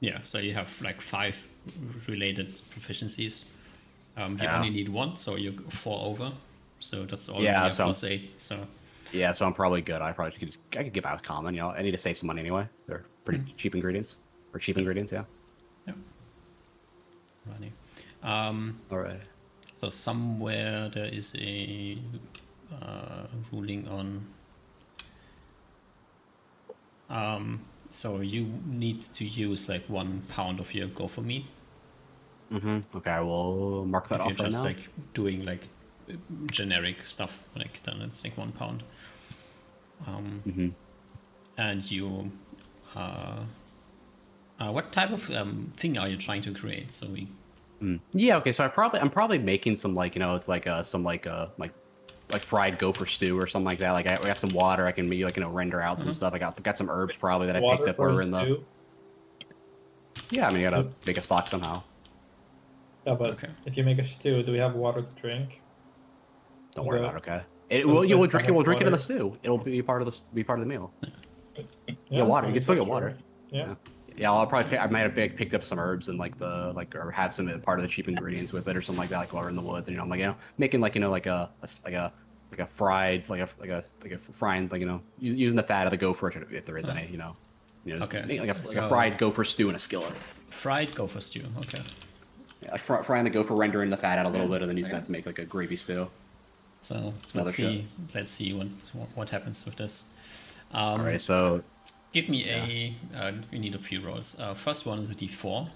Yeah, so you have like 5 related proficiencies. You Yeah. only need 1, so you're 4 over. So that's already Yeah, a so- +8. So Yeah, so I'm probably good. I could get by with common. I need to save some money anyway. They're pretty cheap ingredients, or cheap ingredients. Yeah. yeah. Righty. All right. So somewhere there is a ruling on. So you need to use like 1 pound of your gopher meat. Okay, I will mark that If off you're right just now. like doing like generic stuff, like then it's like 1 pound. And you, what type of thing are you trying to create? So we. Yeah. Okay. So I'm probably making some like it's like some like fried gopher stew or something like that. Like I got some water. I can maybe like render out some stuff. I got some herbs probably that I picked up over in the. stew? Yeah, I mean, you gotta make a stock somehow. Yeah, but Okay. if you make a stew, do we have water to drink? Don't worry about it. Okay. It Well, will. You will does it drink it. have We'll drink it in the water? stew. It'll be part of the meal. Yeah, water. I You mean, can still get that's water. right. Yeah. Yeah, I'll probably. I might have picked up some herbs and or have some part of the cheap ingredients with it or something like that, like while we're in the woods. And I'm like making like like a fried like a frying using the fat of the gopher if there is any just Okay. making like a So- fried gopher stew in a skillet. Fried gopher stew. Okay. Yeah, like frying the gopher, rendering the fat out a little bit, and then using that to make like a gravy stew. So Another let's see. Let's see what happens with this. All right, so Give me a. We need a few rolls. First one is a D4.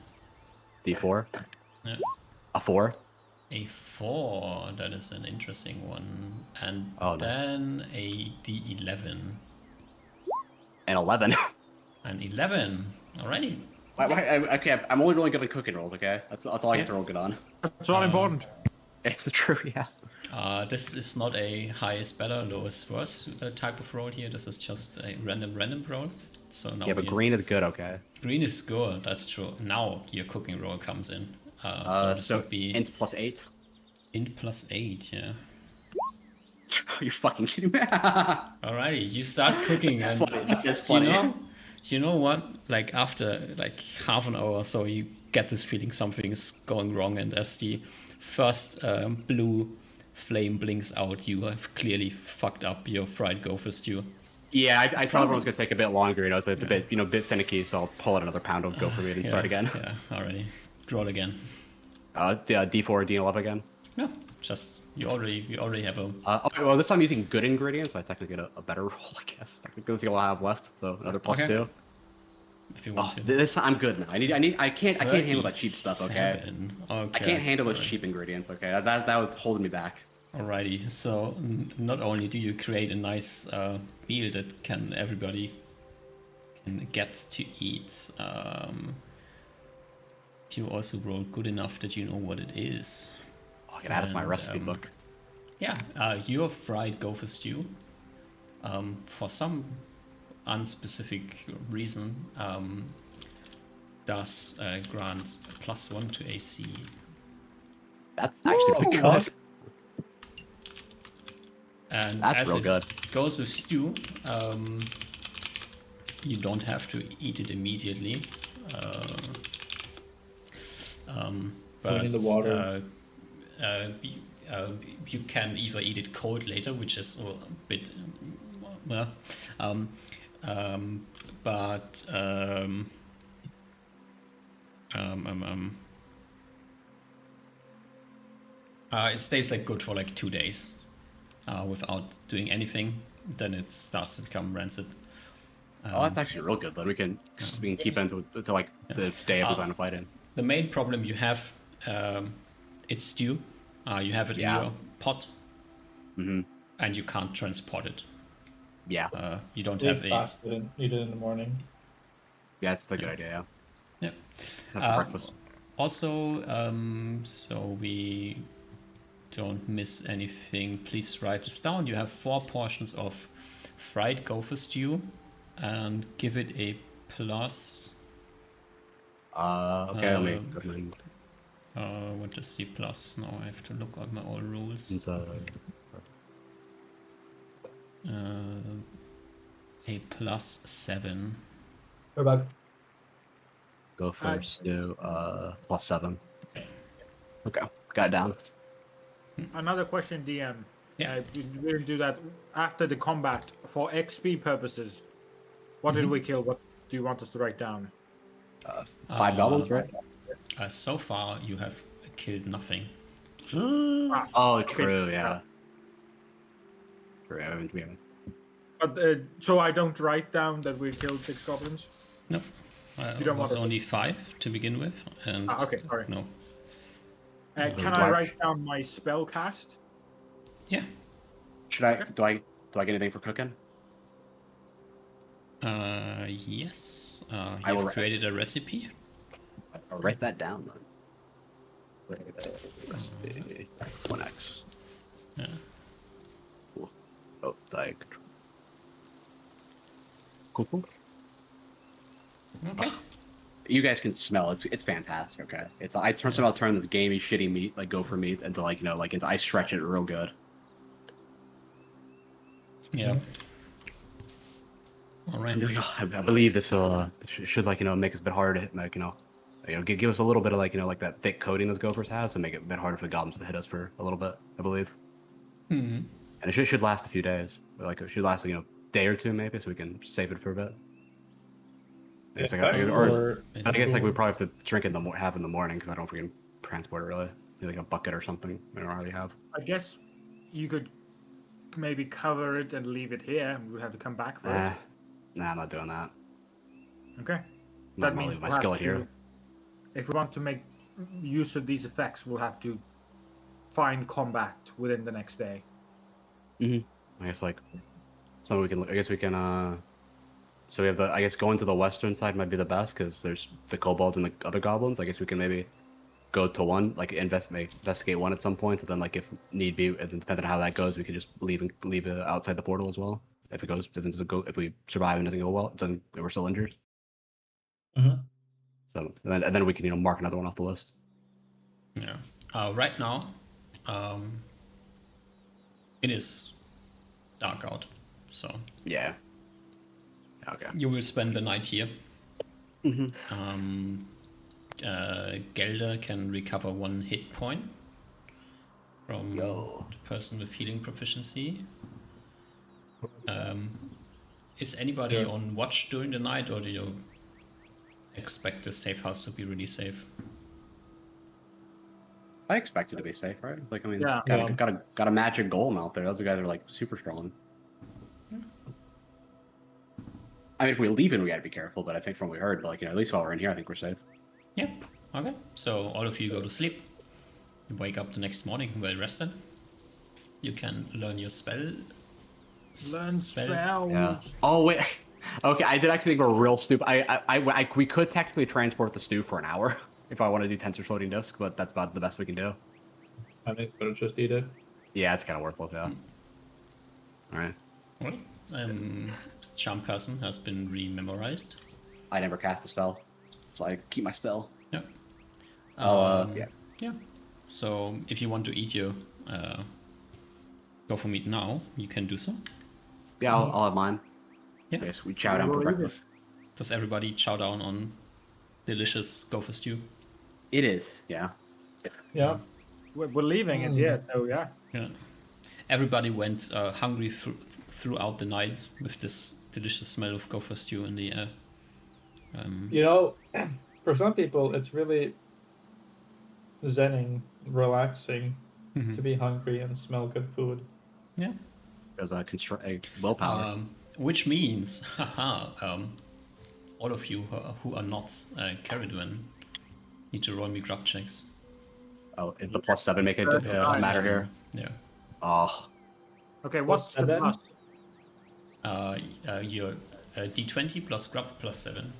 D4, Yeah. a 4. A 4. That is an interesting one. And Oh, nice. then a D11. And 11. An 11. Alrighty. Okay, I'm only really good at cooking rolls. Okay, that's all I get to roll good on. It's all important. It's true, yeah. This is not a highest better, lowest worse type of roll here. This is just a random roll. So now Yeah, but green is good, okay. green is good. That's true. Now your cooking roll comes in. So this would be int +8. int +8. Yeah. Are you fucking kidding me? Alrighty, you start cooking, and That's funny. you know what? Like after like half an hour or so, you get this feeling something is going wrong, and as the first blue flame blinks out, you have clearly fucked up your fried gopher stew. Yeah, I thought everyone was gonna take a bit longer. You know, it's a bit, bit finicky. So I'll pull out another pound of gopher meat and start again. Yeah, already. Roll again. D4, D11 again. No, just you already have a. Okay, well, this time I'm using good ingredients, so I technically get a better roll, I guess. Technically, the thing I'll have left, so another +2. If you want to. This I'm good now. I can't handle that cheap stuff. Okay. 37. Okay. I can't handle those cheap ingredients. Okay, that was holding me back. Alrighty, so not only do you create a nice meal that everybody can get to eat, you also roll good enough that you know what it is. I can add it to my recipe book. Yeah, your fried gopher stew, for some unspecific reason, does grant +1 to AC. That's actually pretty good. And That's as real it good. goes with stew, you don't have to eat it immediately. But in the water. You can either eat it cold later, which is a bit well, but it stays like good for like 2 days without doing anything. Then it starts to become rancid. Oh, that's actually real good. Then we can keep it until like the day of the final fight in. The main problem you have, it's stew. You have it in your pot, and you can't transport it. Yeah. You don't Eat have a. fast and eat it in the morning. Yeah, it's a good idea. Yeah. Yeah. Have for breakfast. Also, so we don't miss anything, please write this down. You have 4 portions of fried gopher stew, and give it a plus. Okay, let me go ahead and What is the plus? Now I have to look at my old rules. A +7. We're back. go first. Do +7. Okay, got it down. Another question, DM. Yeah. We'll do that after the combat for XP purposes. What did we kill? What do you want us to write down? 5 goblins, right? So far, you have killed nothing. Oh, true. Yeah. True. We haven't. But so I don't write down that we killed 6 goblins. No. You It don't was want to- only 5 to begin with, and Okay, sorry. no. Can I write down my spell cast? Yeah. Should I? Do I get anything for cooking? Yes. I will You've write- created a recipe. I'll write that down then. Recipe 1x. Yeah. Cool. Oh, like. Cool. Okay. You guys can smell it. It's fantastic. Okay, I somehow turn this gamey shitty meat like gopher meat into like I stretch it real good. Yeah. All right. I believe this will should make us a bit harder to hit, give us a little bit of like that thick coating those gophers have, so make it a bit harder for the goblins to hit us for a little bit. I believe. Mm-hmm. And it should last a few days. Like it should last day or two maybe, so we can save it for a bit. I guess, I guess we probably have to drink it have in the morning because I don't know if we can transport it really. Maybe like a bucket or something. We don't already have. I guess you could maybe cover it and leave it here, and we'll have to come back for it. Nah, I'm not doing that. Okay. I'm That not means leaving my we'll have skillet here. to- If we want to make use of these effects, we'll have to find combat within the next day. I guess so we can. I guess we can. So we have going to the western side might be the best because there's the kobold and the other goblins. I guess we can maybe go to one, like investigate one at some point, and then like if need be, and then depending on how that goes, we could just leave it outside the portal as well. If it doesn't go, if we survive and doesn't go well, then we're still injured. Mhm. So and then we can mark another one off the list. Yeah. Right now, it is dark out, so Yeah. Okay. you will spend the night here. Mm-hmm. Gelder can recover 1 hit point from Yo. the person with healing proficiency. Is anybody on watch during the night, or do you expect the safe house to be really safe? I expect it to be safe, right? It's like, I mean, Yeah. got a magic golem out there. Those guys are like super strong. I mean, if we leave it, we gotta be careful. But I think from what we heard, like at least while we're in here, I think we're safe. Yeah. Okay. So all of you go to sleep. You wake up the next morning well rested. You can learn your spell. Learn spell. Yeah. Oh wait. Okay, I did actually think we're real stupid. We could technically transport the stew for an hour if I want to do tensor floating disc, but that's about the best we can do. I think it's better just eat it. Yeah, it's kind of worthless. Yeah. All right. Well, charm person has been rememorized. I never cast a spell, so I keep my spell. Yeah. Yeah. Yeah. So if you want to eat your go for meat now, you can do so. Yeah, I'll have mine. Yeah. Yes, we chow down for breakfast. Does everybody chow down on delicious gopher stew? It is. Yeah. Yeah. We're leaving it, yeah. So yeah. Yeah. Everybody went hungry throughout the night with this delicious smell of gopher stew in the air. You know, for some people, it's really zenning, relaxing to be hungry and smell good food. Yeah. There's a willpower. Which means, all of you who are not Caradwen need to roll me grub checks. Oh, is the +7 make a Yeah. matter here? Yeah. Oh, Okay, what's the seven? plus? Your d20 plus grub plus 7.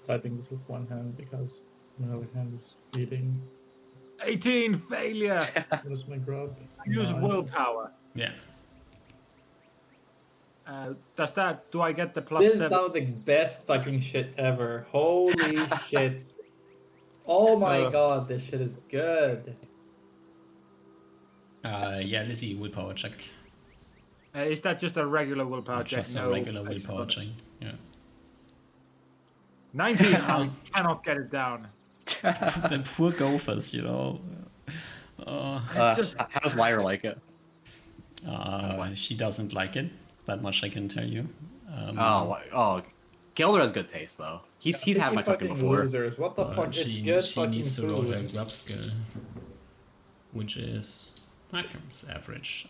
Typing this with one hand because my other hand is eating. 18 failure. What is my grub? Use Nine. willpower. Yeah. Do I get the This +7? sounds the best fucking shit ever. Holy shit. Oh my god, this shit is good. Yeah, Lizzie, willpower check. Is that just a regular willpower check? Just a No regular extra willpower bonus? check. Yeah. 19. I cannot get it down. The poor gophers, you know. It's just how does Lyra like it? She doesn't like it. That much I can tell you. Gilder has good taste though. He's had my cooking Fucking before. Losers. What the fuck? She It's good needs to fucking roll her food. grub skill, which is it's average.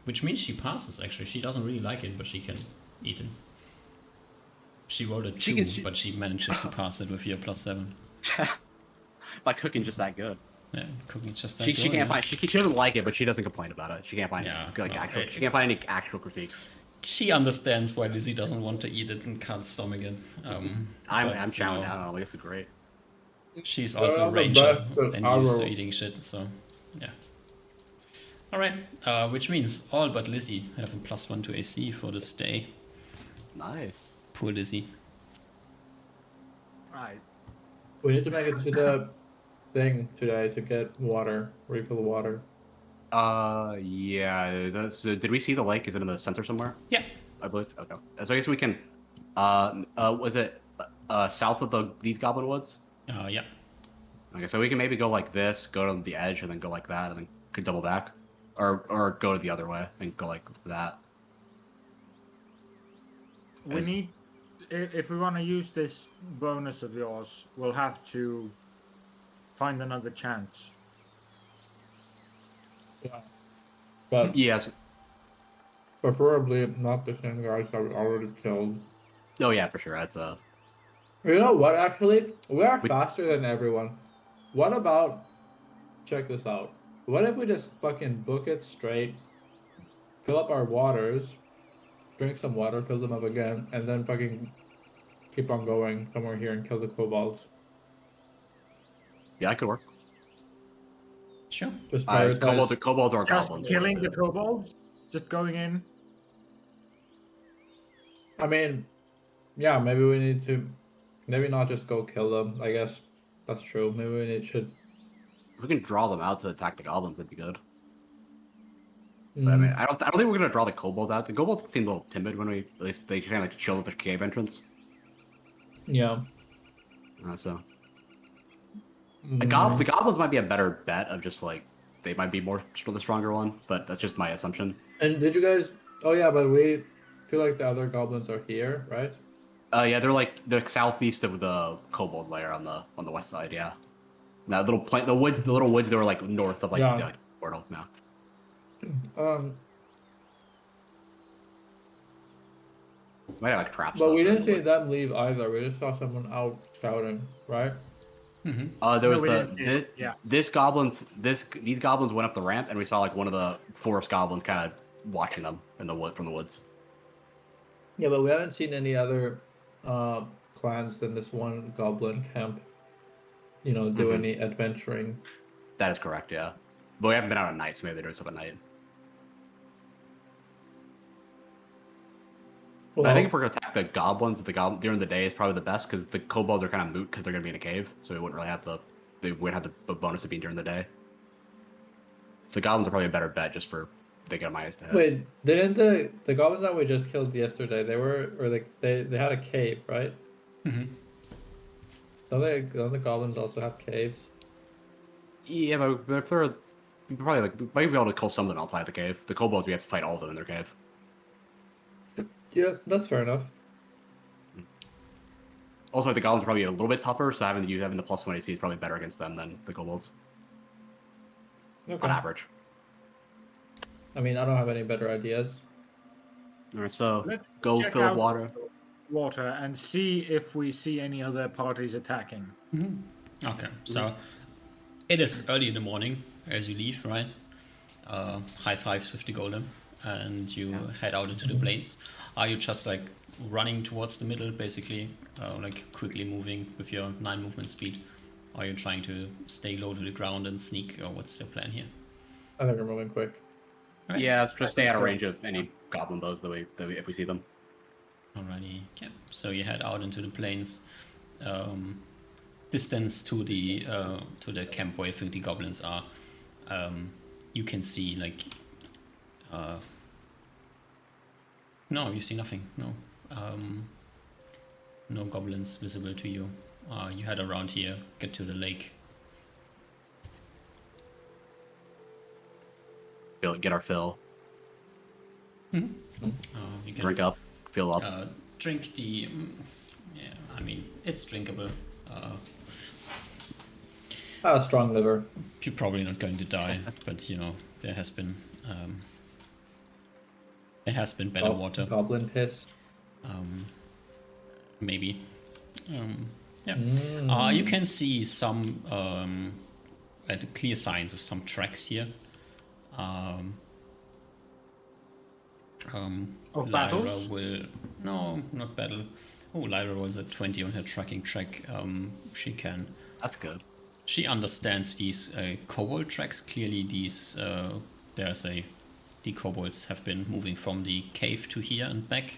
Which means she passes. Actually, she doesn't really like it, but she can eat it. She rolled a 2, but she manages to pass it with your +7. My cooking just that good. Yeah, cooking just that She good, can't yeah. find. She doesn't like it, but she doesn't complain about it. She can't find Yeah, actual. no, She can't find any actual critiques. She understands why Lizzie doesn't want to eat it and can't stomach it. I'm but, chowing down. This is great. She's also a the ranger best that and I used to will- eating shit, so yeah. Alright, which means all but Lizzie have a +1 to AC for this day. Nice. Poor Lizzie. right. We need to make it to the thing today to get water, refill water. Yeah. Did we see the lake? Is it in the center somewhere? Yeah. I believe. Okay. So I guess we can. Was it south of these Goblin Woods? Yeah. Okay, so we can maybe go like this, go to the edge, and then go like that, and then could double back, or go the other way and go like that. We need, if we want to use this bonus of yours, we'll have to find another chance. Yeah. But Yes. preferably not the same guys that we already killed. Oh yeah, for sure. That's You know what, actually? We are We- faster than everyone. What about, check this out. What if we just fucking book it straight, fill up our waters, drink some water, fill them up again, and then fucking keep on going somewhere here and kill the kobolds. Yeah, I could work. Sure. Just prioritize. Kobolds or Just goblins. killing the kobolds, just going in. I mean, yeah, maybe we need to, maybe not just go kill them. I guess that's true. Maybe we should. If we can draw them out to attack the goblins, that'd be good. But, Mm, I mean, I don't think we're gonna draw the kobolds out. The kobolds seem a little timid when we, at least they kind of like chill at the cave entrance. yeah. So the Mm, goblins might be a better bet of just like they might be the stronger one, but that's just my assumption. And did you guys? Oh yeah, but we feel like the other goblins are here, right? Yeah, they're like the southeast of the kobold lair on the west side. Yeah, now little the little woods. They were like north of like Yeah. the portal now. Um, Might have like traps. but we though, didn't in the see woods. them leave either. We just saw someone out scouting, right? There was No, we didn't see it. these goblins went up the ramp, and we saw like one of the forest goblins kind of watching them in the wood from the woods. Yeah, but we haven't seen any other clans than this one goblin camp. You know, do Mhm. any adventuring. That is correct. Yeah, but we haven't been out at night, so maybe they're doing stuff at night. But I think if we're gonna attack the goblins, during the day is probably the best because the kobolds are kind of moot because they're gonna be in a cave, so we wouldn't really have they wouldn't have the bonus of being during the day. So goblins are probably a better bet just for they get a minus to hit. Wait, didn't the goblins that we just killed yesterday? They had a cave, right? Mm-hmm. Don't the goblins also have caves? Yeah, but if they're we probably like we might be able to kill some of them outside the cave. The kobolds we have to fight all of them in their cave. Yeah, that's fair enough. Also, the goblins are probably a little bit tougher, so having the +1 AC is probably better against them than the kobolds Okay. on average. I mean, I don't have any better ideas. All right, so Let's go check fill up out water. water and see if we see any other parties attacking. Okay, so it is early in the morning as you leave, right? High fives with the golem, and you head out into the plains. Are you just like running towards the middle, basically, like quickly moving with your 9 movement speed? Or are you trying to stay low to the ground and sneak, or what's your plan here? I think I'm moving quick. Alright. Yeah, just stay out of range of any goblin bows if we see them. Alrighty, yeah. So you head out into the plains. Distance to the camp where you think the goblins are. You can see like. No, you see nothing. No, no goblins visible to you. You head around here, get to the lake. Get our fill, You can drink up, fill up. drink the. Yeah, I mean it's drinkable. Strong liver. You're probably not going to die, but you know there has been better water. Goblin piss. Maybe. Yeah. You can see some clear signs of some tracks here. Of Lyra battles? will no, not battle. Oh, Lyra was at 20 on her tracking track. She can. That's good. She understands these kobold tracks. Clearly, the kobolds have been moving from the cave to here and back.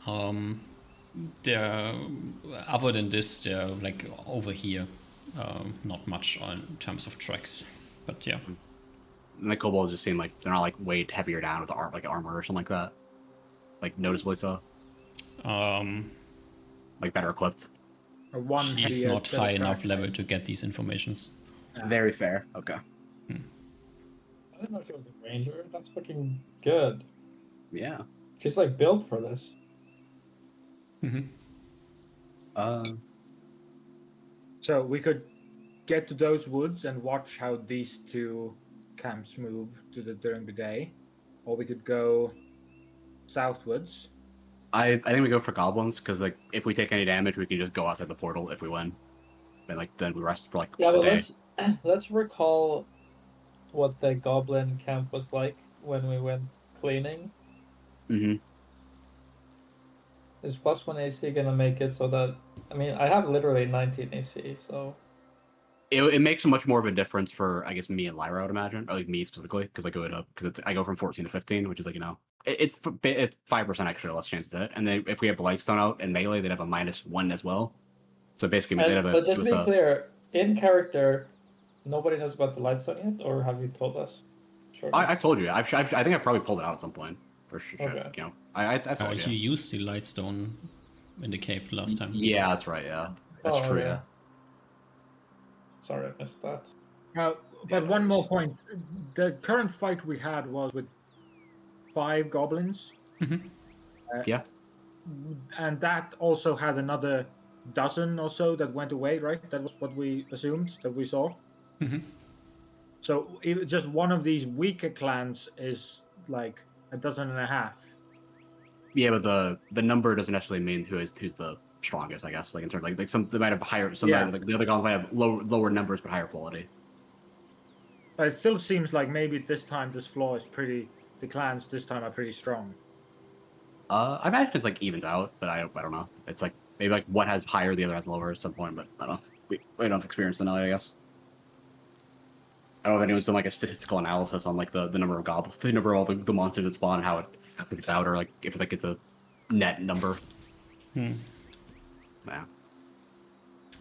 Other than this, they're like over here. Not much in terms of tracks, but yeah. And the kobolds just seem like they're not like weighed heavier down with armor or something like that. Like noticeably so. Like better equipped. She's heavier not set of high enough tracks. level to get these informations. Very fair. Okay. I didn't know she was a ranger. That's fucking good. Yeah. She's like built for this. So we could get to those woods and watch how these two camps move during the day, or we could go southwards. I think we go for goblins because like if we take any damage, we can just go outside the portal if we win, and like then we rest for like Yeah, the but day. let's recall what the goblin camp was like when we went cleaning. Mm-hmm. Is +1 AC gonna make it so that I mean I have literally 19 AC, so It makes much more of a difference for I guess me and Lyra, I would imagine, or like me specifically, because I go it up because I go from 14 to 15, which is like it's 5% extra less chance to hit, and then if we have the Lightstone out and melee, they'd have a -1 as well. So basically, they'd have but just give to us be clear, in character, nobody knows about the Lightstone yet, or have you told us? Sure. I've told you. I think I probably pulled it out at some point for sure. Okay. You know, I told You you. used the Lightstone in the cave last time. Yeah, that's right. Yeah, that's Oh, true. okay. Yeah. Sorry, I missed that. But no one more worries. point. The current fight we had was with 5 goblins. Yeah. And that also had another dozen or so that went away, right? That was what we assumed that we saw. So just one of these weaker clans is like a dozen and a half. Yeah, but the number doesn't necessarily mean who's the strongest. I guess like in terms like some they might have higher. Some Yeah. like the other goblins might have lower numbers but higher quality. But it still seems like maybe this time this floor is pretty. The clans this time are pretty strong. I imagine it like evens out, but I don't know. It's like maybe like one has higher, the other has lower at some point, but I don't know. We don't have experience in that, I guess. I don't know if anyone's done like a statistical analysis on like the number of goblins, the number of all the monsters that spawn, and how it gets out, or like if like it's a net number. Yeah.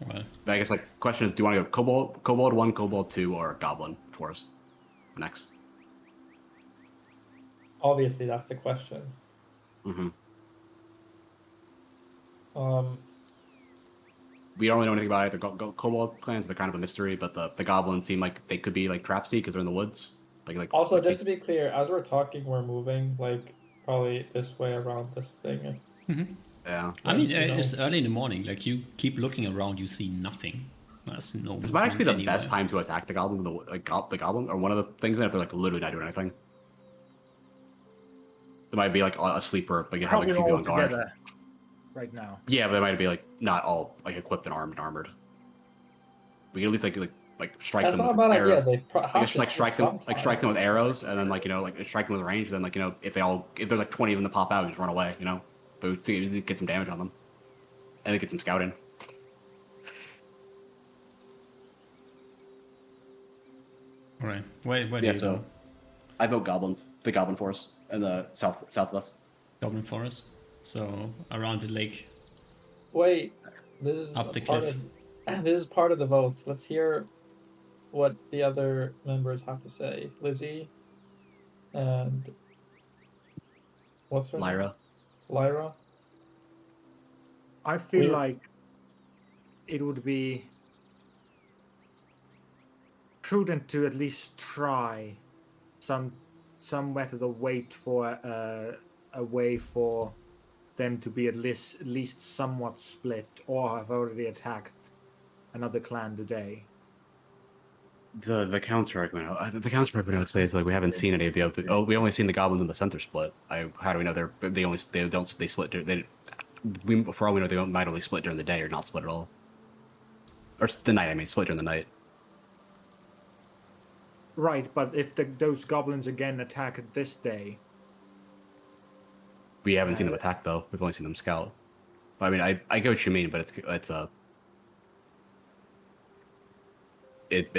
Well, But I guess like question is, do you want to go kobold 1, kobold 2, or goblin forest next? Obviously, that's the question. Mm-hmm. We don't really know anything about it. The kobold clans, they're kind of a mystery, but the goblins seem like they could be like trapsy because they're in the woods. Also, like just to be clear, as we're talking, we're moving like probably this way around this thing. yeah. I mean, you know. it's early in the morning. Like you keep looking around, you see nothing. There's no. This might actually be the movement best anywhere. time to attack the goblins. The goblin, or one of the things that if they're like literally not doing anything. It might be like a sleeper, but you have like Probably a few people all on guard. together right now. Yeah, but they might be like not all like equipped and armored. We can at least like strike That's them not a with bad arrows. idea. They have to Strike them sometime. with arrows, and then strike them with range. Then if there's like 20 of them that pop out, just run away. But we see get some damage on them, and then get some scouting. All right. Where do Yeah, you so go? I vote goblins, the goblin force in the southwest. Goblin Forest. So around the lake. Wait, this is Up the part cliff. of this is part of the vote. Let's hear what the other members have to say. Lizzie and what's her name? Lyra. Lyra. I feel Weird. like it would be prudent to at least try some method of wait for a way for them to be at least somewhat split, or have already attacked another clan today. The counter argument I would say is like we haven't seen any of the other. Oh, we only seen the goblins in the center split. How do we know they split? For all we know they might only split during the day or not split at all, or the night. I mean, split during the night. Right, but if those goblins again attack this day, We haven't seen them attack though. We've only seen them scout. But, I mean, I get what you mean, but it's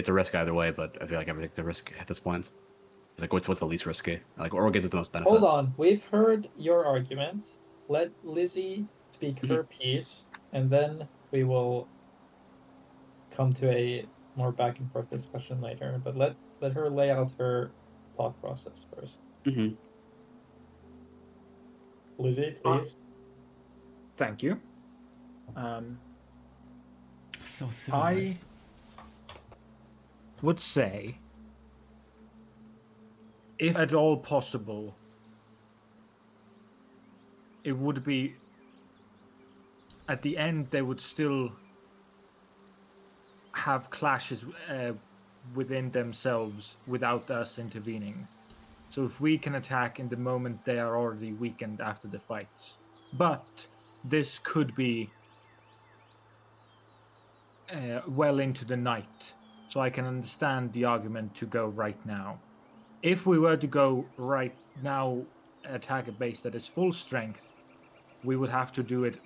a risk either way. But I feel like everything's a risk at this point. It's like what's the least risky? Like or what gives it the most benefit? Hold on, we've heard your argument. Let Lizzie speak her piece, and then we will come to a more back and forth discussion later. But let her lay out her thought process first. Mm-hmm. Lizzie, please. thank you. So civilized. Would say, if at all possible, it would be at the end they would still have clashes within themselves without us intervening. So if we can attack in the moment, they are already weakened after the fights. But this could be well into the night, so I can understand the argument to go right now. If we were to go right now, attack a base that is full strength, we would have to do it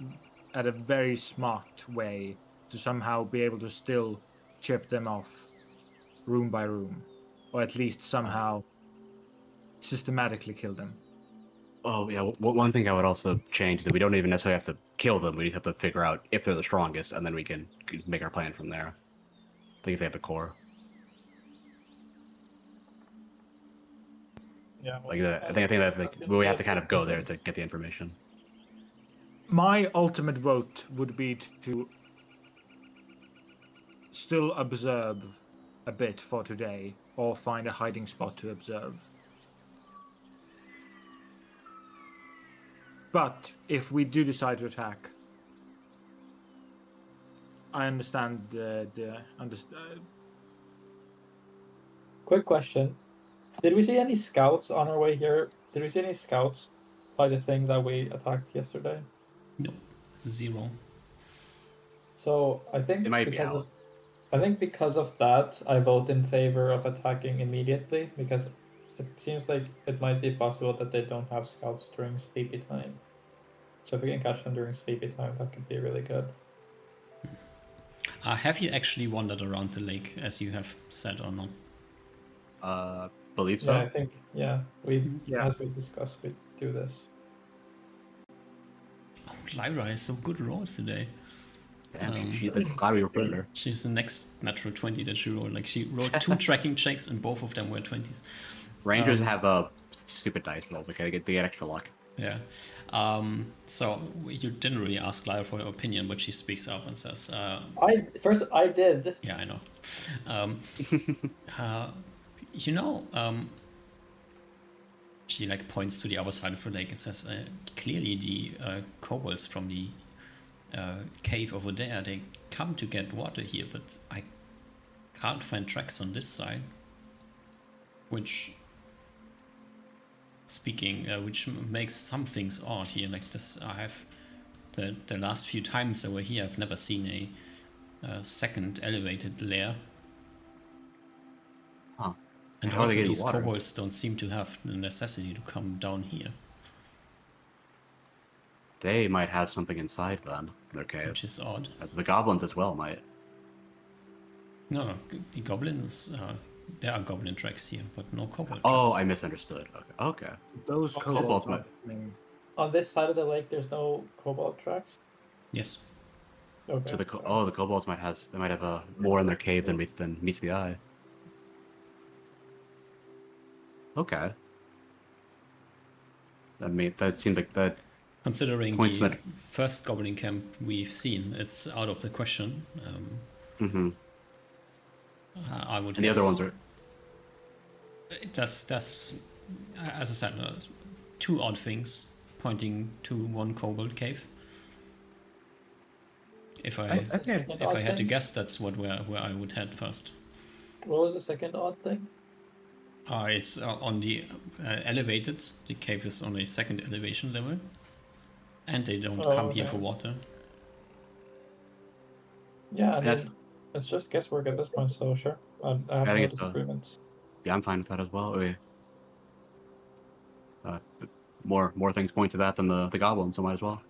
at a very smart way to somehow be able to still chip them off room by room, or at least somehow systematically kill them. Oh yeah, one thing I would also change is that we don't even necessarily have to kill them. We just have to figure out if they're the strongest, and then we can make our plan from there. I think if they have the core, Yeah. like I think that like, we have to kind of go there to get the information. My ultimate vote would be to still observe a bit for today, or find a hiding spot to observe. But if we do decide to attack, I understand Quick question: did we see any scouts on our way here? Did we see any scouts by the thing that we attacked yesterday? No, 0. So I think It might be because out. of, I think because of that, I vote in favor of attacking immediately because it seems like it might be possible that they don't have scouts during sleepy time. So if we can catch them during sleepy time, that could be really good. Have you actually wandered around the lake, as you have said, or not? Believe so. Yeah, I think Yeah. as we discussed, we do this. Oh, Lyra has some good rolls today. Damn, that's glad we recruited her. She's the next natural 20 that she rolled. Like, she rolled 2 tracking checks, and both of them were 20s. Rangers have stupid dice rolls. Okay, they get extra luck. Yeah. So you didn't really ask Lyra for her opinion, but she speaks up and says, I did. yeah, I know. You know, she like points to the other side of the lake and says, clearly the kobolds from the cave over there, they come to get water here, but I can't find tracks on this side. Which makes some things odd here. Like this, I have the last few times I were here, I've never seen a second elevated layer. Huh. And How are they also getting these water? kobolds don't seem to have the necessity to come down here, They might have something inside then. Their cave. which is odd. The goblins as well might. No, the goblins, there are goblin tracks here, but no kobold tracks. Oh, I misunderstood. Okay. Those Kobolds kobolds might- On this side of the lake, there's no cobalt tracks. Yes. Okay. So the kobolds might have more in their cave than meets the eye. Okay. That seems like that. Considering Points the that- first goblin camp we've seen, it's out of the question. Mm-hmm. I would And the guess other ones are. that's as I said, 2 odd things pointing to one kobold cave. If I had to guess, that's where I would head first. What was the second odd thing? It's on the elevated. The cave is on a 2nd elevation level, and they don't come here okay. for water. Yeah, I mean, That's- it's just guesswork at this point, so sure. I have I no think it's, disagreements. Yeah, I'm fine with that as well. More things point to that than the goblins, so might as well.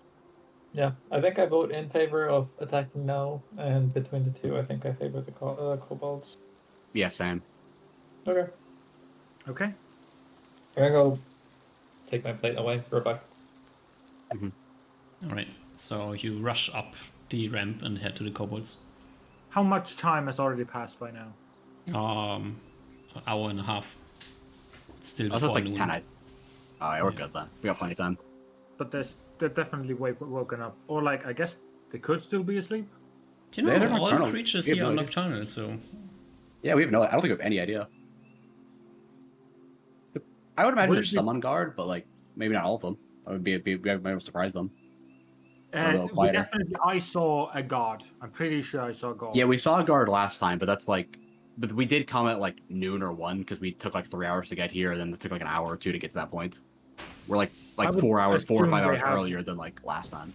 Yeah, I think I vote in favor of attacking now, and between the two, I think I favor the kobolds. Yeah, same. Okay. Okay. I'm gonna go take my plate away. We're back. All right. So you rush up the ramp and head to the kobolds. How much time has already passed by now? An hour and a half. Still Oh, so it's before like noon. 10. Oh, yeah, we're good then. We got plenty of time. But they're definitely woken up, or like I guess they could still be asleep. Do you know, They're all nocturnal. creatures We have here are no idea. nocturnal, so Yeah, we have no. I don't think we have any idea. I would imagine Would it there's be- some on guard, but like maybe not all of them. I would be might able to surprise them. A little We quieter. I saw a guard. I'm pretty sure I saw a guard. Yeah, we saw a guard last time, but that's like. But we did come at like noon or 1 because we took like 3 hours to get here, and then it took like an hour or 2 to get to that point. We're like I would 4 or assume 5 they hours have- earlier than like last time.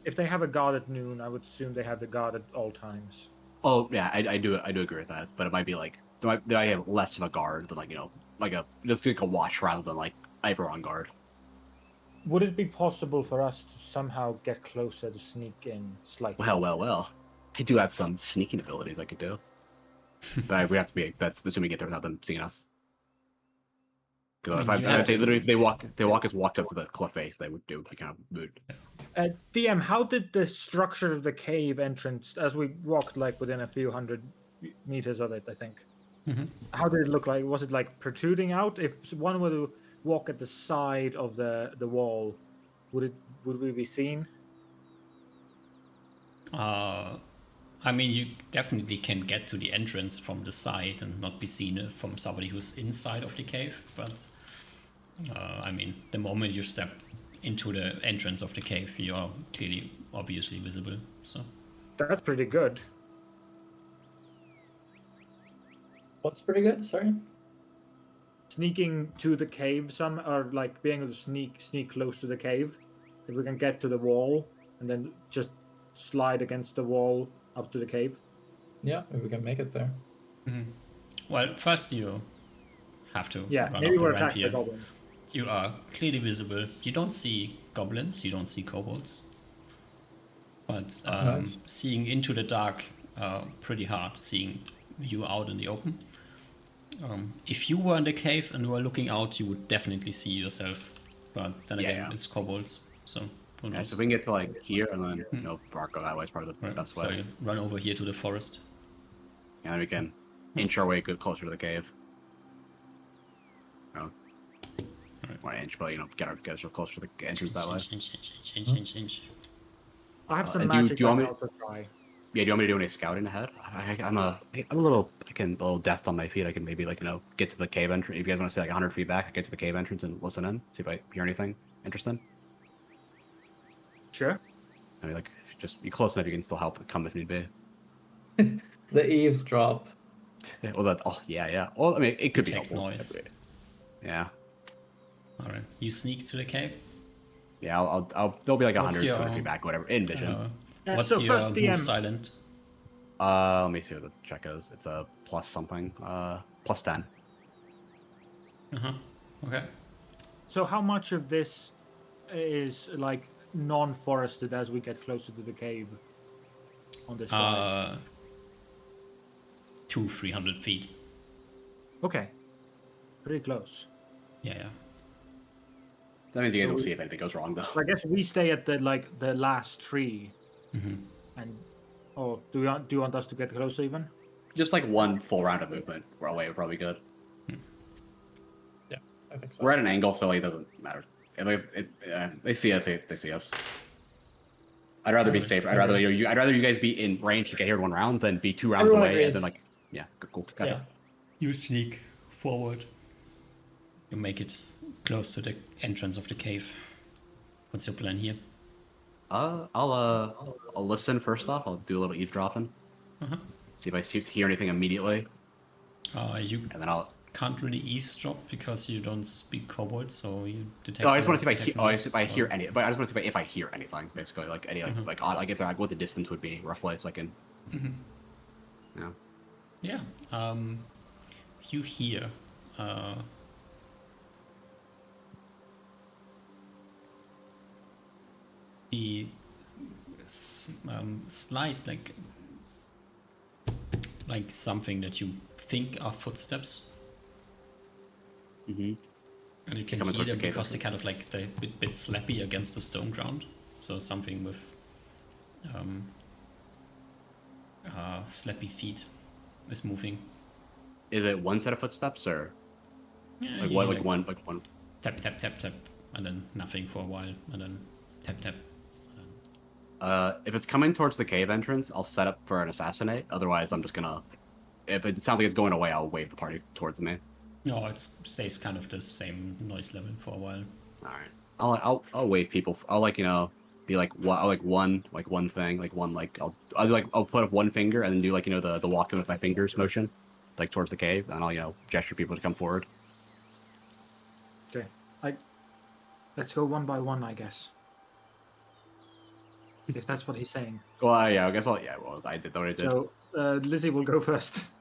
If they have a guard at noon, I would assume they have the guard at all times. Oh yeah, I do agree with that, but it might be like they might have less of a guard than like like a just like a watch rather than like ever on guard. would it be possible for us to somehow get closer to sneak in slightly? Well. I do have some sneaking abilities I could do. But we have to be, that's assuming we get there without them seeing us. Because I mean, you have to- if they walk us walked up to the cliff face, they would be kind of mood. DM, how did the structure of the cave entrance, as we walked like within a few hundred meters of it, I think, how did it look like? Was it like protruding out? If one were to walk at the side of the wall, would we be seen? I mean, you definitely can get to the entrance from the side and not be seen from somebody who's inside of the cave. But I mean, the moment you step into the entrance of the cave, you are clearly, obviously visible. So That's pretty good. What's pretty good? Sorry. Sneaking to the cave, or like being able to sneak close to the cave. If we can get to the wall and then just slide against the wall up to the cave. Yeah, if we can make it there. well, first you have to Yeah, run maybe up the we're ramp attacking the here. goblins. You are clearly visible. You don't see goblins, you don't see kobolds. But Nice. seeing into the dark, pretty hard, seeing you out in the open. If you were in the cave and were looking out, you would definitely see yourself. But then again, Yeah. it's kobolds, so who Yeah, knows? so if we can get to like here and then Bark go that way is probably the Right, best so way. you run over here to the forest. And then we can inch our way good closer to the cave. Oh. Or inch, but get us closer to the entrance that way. Inch. I have some do you magic I want can me- also try. Yeah, do you want me to do any scouting ahead? I'm a little deft on my feet. I can maybe get to the cave entrance. If you guys want to stay like 100 feet back, I get to the cave entrance and listen in, see if I hear anything interesting. Sure. I mean, like if you just be close enough, you can still help come if need be. The eavesdrop. Well, that yeah. Well, I mean, it could be Detect helpful. noise. Yeah, All right, you sneak to the cave. yeah. I'll there'll be like What's 100, your, 200 feet back, whatever, in vision. What's so your first move DM. silent? Let me see what the check is. It's a plus something. Plus 10. Okay. So how much of this is like non-forested as we get closer to the cave on this side? 200-300 feet. Okay. Pretty close. Yeah. That means you guys So will we- see if anything goes wrong, though. So I guess we stay at the last tree. And do you want us to get closer even? Just like one full round of movement away would probably be good. Yeah, I think so. We're at an angle, so it doesn't matter. They see us. They see us. I'd rather be safe. I'd rather you guys be in range to get here in one round than be 2 rounds Everyone away agrees. and then yeah, cool. Got it. Yeah. You sneak forward. You make it close to the entrance of the cave. What's your plan here? I'll listen first off. I'll do a little eavesdropping. See if I hear anything immediately, You and then I'll. can't really eavesdrop because you don't speak kobold, so you detect. Oh, I just want to see if I detect hear. noise. If I hear any. But I just want to see if I hear anything, basically, like any like if they're what the distance would be roughly, so I can. Yeah. Yeah. You hear. The slight like something that you think are footsteps. Mm-hmm. And you can Coming hear towards the them cave because they kind of like they're a bit slappy against the stone ground. So something with slappy feet is moving. Is it one set of footsteps or Yeah, like you what? hear, Like one? Like one? tap tap tap tap, and then nothing for a while, and then tap tap. If it's coming towards the cave entrance, I'll set up for an assassinate. Otherwise, I'm just gonna. If it sounds like it's going away, I'll wave the party towards me. No, it stays kind of the same noise level for a while. All right. I'll wave people. I'll be like what? I'll like one thing like one like I'll put up one finger and then do the walking with my fingers motion, like towards the cave, and I'll gesture people to come forward. Okay. Let's go one by one, I guess. If that's what he's saying. Well, yeah, I guess Well, I did what I did. So Lizzie will go first.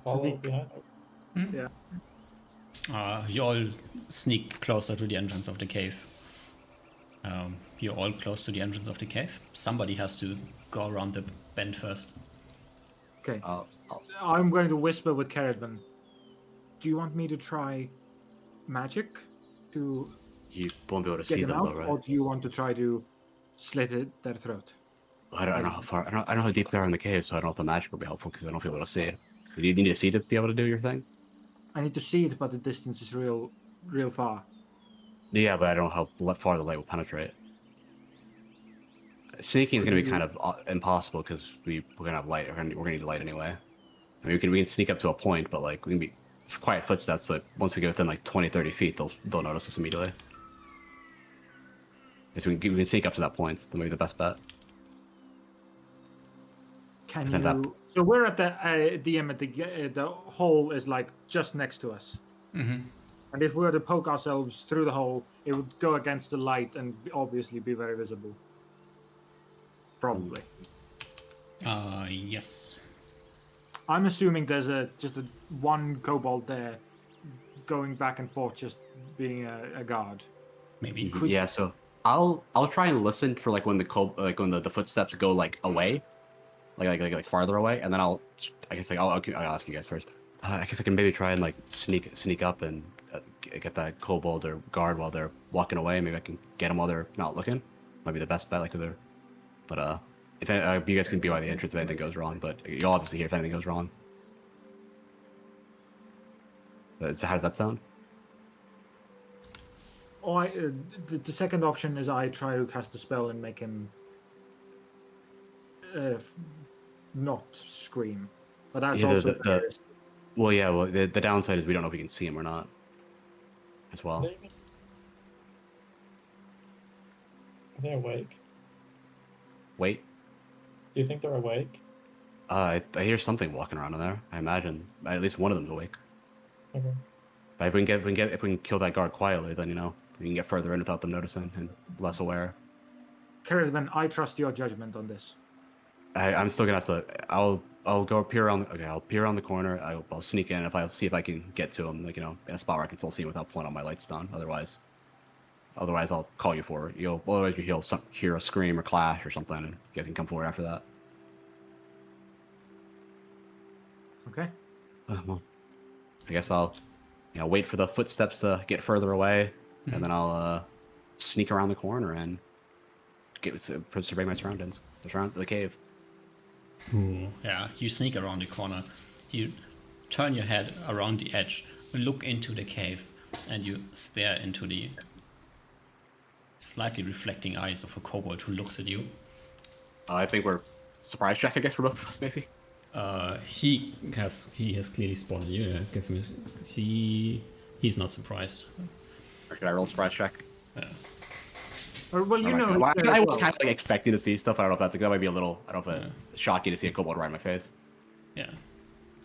Follow Sneak. behind. Yeah. You all sneak closer to the entrance of the cave. You're all close to the entrance of the cave. Somebody has to go around the bend first. Okay. I'll, I'm going to whisper with Caradvan. Do you want me to try magic to you won't be able to get see them them out, though, right? or do you want to try to slit their throat? I don't know how far. I don't know how deep they are in the cave, so I don't know if the magic will be helpful because I don't feel able to see it. Do you need to see to be able to do your thing? I need to see it, but the distance is real far. Yeah, but I don't know how far the light will penetrate. Sneaking is Could going to be you- kind of impossible because we're going to have light. We're going to need light anyway. I mean, we can sneak up to a point, but like we can be quiet footsteps. But once we get within like 20, 30 feet, they'll notice us immediately. So we can sneak up to that point. That may be the best bet. Can And that- you? So we're at the DM at the hole is like just next to us. And if we were to poke ourselves through the hole, it would go against the light and obviously be very visible. Probably. Yes. I'm assuming there's just a one kobold there, going back and forth, just being a guard. Maybe. Yeah, so I'll try and listen for like when when the footsteps go like away, like farther away, and then I'll ask you guys first. I guess I can maybe try and like sneak up and get that kobold or guard while they're walking away. Maybe I can get them while they're not looking. Might be the best bet. But if you guys can be by the entrance if anything goes wrong, but you'll obviously hear if anything goes wrong. So how does that sound? Or the second option is I try to cast a spell and make him not scream. But that's Yeah, also the downside is we don't know if we can see him or not. As well. Maybe. Are they awake? Wait. Do you think they're awake? I hear something walking around in there. I imagine at least one of them's awake. Okay. But if we can kill that guard quietly, then we can get further in without them noticing and less aware. Caradvan, I trust your judgment on this. I'm still gonna have to. I'll go peer around. Okay, I'll peer around the corner. I'll sneak in. I'll see if I can get to him. Like in a spot where I can still see him without pulling out my lights down. Otherwise, I'll call you for it. Otherwise you'll hear a scream or clash or something, and you guys can come forward after that. Okay. Well, I guess I'll wait for the footsteps to get further away, and then I'll sneak around the corner and survey my surroundings, the cave. Ooh, yeah, you sneak around the corner. You turn your head around the edge, look into the cave, and you stare into the slightly reflecting eyes of a kobold who looks at you. I think we're surprise check, I guess, for both of us, maybe. He has clearly spotted you. Yeah. Give him he's not surprised. Or could I roll a surprise check? Well, you know. Well, it's there I as was well. kind of like expecting to see stuff. I don't know if that might be a little. I don't know if it's shocking to see a kobold right in my face. Yeah.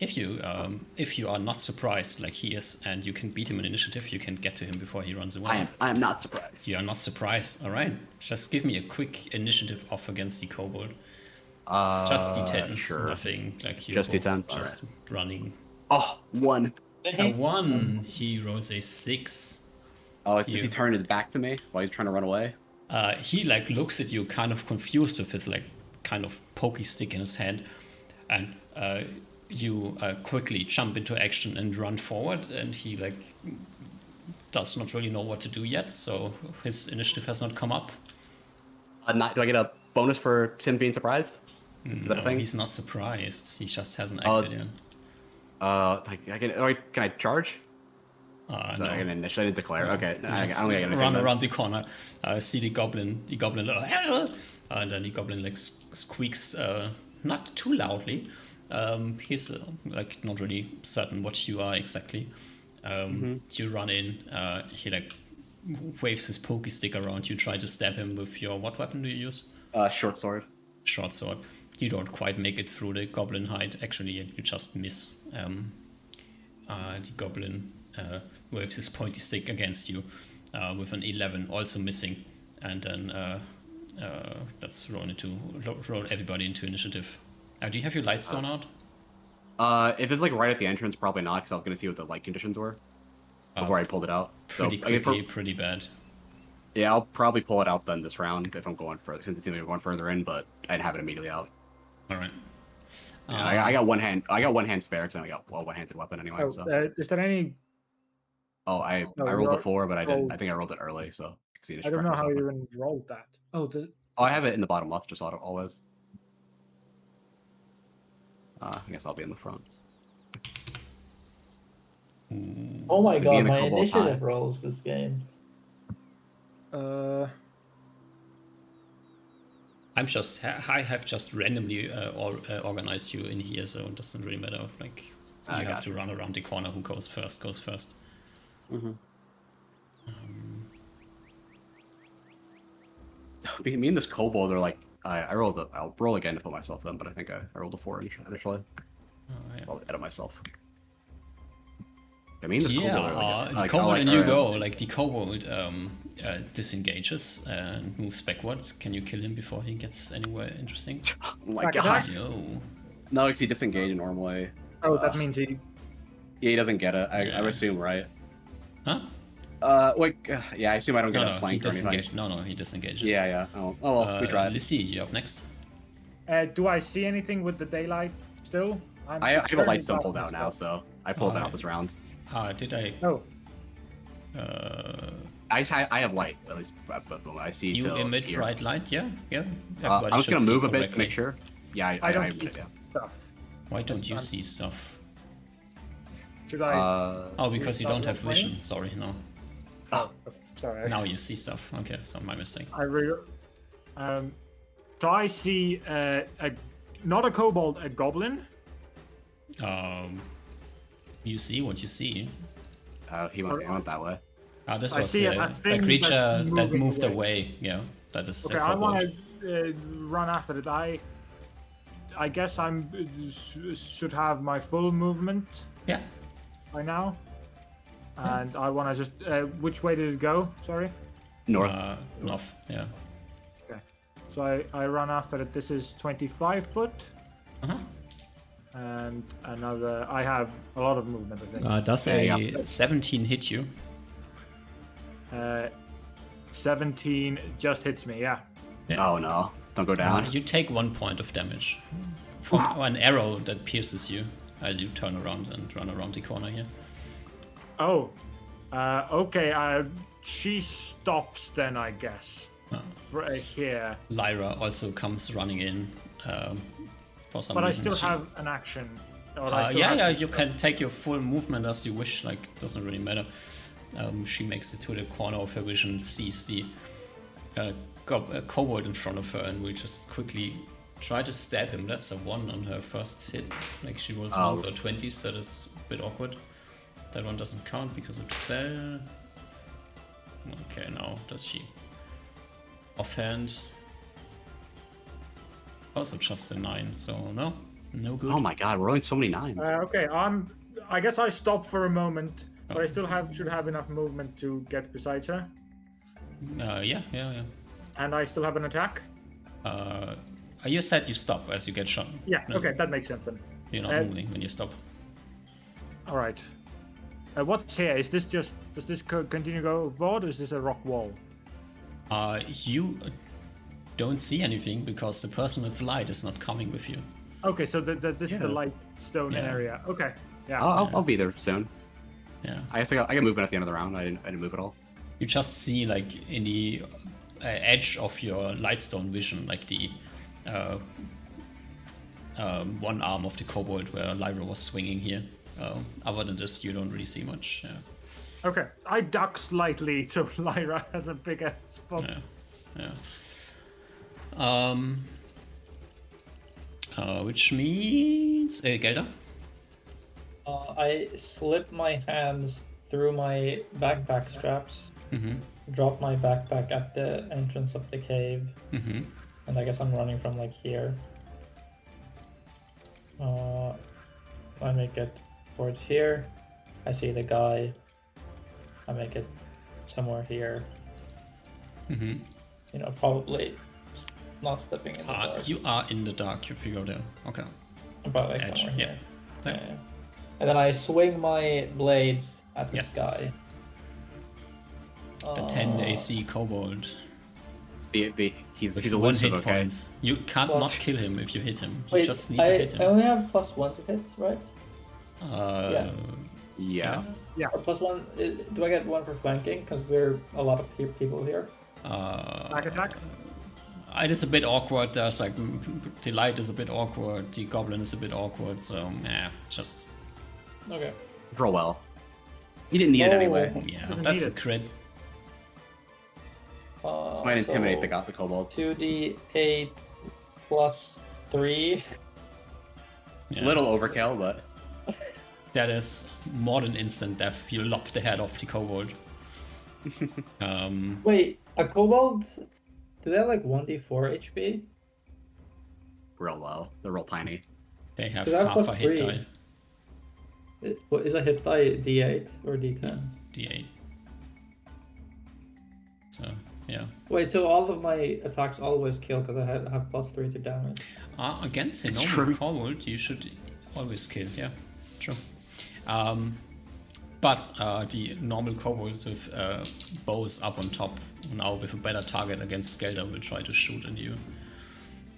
If you are not surprised like he is, and you can beat him in initiative, you can get to him before he runs away. I am not surprised. You are not surprised. All right. Just give me a quick initiative off against the kobold. Just D10s, sure. nothing like you. Just both D10s, just running. Oh, 1. A 1. He rolls a 6. Oh, does he turn his back to me while he's trying to run away? He like looks at you, kind of confused with his like kind of pokey stick in his hand, and you quickly jump into action and run forward, and he like does not really know what to do yet, so his initiative has not come up. Do I get a bonus for Tim being surprised? Is that a No, thing? he's not surprised. He just hasn't acted yet. Can I charge? No. I didn't declare. Okay, I don't Just think I can run around the corner, see the goblin, and then the goblin like squeaks, not too loudly. He's like not really certain what you are exactly. You run in, he like waves his pokey stick around. You try to stab him with your, what weapon do you use? Short sword. Short sword. You don't quite make it through the goblin hide. Actually, you just miss. The goblin waves his pointy stick against you with an 11, also missing, and then that's roll everybody into initiative. Do you have your light stone out? If it's like right at the entrance, probably not, because I was gonna see what the light conditions were. before I pulled it out. Pretty so, I mean, quickly, pretty bad. yeah, I'll probably pull it out then this round if I'm going further, since it seems like I'm going further in, but I didn't have it immediately out. All right. Yeah, I got one hand. I got one hand spare because I got a one-handed weapon anyway. Oh, So. is there any? I No, rolled a you're- 4, but I didn't. rolled- I think I rolled it early, so I don't know how you even rolled that. Oh, Oh, I have it in the bottom left, just always. I guess I'll be in the front. Oh my Me god, and the my kobold initiative tie. rolls this game. I'm just I have just randomly organized you in here, so it doesn't really matter. Like you I have got to run around the corner. Who goes first goes first. Me and this kobold are like. I rolled a. I'll roll again to put myself in, but I think I rolled a 4 initially. Yeah. I'll edit myself. I mean, this Yeah, kobold are the like, kobold like, and you are, go. Like the kobold disengages and moves backward. Can you kill him before he gets anywhere interesting? Oh my Back god. attack? No. No, because he disengaged normally. Oh, that means he. Yeah, he doesn't get it. I Yeah. would assume, right? Huh? Yeah, I assume I don't get No, a no, he flank or anything. disengages. No, he disengages. Yeah, yeah. Oh well, we tried. Lissy, you're up next. Do I see anything with the daylight still? I have a fairly light stone dark pulled out now, so I pulled it out Alright. this round. Did I? Oh, I have light at least, but I see. You till emit here. bright light, yeah? Yeah. I'm just should gonna see move a bit to correctly. make sure. Yeah, I don't emit see it, yeah. stuff. Why don't you see stuff? Should I? Oh, because you start don't have playing? vision. Sorry, no. Oh, sorry. Now you see stuff. Okay, so my mistake. So I see not a kobold, a goblin. You see what you see. He went that way. This I was see a the thing creature that's that moving moved away. away. Yeah, that is Okay, a I want kobold. to run after it. I guess should have my full movement Yeah. by now, and I want to just. Which way did it go? Sorry. North. North. Yeah. Okay. So I run after it. This is 25 foot. Uh-huh. And another. I have a lot of movement. I think. Does a 17 hit you? 17 just hits me. Yeah. Oh no! Don't go down. You take 1 point of damage from an arrow that pierces you as you turn around and run around the corner here. Oh. Okay. She stops then, I guess. Right here. Lyra also comes running in for some But I reason. still have an action. Or I still Yeah, have- yeah, you can take your full movement as you wish, like, doesn't really matter. She makes it to the corner of her vision, sees the kobold in front of her, and will just quickly try to stab him. That's a 1 on her first hit. Like, she rolls 1s or 20s, so that's a bit awkward. That one doesn't count because it fell. Okay, now does she? Offhand. Also just a 9, so no good. Oh my god, we're rolling so many 9s. Okay, I guess I stop for a moment, but I still should have enough movement to get beside her, Yeah. and I still have an attack. You said you stop as you get shot. Yeah. No, Okay, that makes sense then. You're not moving when you stop. All right. What's here? Is this just? Does this continue to go forward, or is this a rock wall? You don't see anything because the person with light is not coming with you. Okay, so this is the Yeah. light stone Yeah. area. Okay. Yeah. I'll be there soon. Yeah. I guess I got movement at the end of the round. I didn't move at all. You just see, like, in the edge of your lightstone vision, like the one arm of the kobold where Lyra was swinging here. Other than this, you don't really see much. Yeah. Okay. I duck slightly so Lyra has a bigger spot. Yeah. Which means Gelder. I slip my hands through my backpack straps, drop my backpack at the entrance of the cave, and I guess I'm running from like here. I make it towards here. I see the guy. I make it somewhere here. You know, probably not stepping in the dark. You are in the dark, you figure out. Okay. About like edge, somewhere yeah. here. Yeah. Yeah. And then I swing my blades at Yes. this guy. The 10 AC kobold. He's With elusive, one hit okay? point. You can't Well- not kill him if you hit him. You Wait, just need to hit I him. only have +1 to hit, right? Uh, Yeah. Or +1. Do I get 1 for flanking? Because we're a lot of people here. Back attack. It is a bit awkward. There's like the light is a bit awkward. The goblin is a bit awkward. So just Okay. Roll well. You didn't need it anyway. yeah, Doesn't that's a need it. crit. This might intimidate the kobold. 2d8 +3. Yeah. Little overkill, but That is more than instant death. You lop the head off the kobold. Wait, a kobold? Do they have like 1d4 HP? real low. They're real tiny. They have Does that half a cost hit 3? die. What is a hit die? D8 or D10? D8. So yeah. Wait, so all of my attacks always kill because I have +3 to damage. Against a It's normal true. kobold, you should always kill. Yeah, true. But the normal kobolds with bows up on top, now with a better target against Skelder, will try to shoot at you.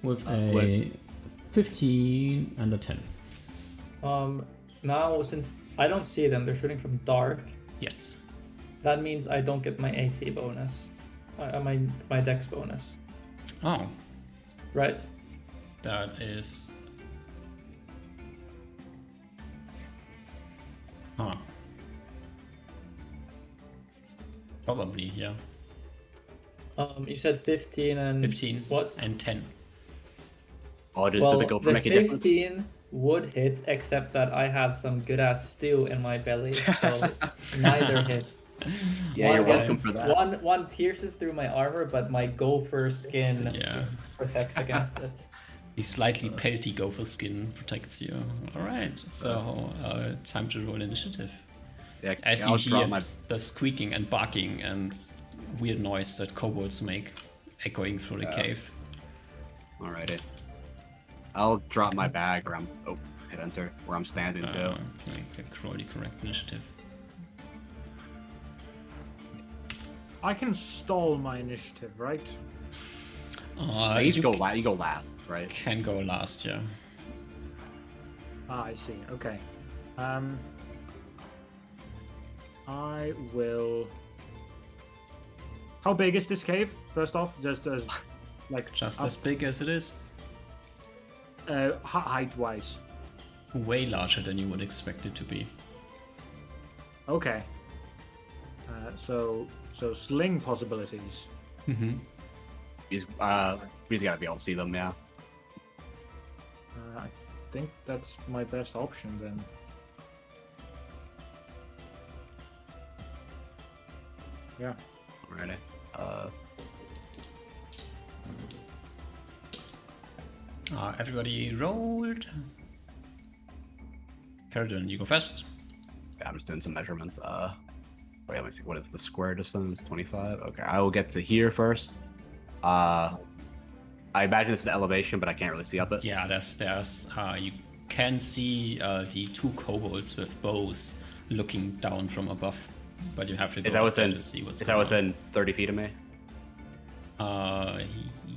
With a 15 and a 10. Now since I don't see them, they're shooting from dark. Yes. That means I don't get my AC bonus, my Dex bonus, Oh, right? that is. Huh. Probably, yeah. You said 15 and 15 what? and 10. Oh, did Well, the gopher the make a difference? 15 would hit, except that I have some good ass stew in my belly, so neither hits. Yeah, One you're gets- welcome for that. One pierces through my armor, but my gopher skin Yeah. protects against it. The slightly pelty gopher skin protects you. Alright, so time to roll initiative. Yeah, As I'll you drop hear my the squeaking and barking and weird noise that kobolds make echoing through the cave. Alrighty. I'll drop my bag where I'm. Oh, hit enter. Where I'm standing too. Click roll the correct initiative. I can stall my initiative, right? You You go last, right? can go last, yeah. Ah, I see. Okay. I will. How big is this cave? First off, just as like Just as big as it is. height wise. Way larger than you would expect it to be. Okay. So sling possibilities. He's gotta be able to see them, yeah. I think that's my best option then. Yeah. Alrighty. Everybody rolled. Peridon, you go first. Yeah, I'm just doing some measurements. Wait, let me see. What is the square distance? 25. Okay, I will get to here first. I imagine this is elevation, but I can't really see up it. Yeah, there's you can see the two kobolds with bows looking down from above, but you have to go Is that up there within? to see what's Is that going within 30 feet of me? on.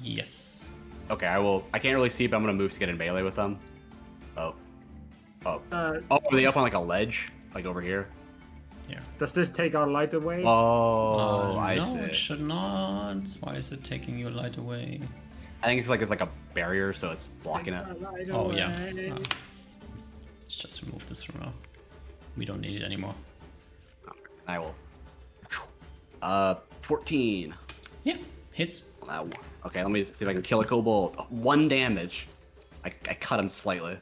Yes. Okay, I will. I can't really see, but I'm gonna move to get in melee with them. Oh, Uh, are they up on like a ledge, like over here? Yeah. does this take our light away? Oh, I no, see. it should not. Why is it taking your light away? I think it's like a barrier, so it's blocking it. Light Oh yeah. away. Let's just remove this from now. We don't need it anymore. I will. 14. Yeah, hits. That one. Okay, let me see if I can kill a kobold. 1 damage. I cut him slightly.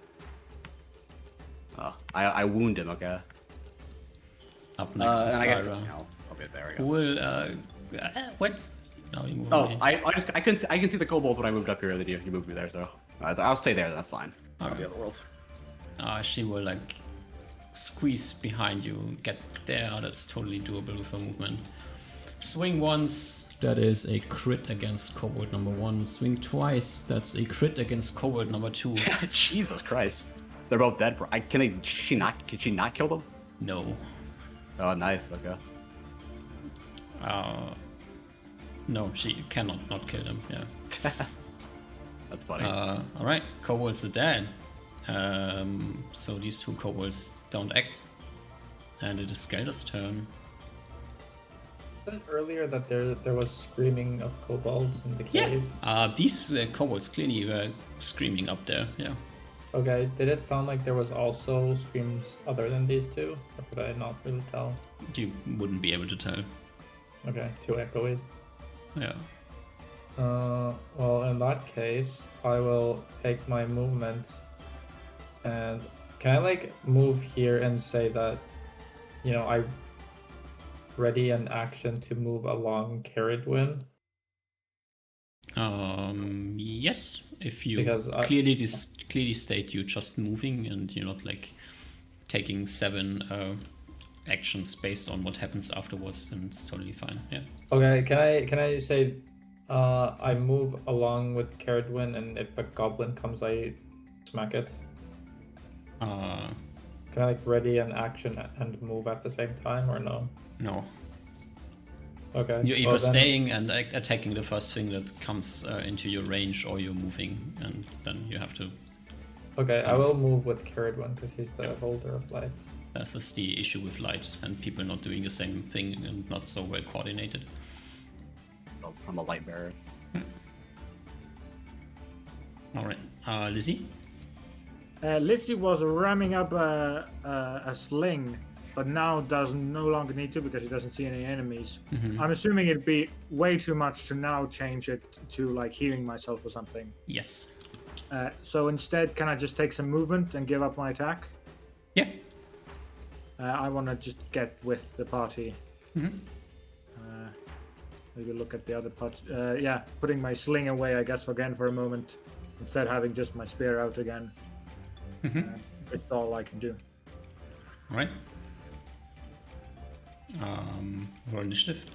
Oh, I wound him. Okay. Up next is and I guess Syra. I'll be there. I Who guess. will what? No, you move Oh, away. I can see the kobolds when I moved up here. That you moved me there, so I'll stay there. That's fine. Alright. The other world. She will like squeeze behind you, get there. That's totally doable with her movement. Swing once. That is a crit against kobold number 1. Swing twice. That's a crit against kobold number 2. Jesus Christ. They're both dead. Can she not kill them? No. Oh, nice. Okay. No, she cannot not kill them. Yeah. That's funny. All right, kobolds are dead. So these two kobolds don't act, and it is Skelder's turn. You said earlier that there was screaming of kobolds in the cave. Yeah. These kobolds clearly were screaming up there. Yeah. Okay. Did it sound like there was also screams other than these two, or could I not really tell? You wouldn't be able to tell. Okay, too echoey. Yeah. Well, in that case, I will take my movement, and can I like move here and say that, you know, I ready an action to move along Caradwin? Yes. If you Because clearly state you're just moving and you're not like taking 7 actions based on what happens afterwards, then it's totally fine. Yeah. Okay, can I say I move along with Caradwin, and if a goblin comes, I smack it? Can I like ready an action and move at the same time, or no? No. Okay. You're either well, then- staying and attacking the first thing that comes into your range, or you're moving, and then you have to. Okay, I will move with Caradwin because he's the Yeah. holder of light. That's just the issue with light and people not doing the same thing and not so well coordinated. I'm a light bearer. All right, Lizzie. Lizzie was ramming up a sling, but now does no longer need to because she doesn't see any enemies. I'm assuming it'd be way too much to now change it to like healing myself or something. Yes. So instead, can I just take some movement and give up my attack? Yeah. I want to just get with the party. Maybe look at the other part. Yeah, putting my sling away, I guess, again for a moment, instead having just my spear out again. It's all I can do. All right. Roll initiative.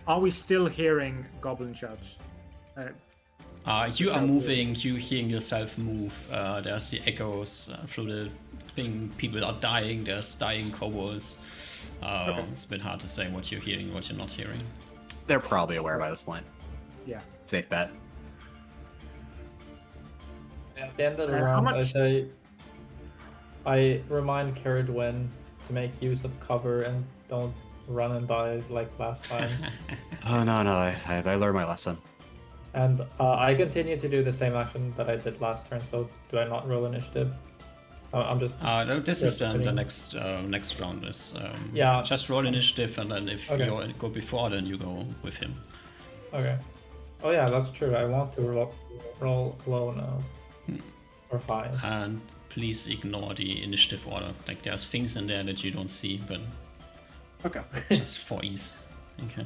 Are we still hearing goblin shouts? You are moving. You hearing yourself move. There's the echoes through the thing. People are dying. There's dying kobolds. It's a bit hard to say what you're hearing, what you're not hearing. They're probably aware by this point. Yeah. Safe bet. At the end of the How round, much- I remind Caradwin to make use of cover and don't run and die like last time. Oh no, I learned my lesson. And I continue to do the same action that I did last turn, so do I not roll initiative? I'm just... No, this is the putting- next round is Yeah. just roll initiative, and then if Okay. you go before, then you go with him. Okay. Oh yeah, that's true. I want to roll low now. Or high. And please ignore the initiative order. Like there's things in there that you don't see, but Okay. just for ease. Okay.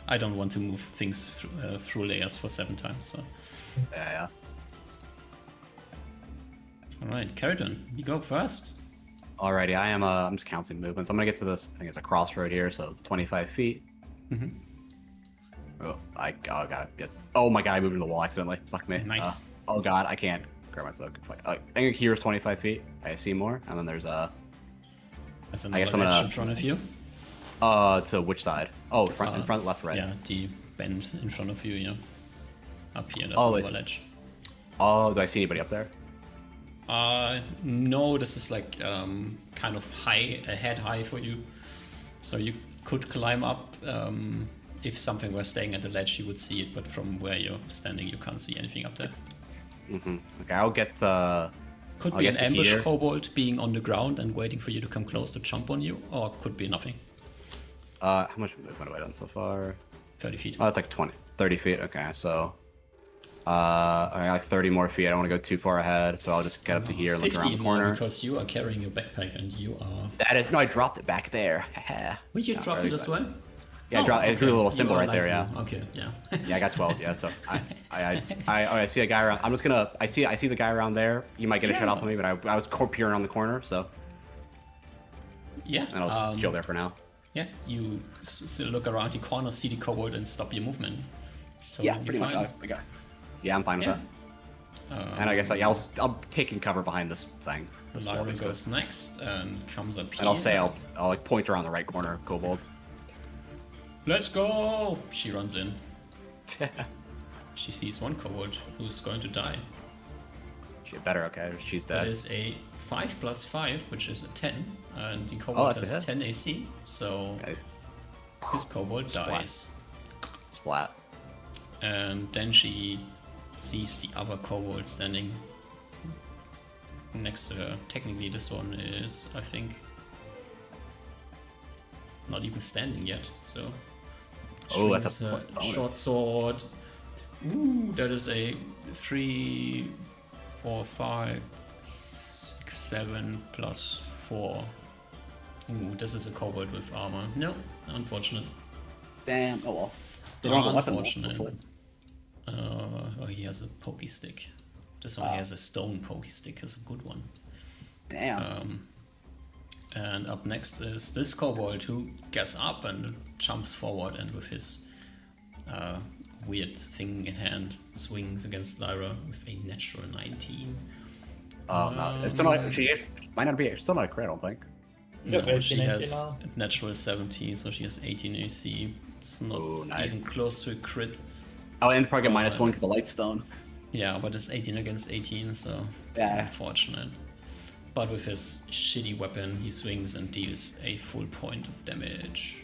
I don't want to move things through layers for 7 times. So. Yeah. All right, Caradwin, you go first. Alrighty, I'm just counting movements. I'm gonna get to this. I think it's a crossroad here, so 25 feet. Oh, got it. Yeah. Oh my god, I moved into the wall accidentally. Fuck me. Nice. Oh god, I can't grab myself. I think here's 25 feet. I see more, and then there's There's I guess another I'm ledge gonna- in front of you. to which side? Oh, in front, left, right. Yeah, the bend in front of you. Yeah. Up here, there's Oh, another it's- ledge. Oh, do I see anybody up there? No, this is like kind of high, a head high for you. So you could climb up. If something were staying at the ledge, you would see it, but from where you're standing, you can't see anything up there. Okay, I'll get. Could I'll be get an to ambush here. kobold being on the ground and waiting for you to come close to jump on you, or could be nothing. How much movement have I done so far? 30 feet. Oh, it's like 30 feet. Okay, so. I got like 30 more feet. I don't want to go too far ahead, so I'll just get up to here and look around 15 the more corner. because you are carrying your backpack and you are. That is no, I dropped it back there. Will you Not drop really it as excited. well? Yeah, I drew a little symbol You are right there. light Yeah. blue. Okay, yeah. Yeah, I got 12. Yeah, so I see a guy around. I'm just gonna. I see the guy around there. You might get a Yeah. shot off of me, but I was peering on the corner, so Yeah. and I'll just chill there for now. Yeah, you look around the corner, see the kobold, and stop your movement. So Yeah, you're pretty much. fine. Yeah, I'm fine with Yeah. that. And I guess I'm taking cover behind this thing. Lyra goes next and comes up here. And I'll say I'll like point around the right corner, Kobold. Let's go! She runs in. She sees one kobold who's going to die. She better, okay, she's That dead. is a 5 plus 5, which is a 10, and the kobold that's a has hit. 10 AC, so Okay, his kobold Splat. dies. splat. And then she sees the other kobold standing next to her. Technically this one is, I think, not even standing yet, so... Oh, that's a swings her bonus. short sword. Ooh, that is a 3, 4, 5, 6, 7 plus 4. Ooh, this is a kobold with armor. No, unfortunate. Damn, oh well. They don't have a weapon. Unfortunate. Oh, he has a pokey stick. This one he has a stone pokey stick. It's a good one. Damn. And up next is this kobold who gets up and jumps forward and with his weird thing in hand swings against Lyra with a natural 19. Oh no, it's still not. She might not be. It's still not a crit, I don't think. You have No, 18 she AC has now. a natural 17, so she has 18 AC. It's not Ooh, nice. even close to a crit. Oh, and probably get -1 because the light stone. Yeah, but it's 18 against 18, so Yeah. unfortunate. But with his shitty weapon, he swings and deals a full point of damage.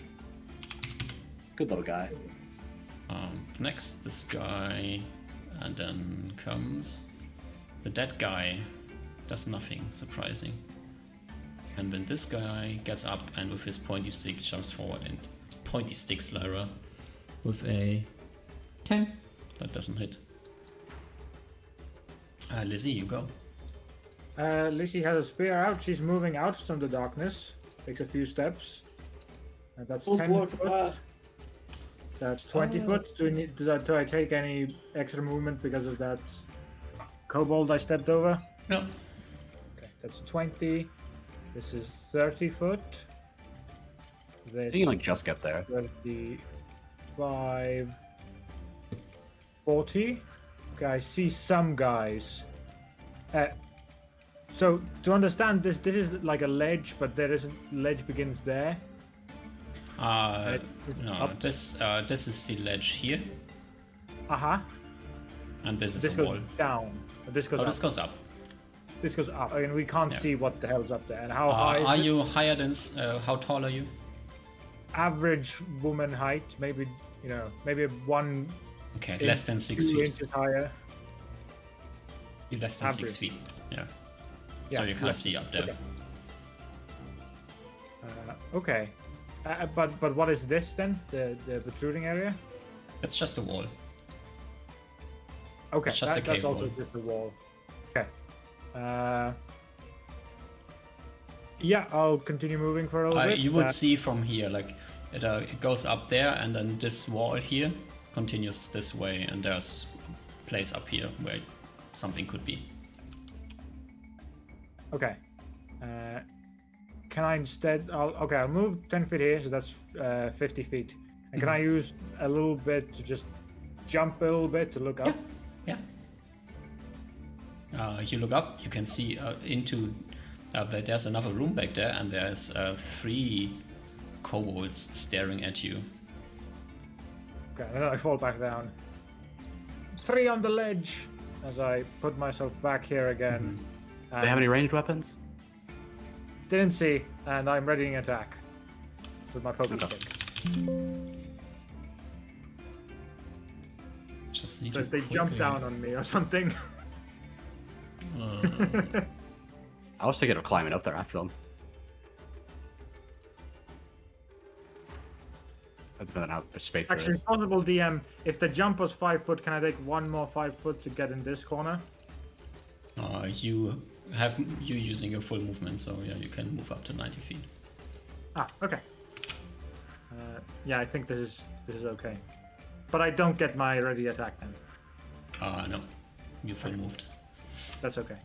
Good little guy. Next, this guy, and then comes the dead guy. Does nothing surprising. And then this guy gets up and with his pointy stick jumps forward and pointy sticks Lyra with a 10. That doesn't hit. Lizzie, you go. Lizzie has a spear out. She's moving out from the darkness. Takes a few steps. And that's Oh, 10 block foot. that. That's 20 foot. Do I take any extra movement because of that kobold I stepped over? No. Okay, that's 20. This is 30 foot. This You can like just get there. 35, 40. Okay, I see some guys. So to understand this, this is like a ledge, but there isn't. Ledge begins there. No, Up. this is the ledge here, and this is This a goes wall. down. This goes Oh, up. this goes up. This goes up, and we can't Yeah. see what the hell's up there. And how high is Are it? you higher than? How tall are you? Average woman height, maybe maybe one Okay, less than 6 2 feet. inches higher. You're less than 6 Average. feet. Yeah. Yeah, So you can't less- see up there. okay. Okay. But what is this then? The protruding area? It's just a wall. Okay, It's just a that's cave also wall. just a wall. Okay. Yeah, I'll continue moving for a little bit. You would see from here, like it goes up there, and then this wall here continues this way, and there's a place up here where something could be. Okay. Can I instead? I'll move 10 feet here, so that's 50 feet. And can I use a little bit to just jump a little bit to look up? Yeah. You look up, you can see into. There's another room back there, and there's 3 kobolds staring at you. Okay, and then I fall back down. 3 on the ledge as I put myself back here again. Do they have any ranged weapons? Didn't see, and I'm readying attack with my poke Okay. stick. Just need So to if they jump quickly- down on me or something. I was thinking of climbing up there after them. That's better than how much space there Actually, is. possible DM. If the jump was 5 foot, can I take 1 more 5 foot to get in this corner? You using your full movement, so yeah, you can move up to 90 feet. Ah, okay. Yeah, I think this is okay. But I don't get my ready attack then. No, you full moved. That's okay.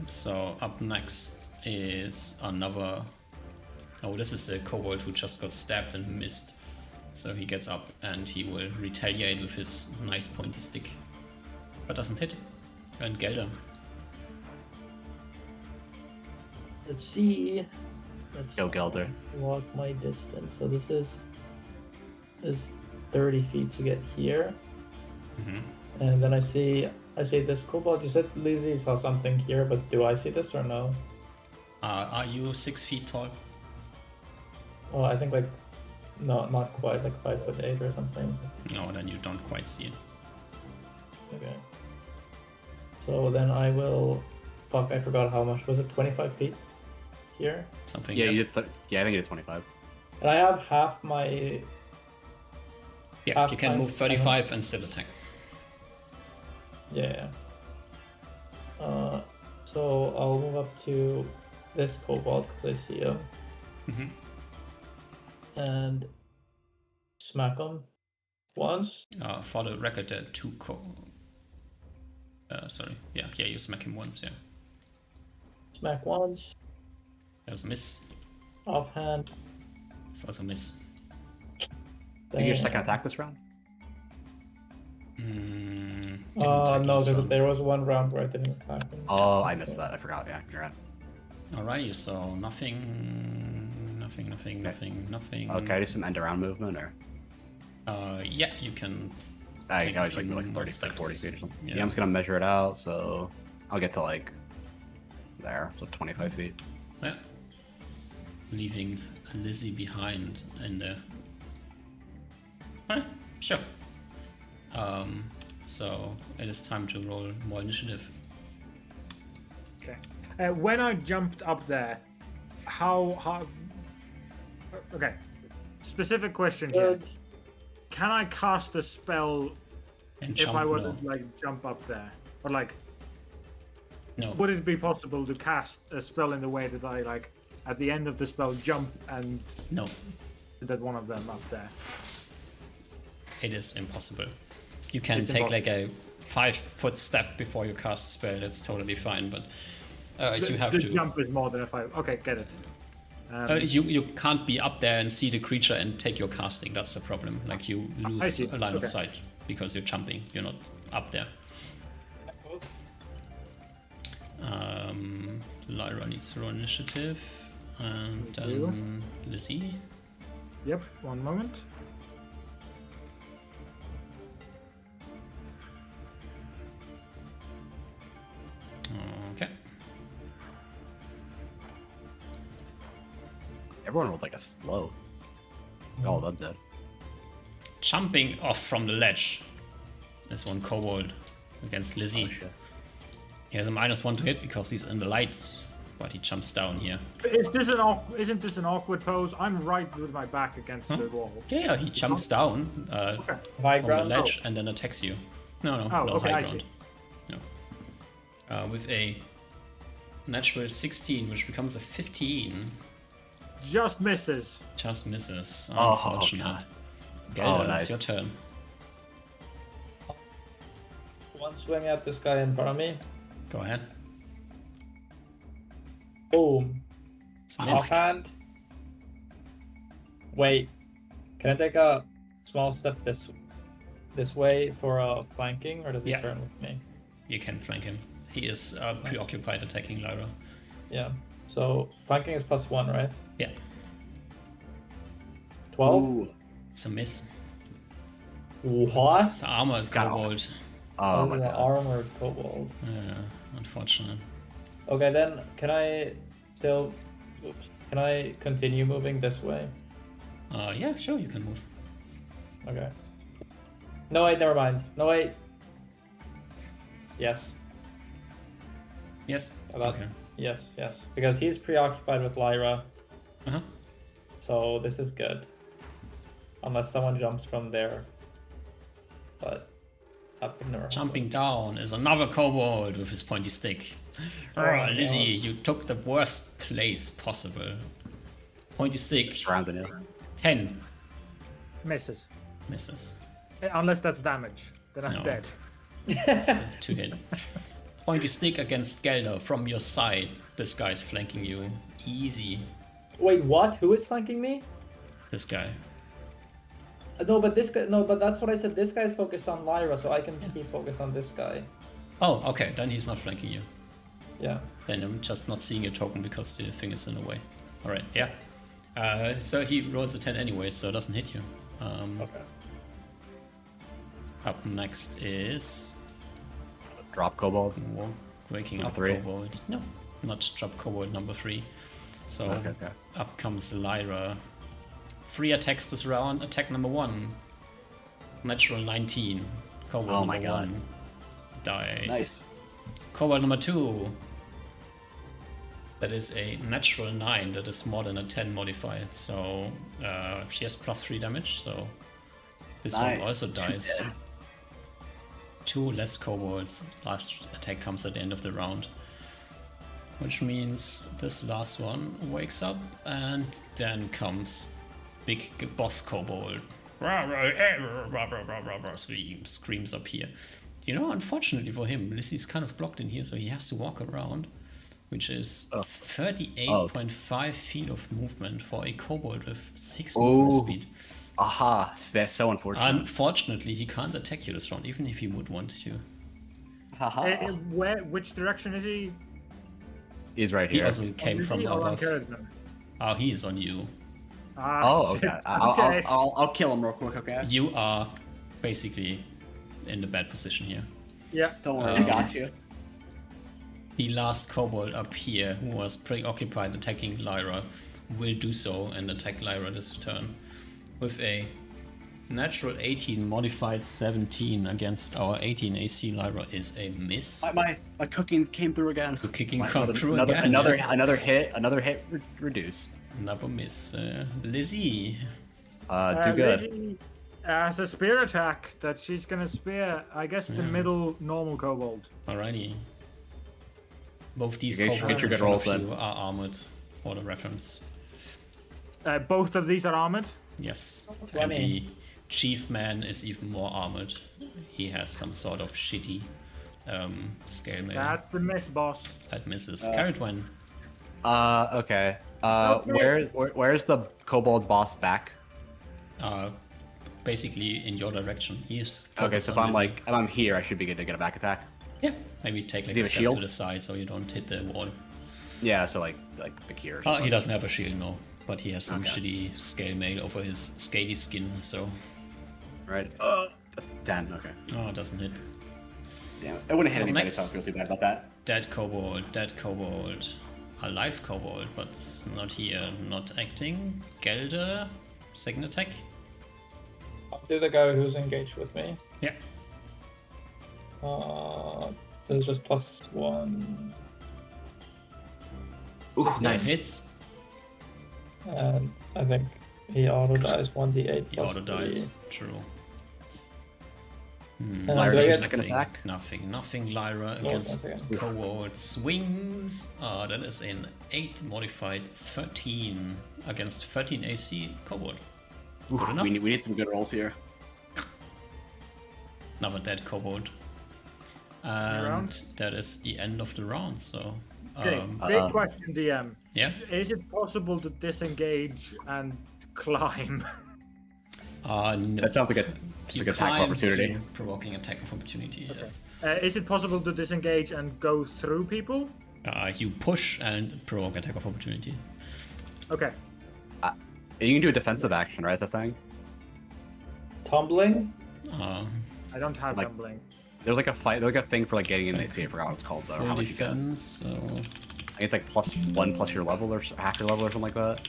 So up next is another. Oh, this is the kobold who just got stabbed and missed. So he gets up and he will retaliate with his nice pointy stick, but doesn't hit. And Gelder. Let's see. Go Gelder. Walk my distance. So this is 30 feet to get here. Mhm. And then I see this kobold. You said Lizzie saw something here, but do I see this or no? Are you 6 feet tall? Oh, I think like no, not quite, like 5'8" or something. No, then you don't quite see it. Okay. So then I will. Fuck, I forgot how much was it? 25 feet here, Something. Yeah, yeah. you did. Yeah, I think you did 25. and I have half my. Yeah, half you can my- move 35 and still attack. Yeah. So I'll move up to this kobold because I see him Mhm. and smack him once. For the record, there are two sorry. Yeah, you smack him once, yeah. Smack once. That was a miss. Offhand. It's also a miss. You get your then- second attack this round? Didn't attack No, last there, round. there was one round where I didn't attack him. Oh, I missed that. I forgot. Yeah, you're right. Alrighty, so nothing. Okay, I do some end around movement, or Yeah, you can. I Take a always few like more 30, like 40 steps. feet or something. Yeah. Yeah, I'm just gonna measure it out, so I'll get to like there, so 25 feet. Yeah. Leaving Lizzie behind in there. Sure. So it is time to roll more initiative. Okay. When I jumped up there, how? Okay. Specific question here. Good. Can I cast a spell And if jump, I were no. to like jump up there? Or like, No. would it be possible to cast a spell in the way that I like at the end of the spell jump and No. that one of them up there? It is impossible. You can It's take impossible. like a 5-foot step before you cast a spell. That's totally fine, but you have the to. jump is more than a 5. Okay, get it. You can't be up there and see the creature and take your casting. That's the problem. Like you lose see. a line of Okay. sight because you're jumping. You're not up there. Lyra needs to roll initiative, and Thank you. Lizzie. Yep, one moment. Okay. Everyone rolled like a slow. All of them did. Jumping off from the ledge. This one kobold against Lizzie. Oh, shit. He has a -1 to hit because he's in the light, but he jumps down here. Isn't this an awkward pose? I'm right with my back against the wall. Yeah, he jumps down High from the ground. ledge and then attacks you. No, Oh, no okay, high I ground. see. No. With a natural 16, which becomes a 15, Just misses. just misses. Oh, Unfortunate. God. Gelder, Oh, nice. it's your turn. One swing at this guy in front of me. Go ahead. Boom. It's a miss. Offhand. Wait. Can I take a small step this way for flanking, or does he Yeah. turn with me? You can flank him. He is preoccupied attacking Lyra. Yeah. So flanking is +1, right? Yeah, 12. Ooh. it's a miss. What? It's armored Got kobold. Oh Oh, my the god. armored kobold. Yeah, unfortunate. Okay, then can I still? Oops. Can I continue moving this way? Yeah, sure, you can move. Okay. No wait, never mind. No wait. Yes. Yes. About- Okay. Yes. Yes. Because he's preoccupied with Lyra. Uh-huh. So this is good. Unless someone jumps from there. But never mind. Jumping down is another kobold with his pointy stick. Oh, Lizzie, you took the worst place possible. Pointy stick, Surrounding it. 10 Misses. misses. Unless that's damage. Then I'm No. dead. It's a 2 hit. Pointy stick against Gelder from your side. This guy's flanking you. Easy. Wait, what? Who is flanking me? This guy. No, but this guy. No, but that's what I said. This guy's focused on Lyra, so I can keep focused on this guy. Oh, okay, then he's not flanking you. Yeah. Then I'm just not seeing a token because the thing is in the way. Alright, yeah. So he rolls a 10 anyway, so it doesn't hit you. Okay. Up next is Drop kobold. waking Number up 3. kobold. No, not drop kobold number 3. So Okay. up comes Lyra. 3 attacks this round. Attack number 1. Natural 19. Kobold Oh number my God. 1 dies. Nice. Kobold number 2. That is a natural 9. That is more than a 10 modified. So she has +3 damage. So this one Nice. also dies. 2 less kobolds. Last attack comes at the end of the round. Which means this last one wakes up, and then comes big boss kobold. Screams up here. You know, unfortunately for him, Lizzie's kind of blocked in here, so he has to walk around, which is 38.5 feet of movement for a kobold with 6 movement speed. Aha, that's so unfortunate. Unfortunately, he can't attack you this round, even if he would want to. Haha. Which direction is he? He's right He here. also came from Or on above. Kerrigan? Oh, he is on you. Ah, Oh, shit. okay. Okay. I'll kill him real quick, okay? You are basically in the bad position here. Yeah. Don't worry, I got you. The last kobold up here, who was preoccupied attacking Lyra, will do so and attack Lyra this turn with a natural 18 modified 17 against our 18 AC. Lyra is a miss. My cooking came through again. Your kicking My- come through another, again. Another yeah. another hit reduced. Another miss. Lizzie. Do good. Lizzie has a spear attack that she's gonna spear. I guess the middle normal kobold. Alrighty. Both these Get your kobolds in good front rolls of then. you are armored, for the reference. Both of these are armored. Yes. And 20. the chief man is even more armored. He has some sort of shitty scale mail. That's the miss, boss. That misses. Carrot one. Okay. Where's the kobold's boss back? Basically in your direction. He is Okay, so focused on if I'm here, I should be good to get a back attack. Yeah, maybe take like he a have a step shield? to the side so you don't hit the wall. Yeah, so like here. Or something. He doesn't have a shield, no. But he has some Okay. shitty scale mail over his scaly skin, so... Right. 10. Okay. Oh, it doesn't hit. Damn it. I wouldn't hit anybody, so I next. feel too bad about that. Dead kobold. Alive kobold, but not here, not acting. Gelder, second attack. I'll do the guy who's engaged with me. Yeah. There's just +1, Ooh, That nice. hits. and I think he auto dies 1d8. He plus auto dies. 3. True. Lyra do I gets get- second attack. Nothing. Lyra No, against okay. kobold swings. That is an 8 modified 13 against 13 AC kobold. Ooh, Good enough. we need some good rolls here. Another dead kobold. And round? that is the end of the round, so... Okay, big question, DM. yeah? Is it possible to disengage and climb? No. That sounds like a You attack of climb, opportunity. you provoking attack of opportunity. Is it possible to disengage and go through people? You push and provoke attack of opportunity. Okay. You can do a defensive action, right? That's a thing. Tumbling? Uh, I don't have Like- tumbling. There's like a fight. There's like a thing for like getting in the AC. I forgot what it's called though. full How much you get. defense, so... I think it's like +1 plus your level or half your level or something like that.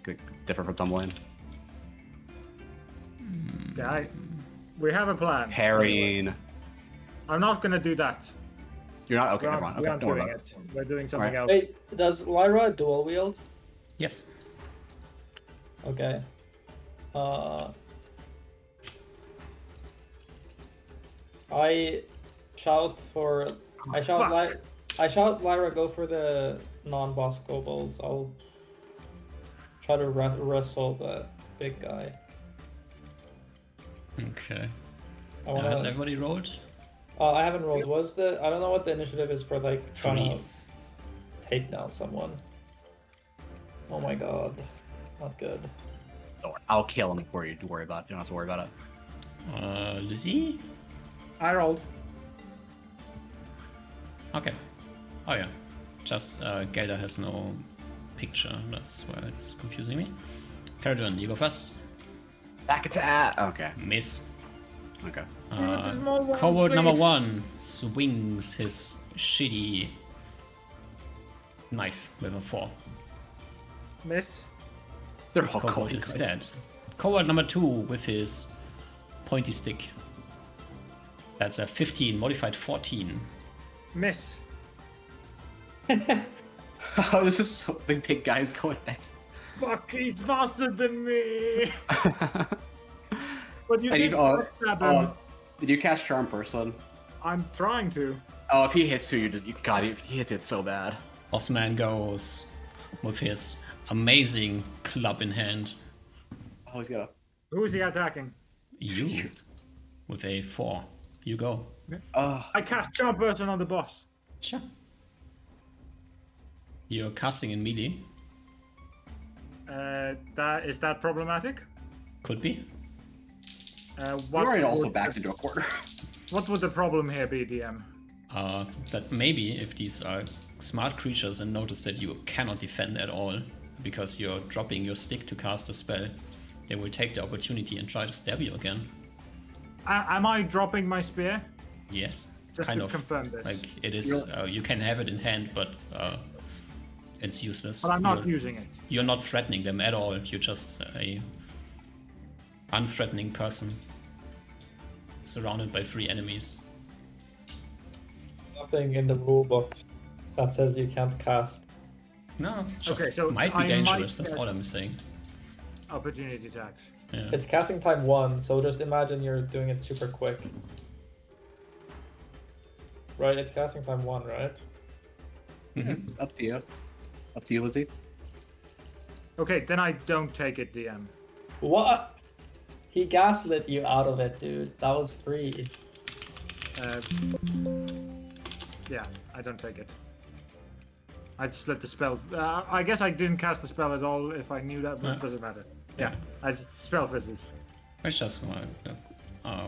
It's different from tumbling. Yeah, we have a plan. Parrying. I'm not gonna do that. You're not okay. We Never aren't, mind. we Okay, aren't don't worry doing about it. it. We're doing something Alright. else. Wait, does Lyra dual wield? Yes. Okay. I shout for. I shout Fuck. I shout Lyra, go for the non-boss kobolds. I'll try to wrestle the big guy. Okay. I Now, has wanna. everybody rolled? I haven't rolled. What's the? I don't know what the initiative is for like trying 3. to take down someone. Oh my god, not good. Don't worry. I'll kill him before you worry about it. You don't have to worry about it. Lizzie? I rolled. Okay. Oh yeah, just Gelder has no picture. That's why it's confusing me. Peridon, you go first. Back attack. Okay. Miss. Okay. Cobalt number 1 swings his shitty knife with a 4. Miss. They're This all Cobalt calling is dead. Cobalt number 2 with his pointy stick. That's a 15, modified 14. Miss. Oh, this is so the big guy's going next. Fuck, he's faster than me. But you And did stab him. Did you cast Charm Person? I'm trying to. Oh, if he hits you, God, if he hits it so bad. Bossman goes with his amazing club in hand. Oh, he's got a. Who is he attacking? You with a 4. You go. I cast Charm Person on the boss. Sure. You're casting in melee. Is that problematic? Could be. You're already also backed into a corner. What would the problem here be, DM? That maybe if these are smart creatures and notice that you cannot defend at all because you're dropping your stick to cast a spell, they will take the opportunity and try to stab you again. Am I dropping my spear? Yes, Just kind to of. confirm this. Like it is. You can have it in hand, but it's useless. But I'm not using it. You're not threatening them at all. You're just a unthreatening person surrounded by 3 enemies. Nothing in the rule book that says you can't cast. No, just Okay, so might be I dangerous. might That's get- all I'm saying. Opportunity attacks. Yeah. It's casting time 1, so just imagine you're doing it super quick. Right, it's casting time 1, right? Up to you. Up to you, Lizzie. Okay, then I don't take it, DM. What? He gaslit you out of it, dude. That was free. Yeah, I don't take it. I just let the spell. I guess I didn't cast the spell at all if I knew that, but it doesn't matter. Yeah, I just spell fizzles. I just want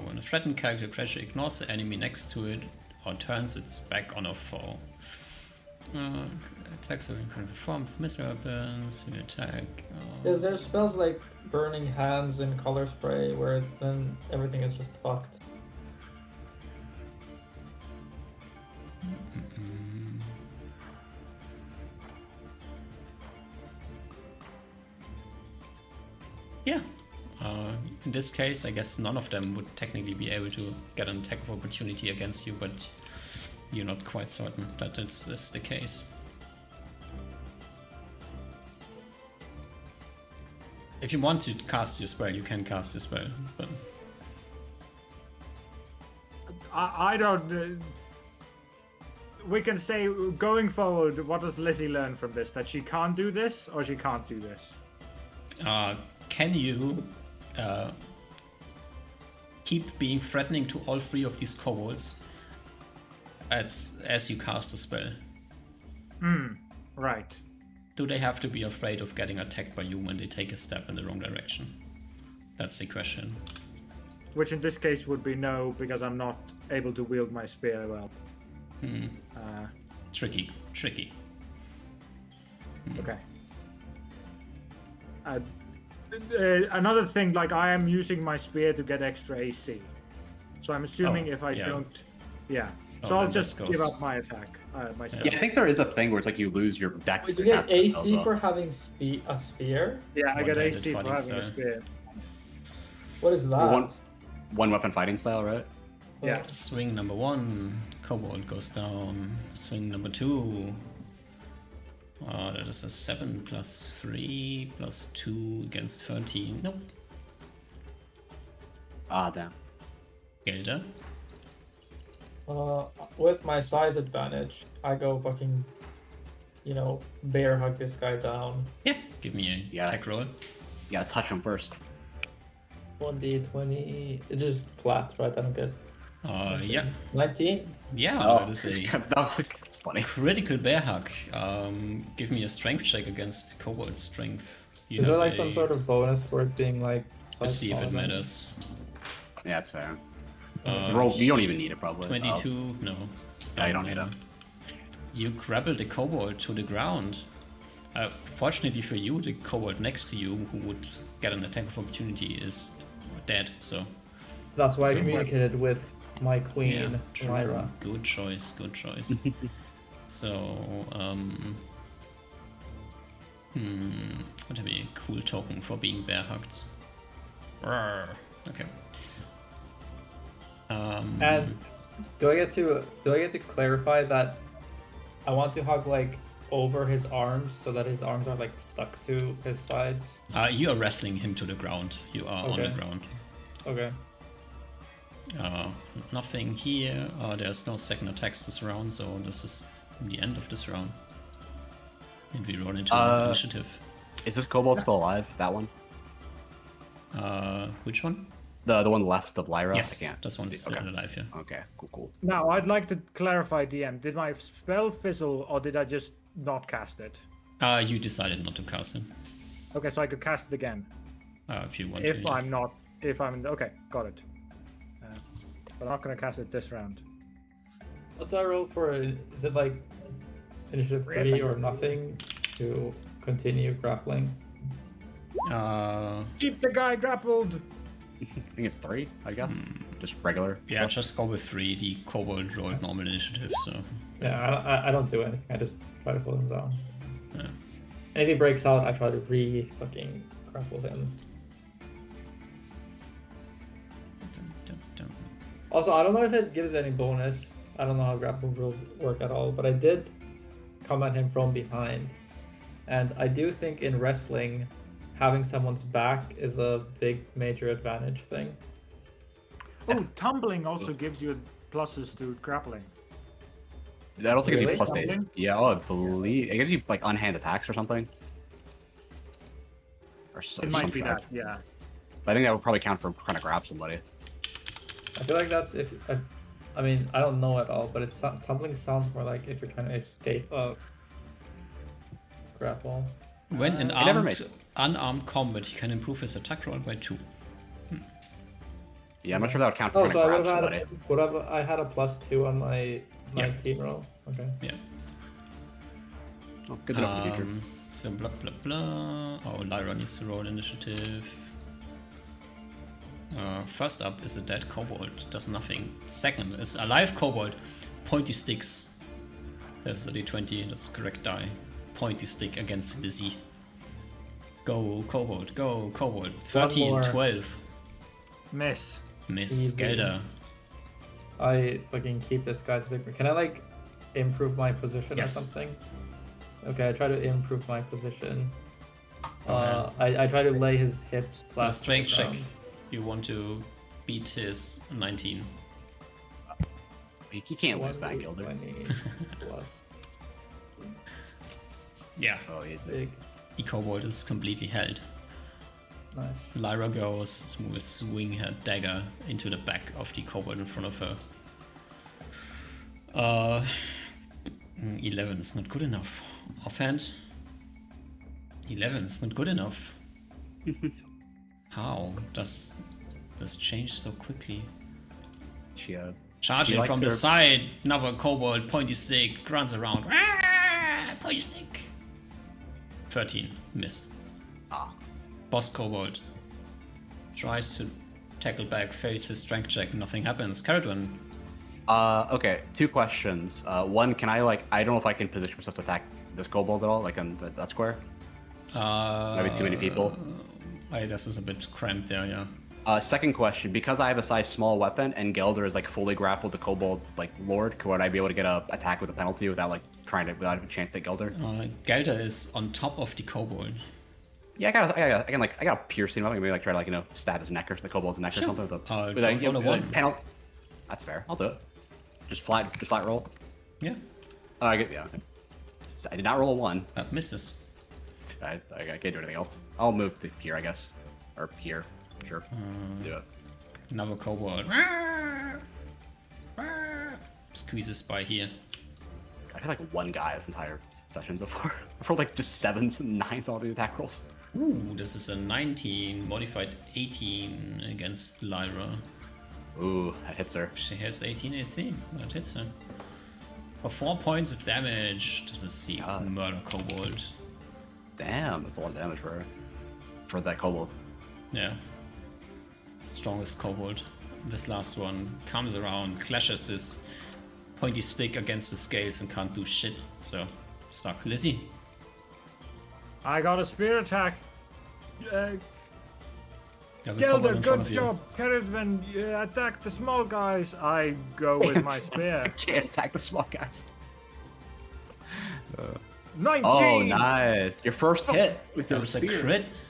when a threatened character creature ignores the enemy next to it or turns its back on a foe. Attacks are in kind of form of missile weapons. You attack. Because there's spells like Burning Hands and Color Spray where then everything is just fucked. Yeah. In this case, I guess none of them would technically be able to get an attack of opportunity against you, but you're not quite certain that this is the case. If you want to cast your spell, you can cast your spell, but I don't. We can say going forward. What does Lizzie learn from this? That she can't do this, or she can't do this. can you keep being threatening to all 3 of these kobolds as you cast a spell? Right. Do they have to be afraid of getting attacked by you when they take a step in the wrong direction? That's the question. Which in this case would be no, because I'm not able to wield my spear well. Tricky. Okay. Another thing, like I am using my spear to get extra AC, so I'm assuming if I don't, so I'll then just this give goes- up my attack, my spell. Yeah, I think there is a thing where it's like you lose your dex. Did for you get casting spells as AC well. for having a spear? Yeah, I get One-handed AC for fighting having a style. spear. What is that? One weapon fighting style, right? Yeah. Swing number 1, kobold goes down. Swing number 2. That is a 7 plus 3 plus 2 against 13. Nope. Ah, damn. Gelder. With my size advantage, I go fucking, bear hug this guy down. Yeah, give me a attack roll. You gotta touch him first. 1d20. It's just flat, right? I don't get. Yeah. 19. Yeah, that is a That's funny. critical bear hug. Give me a strength check against kobold strength. You Is there have like some sort of bonus for it being like? Let's see if it smaller? matters. Yeah, that's fair. Roll. You don't even need it, probably. 22? No. Yeah, you don't need it. You grapple the kobold to the ground. Fortunately for you, the kobold next to you, who would get an attack of opportunity, is dead. So That's why I communicated with my yeah, queen, true. Lyra. Good choice. Good choice. So would be a cool token for being bear hugged. Okay. And do I get to clarify that I want to hug like over his arms so that his arms are like stuck to his sides? You are wrestling him to the ground. You are on the Okay. ground. Okay. Nothing here. There's no second attacks this round, so this is the end of this round. And we run into initiative. Is this kobold still alive? That one? Which one? The one left of Lyra? Yes, I can't this one's see. still Okay. alive, yeah. Okay, cool. Now, I'd like to clarify, DM. Did my spell fizzle, or did I just not cast it? You decided not to cast him. Okay, so I could cast it again. If you want If to. I'm not... If I'm... Okay, got it. But I'm not going to cast it this round. What do I roll for? Is it like initiative 3 or nothing to continue grappling? Keep the guy grappled! I think it's 3, I guess. Just regular. Yeah, stuff. just go with 3. The kobold rolled normal initiative, so. Yeah, I don't do anything. I just try to pull him down. Yeah. And if he breaks out, I try to fucking grapple him. Dum, dum, dum. Also, I don't know if it gives any bonus. I don't know how grapple rules work at all, but I did come at him from behind. And I do think in wrestling, having someone's back is a big major advantage thing. Oh, tumbling also gives you pluses to grappling. That also gives you Really? plus days. Something? Yeah, I believe it gives you like unhand attacks or something. Or so, It might something be like that, yeah. But I think that would probably count for trying to grab somebody. I feel like that's if I mean I don't know at all, but it's tumbling sounds more like if you're trying to escape a grapple. When in never made it. unarmed combat, he can improve his attack roll by 2. Yeah, I'm not sure that would count for Oh, trying so to I grab would have somebody. I had a +2 on my Yeah. team roll. Okay. Yeah. Oh, good enough for the future. So blah blah blah. Oh, Lyra needs to roll initiative. First up is a dead kobold, does nothing. Second is a live kobold, pointy sticks. There's a d20, that's the correct die. Pointy stick against Lizzie. Go kobold, go kobold. 13, more. 12. Miss. Miss. Easy. Gelder. I fucking keep this guy's victory. Can I like improve my position Yes. or something? Okay, I try to improve my position. Go ahead. I try to lay his hips flat. A to the strength check. ground. You want to beat his 19. You can't lose that, 1, Gilder. 20 plus Yeah. Oh, easy. big. The kobold is completely held. Nice. Lyra goes, will swing her dagger into the back of the kobold in front of her. 11 is not good enough. Offhand. 11 is not good enough. How does this change so quickly? She Charging likes from the her- side, another kobold, pointy stick, runs around. Ah, pointy stick. 13, miss. Ah. Boss kobold tries to tackle back, fails his strength check, nothing happens. Caradwan, Okay, 2 questions. One, can I I don't know if I can position myself to attack this kobold at all, like on that square? Maybe too many people. This is a bit cramped there, yeah. Second question, because I have a size small weapon and Gelder is fully grappled the kobold lord, could I be able to get a attack with a penalty without without a chance to hit Gelder? Gelder is on top of the kobold. Yeah, I got a piercing weapon. Maybe try to stab his neck or the kobold's neck Sure. or something. With a, Don't roll a one. penalty. That's fair. I'll do it. Just flat roll. Yeah, I get okay. I did not roll a 1. that misses. I can't do anything else. I'll move to here, I guess, or here. Sure. Do it. Another kobold. Squeezes by here. I had one guy this entire session so far. For just 7s and 9s all the attack rolls. Ooh, this is a 19, modified 18 against Lyra. Ooh, that hits her. She has 18 AC. That hits her. For 4 points of damage. This is the God. murder kobold. Damn, that's a lot of damage for that kobold. Yeah. Strongest kobold. This last one comes around, clashes his pointy stick against the scales and can't do shit. So, stuck. Lizzie. I got a spear attack. There's a kobold Gelder, in front good of you. job. Caravan, attack the small guys. I go with my spear. Can't attack the small guys. 19. Oh, nice! Your first hit with That your was a spear. crit.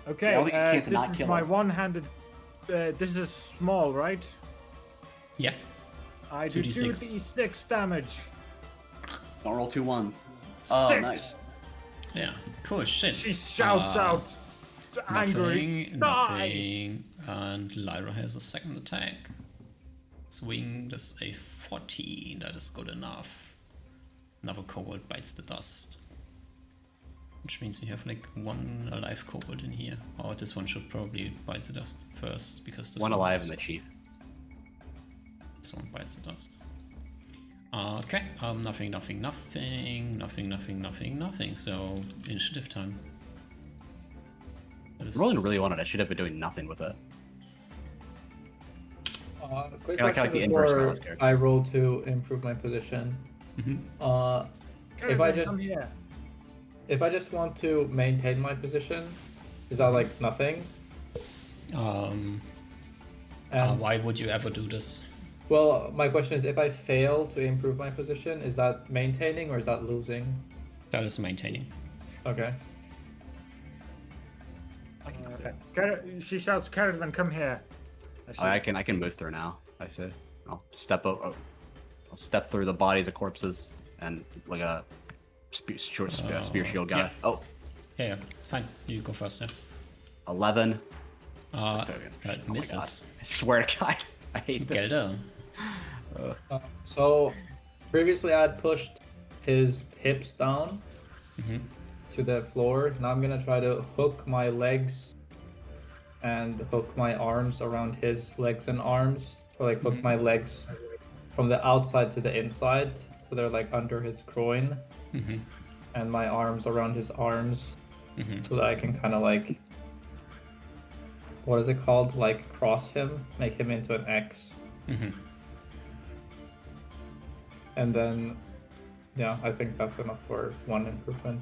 Okay, I don't think you can't this not is kill my him. one-handed. This is small, right? Yeah. I do 2d6. 2d6 damage. Don't roll 2 1s. Oh, 6. nice. Yeah. Cool shit. She shouts out, angry. Nothing, Die! nothing. And Lyra has a second attack. Swing, that's a 14. That is good enough. Another kobold bites the dust. Which means we have like 1 alive kobold in here. Oh, this one should probably bite the dust first because this One one's- alive and the chief. This one bites the dust. Okay, nothing. So, initiative time. That is- Rolling really wanted. I should have been doing nothing with it. Quick I like how, like, question the inverse before balance character. I roll to improve my position. Caravan, come here. If I just want to maintain my position, is that like nothing? And why would you ever do this? well, my question is, if I fail to improve my position, is that maintaining or is that losing? That is maintaining. Okay. She shouts, Caravan, come here. Oh, I can move through now. I say. I'll step up. I'll step through the bodies of corpses and like a spear shield guy. yeah. Oh, Yeah, fine. You go first, yeah. 11. That Oh my misses. God. I swear to God, I hate this. Gelder. So previously I had pushed his hips down to the floor. Now I'm gonna try to hook my legs and hook my arms around his legs and arms. Or like hook my legs from the outside to the inside. So they're like under his groin. And my arms around his arms. So that I can kind of like, what is it called? Like cross him, make him into an X. And then, yeah, I think that's enough for 1 improvement.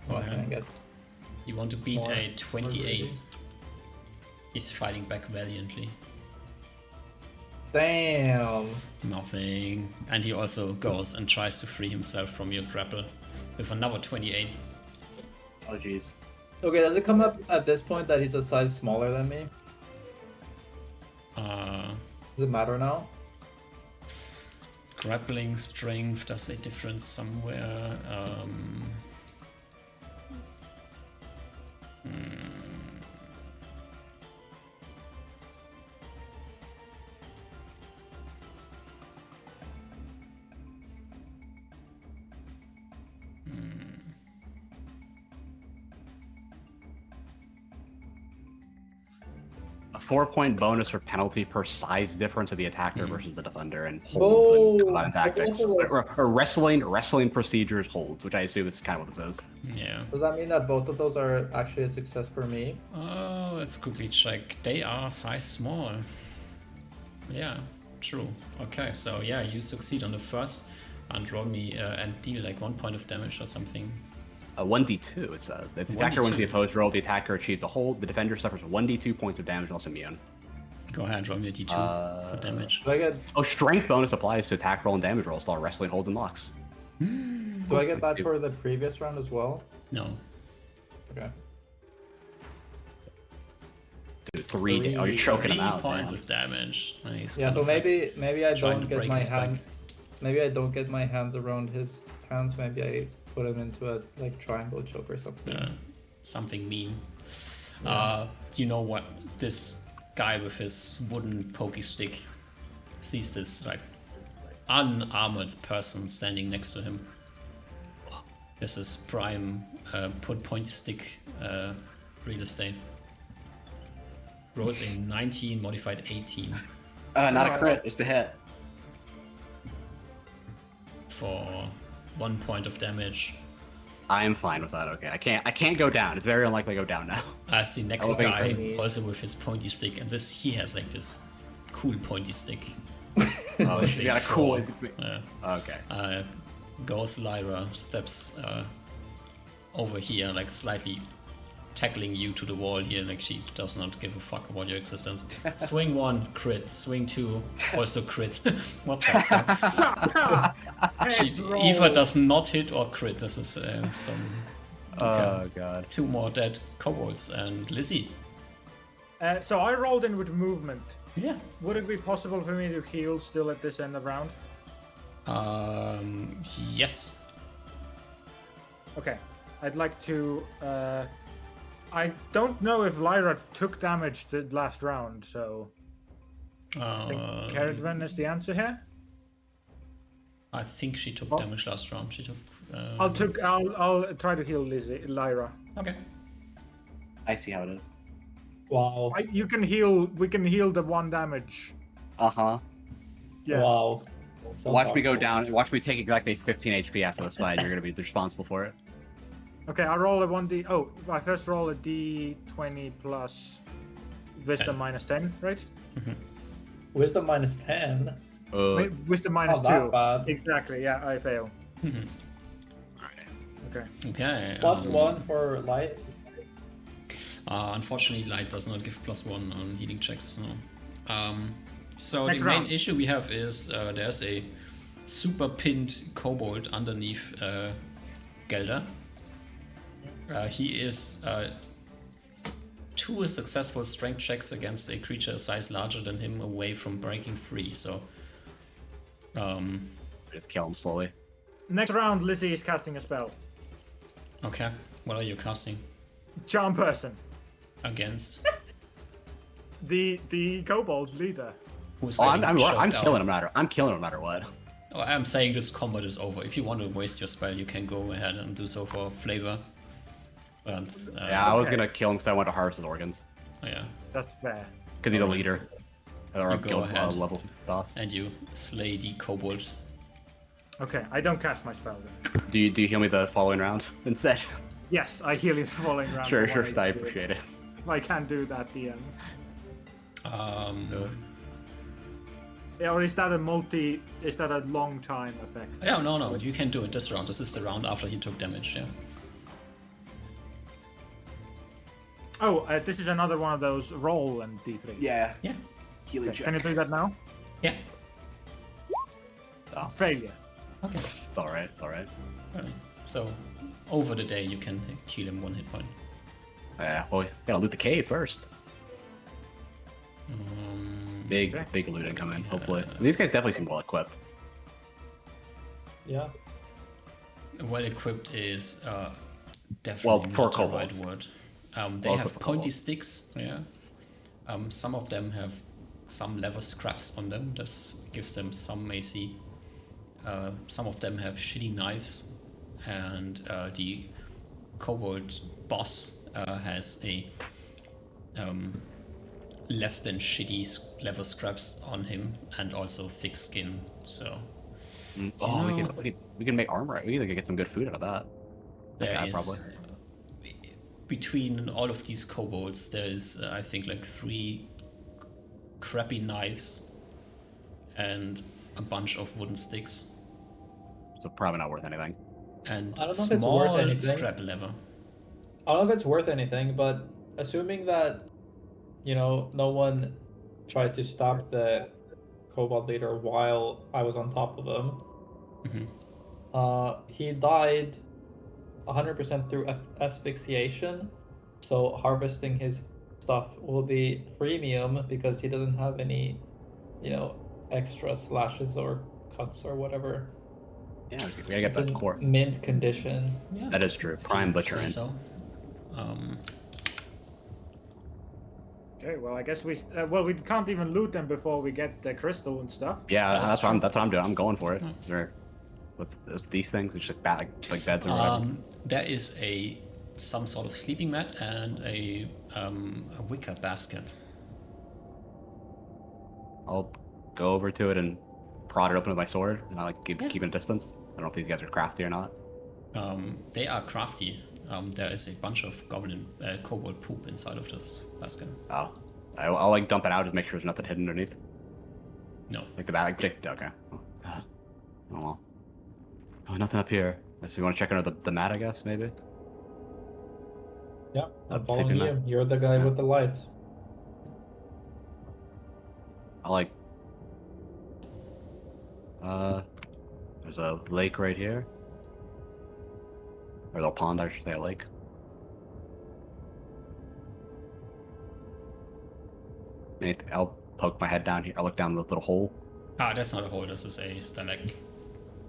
What can I get? You want to beat More- a 28. more He's fighting back valiantly. Damn! Nothing. And he also goes and tries to free himself from your grapple with another 28. Oh, jeez. Okay, does it come up at this point that he's a size smaller than me? Does it matter now? Grappling strength does a difference somewhere. A 4-point bonus for penalty per size difference of the attacker versus the defender, and holds Oh, and combat tactics. okay. Or wrestling procedures holds, which I assume is kind of what this is. Yeah. Does that mean that both of those are actually a success for me? Oh, let's quickly check. They are size small. Yeah, true. Okay, so yeah, you succeed on the first and roll me and deal like 1 point of damage or something. A 1d2, it says. If the attacker wins the 1d2. opposed roll, the attacker achieves a hold. The defender suffers 1d2 points of damage unless immune. Go ahead, roll me a d2 for damage. Do I get Oh, strength bonus applies to attack roll and damage rolls while wrestling holds and locks. do I get that for the previous round as well? No. Okay. Dude, 3 Oh, you're choking 3 him out. points damn. of damage. Nice. Yeah, kind so of like maybe I trying don't to get break my his hand. back. Maybe I don't get my hands around his hands. Maybe I put him into a like triangle choke or something. Something mean. You know what? This guy with his wooden pokey stick sees this like unarmored person standing next to him. This is prime pointy stick real estate. Rolls a 19 modified 18. Not a crit, just a hit. for 1 point of damage. I am fine with that. Okay, I can't go down. It's very unlikely I go down now. As the next think guy, for also with his pointy stick, and he has like this cool pointy stick. Oh, It's he's got a cool. Yeah. Okay. Goes Lyra, steps over here, like slightly tackling you to the wall here, like she does not give a fuck about your existence. Swing 1, crit. Swing 2, also crit. What the fuck? She either does not hit or crit. This is some... Oh god. 2 more dead kobolds and Lizzie. So I rolled in with movement. Yeah. Would it be possible for me to heal still at this end of round? Yes. Okay. I'd like to... I don't know if Lyra took damage the last round, so... I think Caravan is the answer here. I think she took damage last round. She took... I'll try to heal Lyra. Okay. I see how it is. Wow. You can heal. We can heal the 1 damage. Uh-huh. Yeah. Wow. Sounds Watch me go awful. down. Watch me take exactly 15 HP after this fight. You're gonna be responsible for it. Okay, I'll roll a 1d. Oh, I first roll a d20 plus wisdom minus 10, right? Wisdom minus 10. Wait, wisdom minus Not that 2. bad. Exactly. Yeah, I fail. Alright. Okay. Okay. Plus 1 for light. Unfortunately, light does not give +1 on healing checks. No. So Next the main round. issue we have is there's a super pinned kobold underneath Gelder. He is 2 successful strength checks against a creature a size larger than him away from breaking free. So, Just kill him slowly. Next round, Lizzie is casting a spell. okay. What are you casting Charm person. against? The kobold leader. Who's Oh, getting I'm choked killing out? him no matter. I'm killing him no matter what. Oh, I'm saying this combat is over. If you want to waste your spell, you can go ahead and do so for flavor. But Yeah, I was Okay. gonna kill him because I want to harvest his organs. yeah. That's fair. Because he's a leader. Or You a go guild ahead. level boss. And you slay the kobold. Okay, I don't cast my spell then. Do you heal me the following round instead? Yes, I heal you the following round. Sure, for sure. one I HP. appreciate it. I can't do that, DM. Um, Yeah, or is that a multi? Is that a long time effect? yeah, no, you can do it this round. This is the round after he took damage. Yeah. Oh, this is another one of those roll and d3. Yeah. Yeah. Healing Okay, can you do that now? Yeah. Failure. Okay. It's alright, it's alright. Alright. So, over the day, you can heal him 1 hit point. Yeah, well, we gotta loot the cave first. Big, Okay. big loot incoming, hopefully. These guys definitely seem well equipped. Yeah. Well equipped is definitely for not the right kobolds. word. They Well have equipped for pointy kobolds. sticks. Yeah. Some of them have some leather scraps on them. This gives them some AC. Some of them have shitty knives, and the kobold boss has a less than shitty leather scraps on him, and also thick skin. So Oh, know- we can make armor. We can get some good food out of that. there Okay, is between all of these kobolds, there is I think like 3 crappy knives and a bunch of wooden sticks So probably not worth anything. and I don't know if it's worth small anything. scrap leather. I don't know if it's worth anything, but assuming that, no one tried to stop the Kobold leader while I was on top of him, he died 100% through asphyxiation, so harvesting his stuff will be premium because he doesn't have any, extra slashes or cuts or whatever. Yeah, we gotta get It's that in core. mint condition. Yeah, That is true. Prime if you butchering. say so. Okay, well, I guess we can't even loot them before we get the crystal and stuff. Yeah, That's that's what I'm doing. I'm going for it. Sure. What's these things? It's just like beds or whatever. There is some sort of sleeping mat and a wicker basket. I'll go over to it and prod it open with my sword, and I'll keep it a distance. don't know if these guys are crafty or not. They are crafty. There is a bunch of kobold poop inside of this basket. Oh, I'll like dump it out, just make sure there's nothing hidden underneath. No. Like the bag. Okay. Oh well. Oh, nothing up here. Unless we want to check under the mat, I guess maybe. Yeah, I'm Up, following sleeping you. mat. You're the guy Yeah. with the lights. I like. There's a lake right here. Or a little pond, I should say, a lake. I'll poke my head down here. I'll look down the little hole. Ah, that's not a hole. This is a stalactite.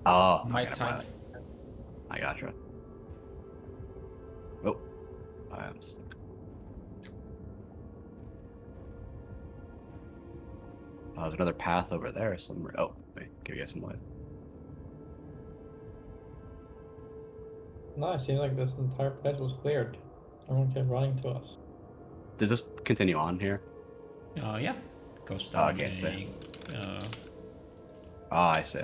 Oh, My okay, tight. I gotcha. Oh, I am stuck. Oh, there's another path over there somewhere. Oh, wait, give you guys some light. No, it seems like this entire place was cleared. Everyone came running to us. Does this continue on here? Yeah. Goes Oh, I down can't see. a Oh, I see.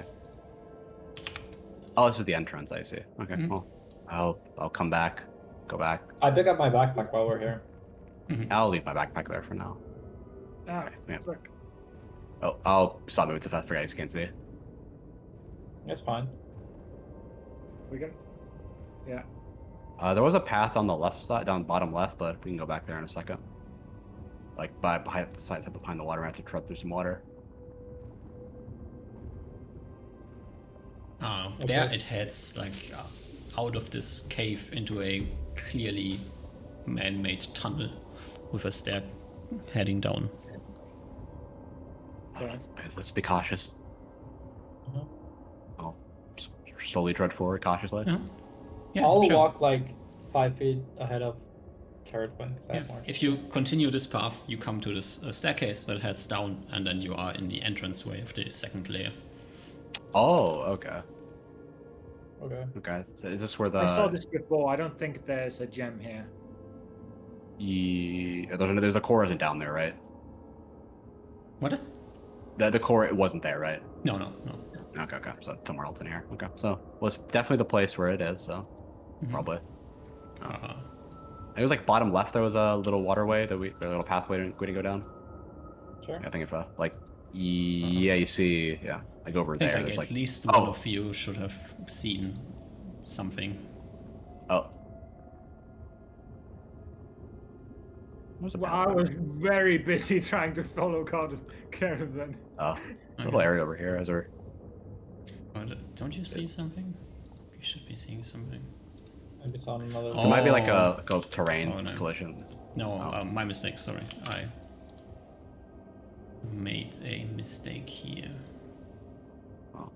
Oh, this is the entrance. I see. Okay, Mhm. well, I'll come back. Go back. I pick up my backpack while we're here. I'll leave my backpack there for now. Ah, Yeah. look. Oh, I'll stop moving too fast for you guys can't see. It's fine. We can. Yeah. There was a path on the left side, down the bottom left, but we can go back there in a second. Like behind the water, I have to tread through some water. There Okay. it heads like out of this cave into a clearly man-made tunnel with a step heading down. Oh, let's be cautious. Mhm. I'll just slowly tread forward cautiously. Yeah. Yeah, I'll sure. walk like 5 feet ahead of Carrot Wing. 'Cause I Yeah. have more. If you continue this path, you come to this staircase that heads down, and then you are in the entranceway of the second layer. Oh, okay. Okay. Okay. So is this where the I saw this before. I don't think there's a gem here. there's a core isn't down there, right? What? The core it wasn't there, right? No. Okay. So somewhere else in here. Okay. So well, it's definitely the place where it is. So probably. It was like bottom left. There was a little waterway a little pathway to go down. Sure. I think if yeah, you see, yeah, like over I think there. like There's at like least one of you should have seen something. oh. There's a Well, path I over was here. very busy trying to follow Caravan. Oh, a little area over here. Is there? Don't you see something? You should be seeing something. Maybe it's on another. There might be like Oh. a terrain Oh, no. collision. No, Oh. my mistake. Sorry, I made a mistake here. Oh,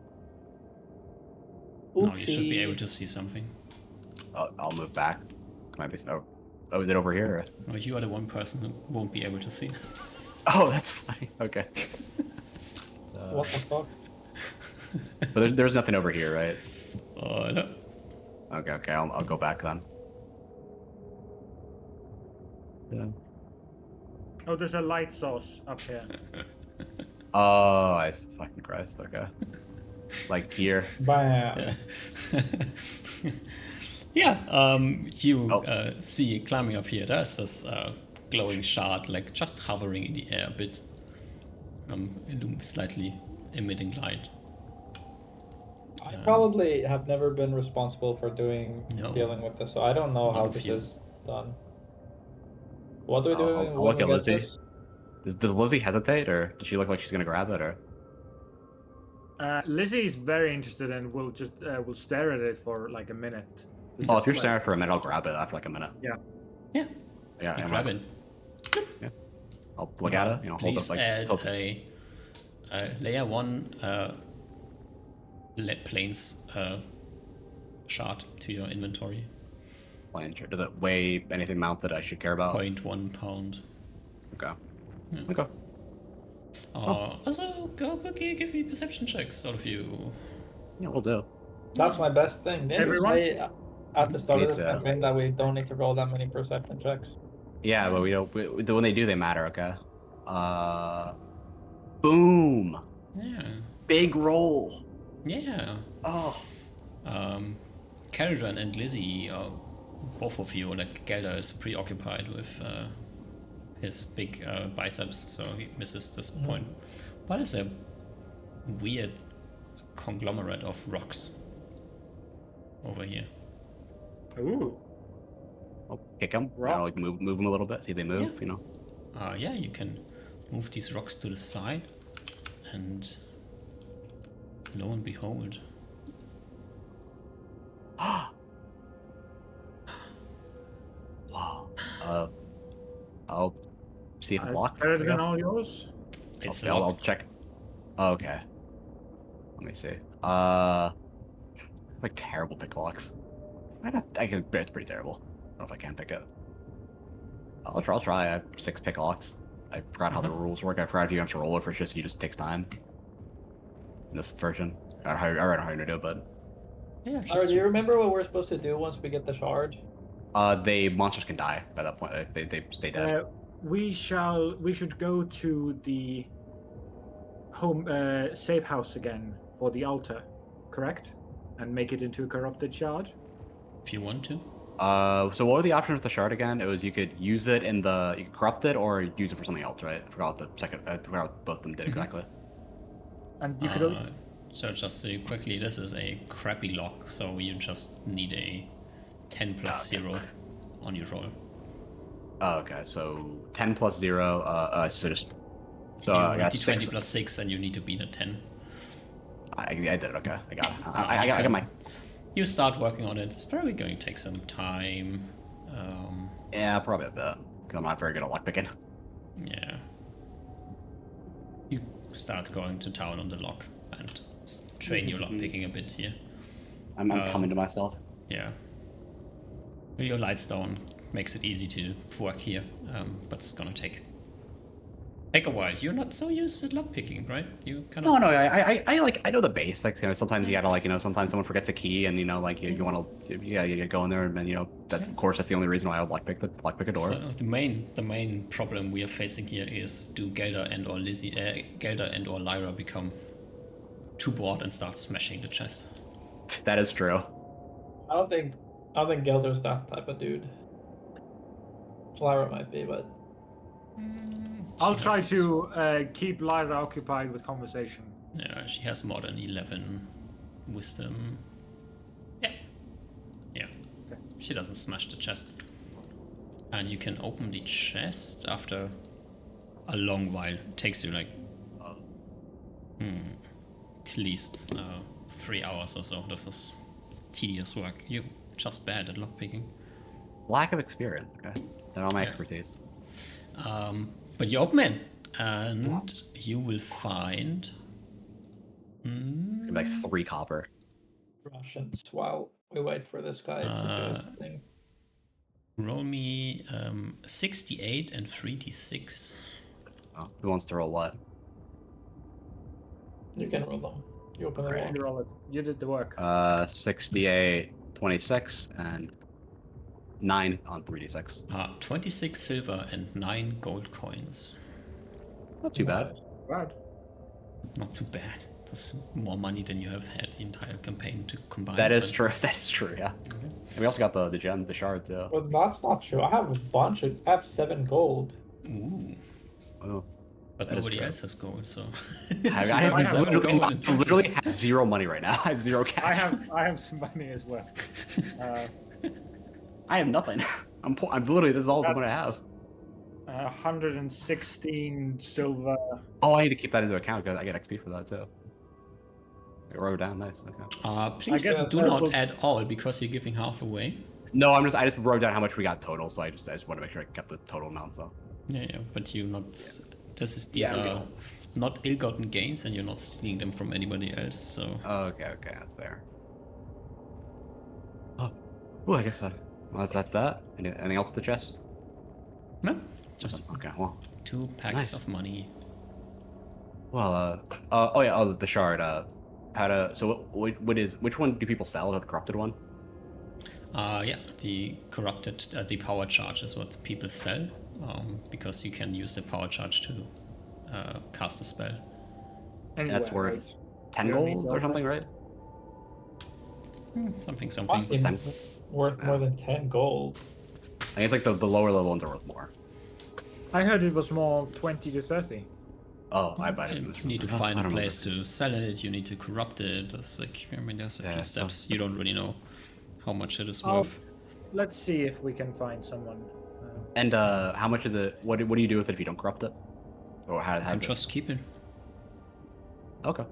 Now you should be Oopsie. able to see something. I'll move back. Might be. Oh, is it over here? Or? No, you are the one person who won't be able to see. Oh, that's funny. Okay. What the fuck? But there's nothing over here, right? Oh no. Okay. I'll go back then. Yeah. Oh, there's a light source up here. Oh, fucking Christ. Okay. Like here. Bam. Yeah, you Oh. see climbing up here, there's this glowing shard, like just hovering in the air a bit. Slightly emitting light. I probably have never been responsible for No. dealing with this, so I don't know None how of this you. is done. What do we do I'll when look we at get Lizzie. this? Does Lizzie hesitate, or does she look like she's gonna grab it, or? Lizzie is very interested and will just will stare at it for like a minute. To Oh, just, if you're like- staring for a minute, I'll grab it after like a minute. Yeah, Yeah. you I'm grab like- it. I'll look at it. You know, hold Please it like. add tilt- a layer 1 planes shard to your inventory. plane. Does it weigh anything mounted I should care about? 0.1 pound. Okay. Yeah. Okay. Also, go quickly give me perception checks, all of you. Yeah, we'll do. That's my best thing. Didn't you Everyone? say at the start of Me this too. campaign that we don't need to roll that many perception checks? Yeah, but we don't. When they do, they matter. Okay. Boom. Yeah. Big roll. Yeah. Oh. Caradron and Lizzie, both of you, like Gelder is preoccupied with his big biceps, so he misses this point. What is a weird conglomerate of rocks over here? Ooh. I'll kick them. You Rock. know, like move them a little bit. See if they move. Yeah. You know. Yeah, you can move these rocks to the side, and lo and behold, Wow. I'll see if it's locked. I Better than guess. all yours. it's I'll locked. check. Oh, okay. Let me see. Like terrible pick locks. I can. It's pretty terrible. I don't know if I can pick it. I'll try. I have 6 pick locks. I forgot how the rules work. I forgot if you have to roll it for just. It just takes time. In this version, I don't know how to do it, but Yeah, Alright, just do you remember what we're supposed to do once we get the shard? they monsters can die by that point. They stay dead. We should go to the home safe house again for the altar, correct? And make it into a corrupted shard. if you want to. So what were the options with the shard again? It was you could use it you could corrupt it or use it for something else, right? I forgot what the second. I forgot what both of them did exactly. And you could. So just to quickly, this is a crappy lock, so you just need a 10 plus 0 on your roll. Oh, okay, so 10 plus 0. So just so you I got D20 6. plus 6, and you need to beat a 10. I did it. Okay, I got it. Yeah, I got my. You start working on it. It's probably going to take some time. Yeah, probably a bit. Because I'm not very good at lockpicking. Yeah. You start going to town on the lock and train your lockpicking a bit here. I'm coming to myself. Yeah. Your lightstone makes it easy to work here, but it's gonna take a while. You're not so used to lockpicking, right? You kind of. No, I know the basics. You know, sometimes you gotta sometimes someone forgets a key, and you want to you go in there, and then that's of course that's the only reason why I would lockpick a door. So the main problem we are facing here is do Gelder and or Lyra become too bored and start smashing the chest? That is true. I don't think Gelder's that type of dude. Lyra might be, but I'll try to keep Lyra occupied with conversation. Yeah, she has more than 11 wisdom. Yeah. Okay. She doesn't smash the chest. And you can open the chest after a long while. It takes you like at least 3 hours or so. This is tedious work. You're just bad at lockpicking. Lack of experience. Okay, not all my expertise. But you open it, and you will find. Like 3 copper. Russians while we wait for this guy to do his thing. Roll me 68 and 3d6. Oh, who wants to roll what? You can roll them. You open the Great. wall. You roll it. You did the work. 68, 26, and 9 on 3d6. 26 silver and 9 gold coins. Not too bad. Right. Not too bad. That's more money than you have had the entire campaign to combine. That is but- true. That is true. Yeah. And we also got the gem, the shard too. But that's not true. I have a bunch. I have 7 gold. Ooh. Oh. But That is nobody correct. else has gold, so. I You have 7 gold. I literally have 0 money right now. I have 0 cash. I have some money as well. I have nothing. I'm literally, this is all the money I have. 116 silver. Oh, I need to keep that into account because I get XP for that too. I wrote it down. Nice. Okay. Please guess do that not was- add all because you're giving half away. No, I just wrote down how much we got total, so I just want to make sure I kept the total amount though. Yeah, but you're not. These Yeah, are not ill-gotten gains, and you're not stealing them from anybody else. So Okay, that's fair. Oh, I guess that's that. Anything else to the chest? no, just Okay, well, 2 packs Nice. of money. well, the shard. So which one do people sell? Is that the corrupted one? Yeah, the corrupted, the power charge is what people sell, because you can use the power charge to cast a spell. Anywhere, That's worth right? 10 You don't need gold or gold, something, right? Something. Must be Ten. worth more than 10 gold. I think it's like the lower level ones are worth more. I heard it was more 20 to 30. Oh, I buy it. You need to find a place to sell it. You need to corrupt it. There's like, I mean, there's a few steps. You don't really know how much it is worth. Let's see if we can find someone. And how much is it? What do you do with it if you don't corrupt it? Or how You can just keep it. Okay.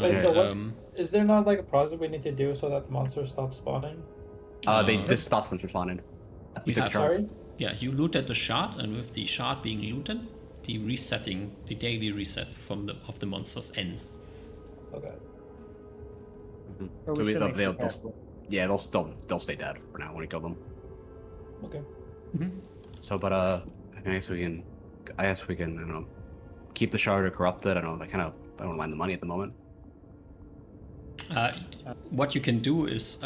Wait, so what, is there not like a process we need to do so that the monsters stop spawning? This stops them from spawning. We took a shard. Sorry? Yeah, you looted the shard, and with the shard being looted, the daily reset of the monsters ends. Okay. But we still need to be careful. Yeah, they'll stay dead for now when we kill them. Okay. So, but I guess we can, I don't know, keep the shard or corrupt it. I don't know. I don't mind the money at the moment. What you can do is,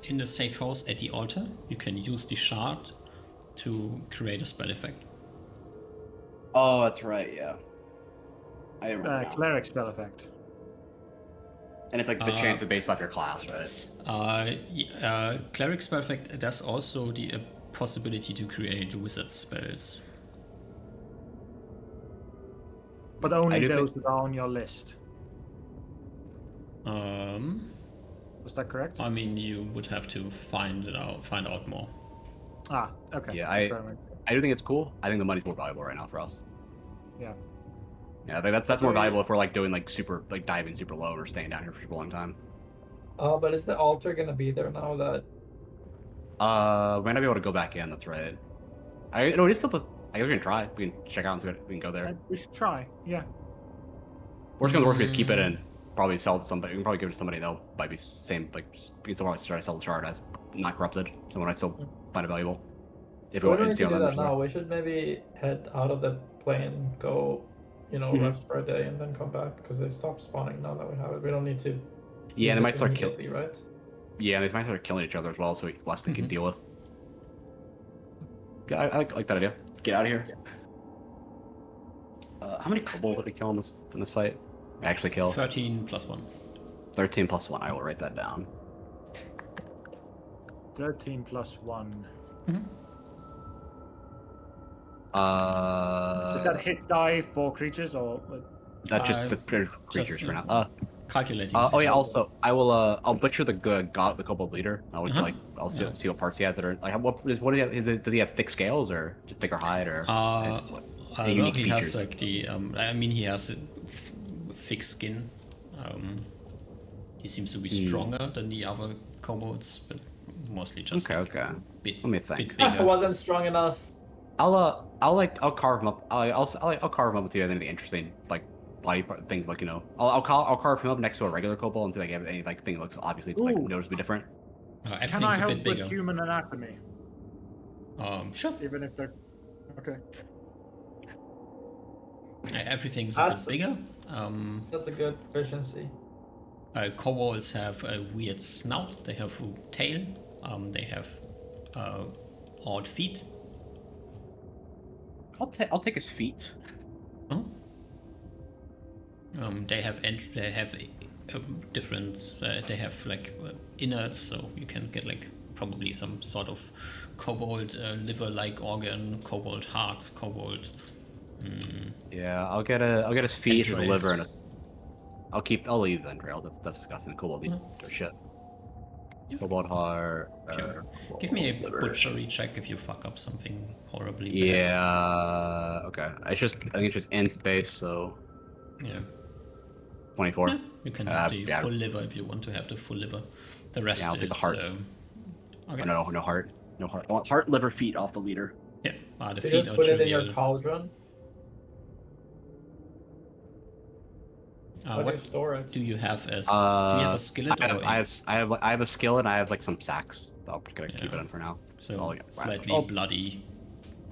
in the safe house at the altar, you can use the shard to create a spell effect. Oh, that's right. Yeah. I remember now. Cleric spell effect. And it's like the chance of based off your class, right? Cleric spell effect. There's also the possibility to create wizard spells. But only those that are on your list. Was that correct? I mean, you would have to find out more. Ah, okay. Yeah, I do think it's cool. I think the money's more valuable right now for us. Yeah. Yeah, I think that's more valuable if we're like doing like super diving super low or staying down here for a long time. But is the altar gonna be there now that? We might not be able to go back in. That's right. No, it is still. I guess we can try. We can check out and see if we can go there. We should try. Yeah. Worst comes to worst, we just keep it and probably sell it to somebody. We can probably give it to somebody. They'll might be same. Like we can still probably try to sell the shard as not corrupted. Someone I still find it valuable. If we We don't want need to see to how do that that now. We should maybe head out of the plane, go, rest for a day, and then come back because they stopped spawning now that we have it. We don't need to. Yeah, they might start killing. Right? Yeah, they might start killing each other as well, so less they can deal with. Yeah, I like that idea. Get out of here. How many kobolds did we kill in this fight? Actually kill 13 plus 1. 13 plus 1. I will write that down. 13 plus 1. Is that hit die for creatures or? That's just the creatures for now. Calculating. Oh yeah. Also, I will. I'll butcher the kobold leader. I'll see what parts he has that are like. What do he have? Does he have thick scales or just thicker hide or? Unique he features? has like the. I mean, he has thick skin. He seems to be stronger than the other kobolds, but mostly just. Okay. Let me think. I wasn't strong enough. I'll carve him up. I'll carve him up with you. Anything interesting like body part, things like I'll carve him up next to a regular kobold and see like if any like thing looks obviously like noticeably different. Can I Everything's a help bit bigger. with human anatomy? Sure. Even if they're okay. Everything's a bit bigger. That's a good efficiency. Kobolds have a weird snout. They have a tail. They have odd feet. I'll take his feet. Oh. They have different. They have like innards, so you can get like probably some sort of kobold liver-like organ, kobold heart, kobold. Yeah, I'll get his feet, his entrails. liver, and I'll leave the entrails. That's disgusting. Kobold eat their shit. Kobold heart. Sure. Give me a butchery check if you fuck up something horribly bad. Yeah. Okay. I think it's just int base, so. Yeah. 24. Yeah, you can have the full liver if you want to have the full liver. The rest I'll is take the heart. okay. Oh, no heart. No heart. I want heart, liver, feet off the leader. Yeah. The You feet just are put it in your trivial. cauldron. How do you What store it? do you have as? Do you have a skillet or I have a skillet and I have like some sacks. I'm gonna keep it in for now. so slightly bloody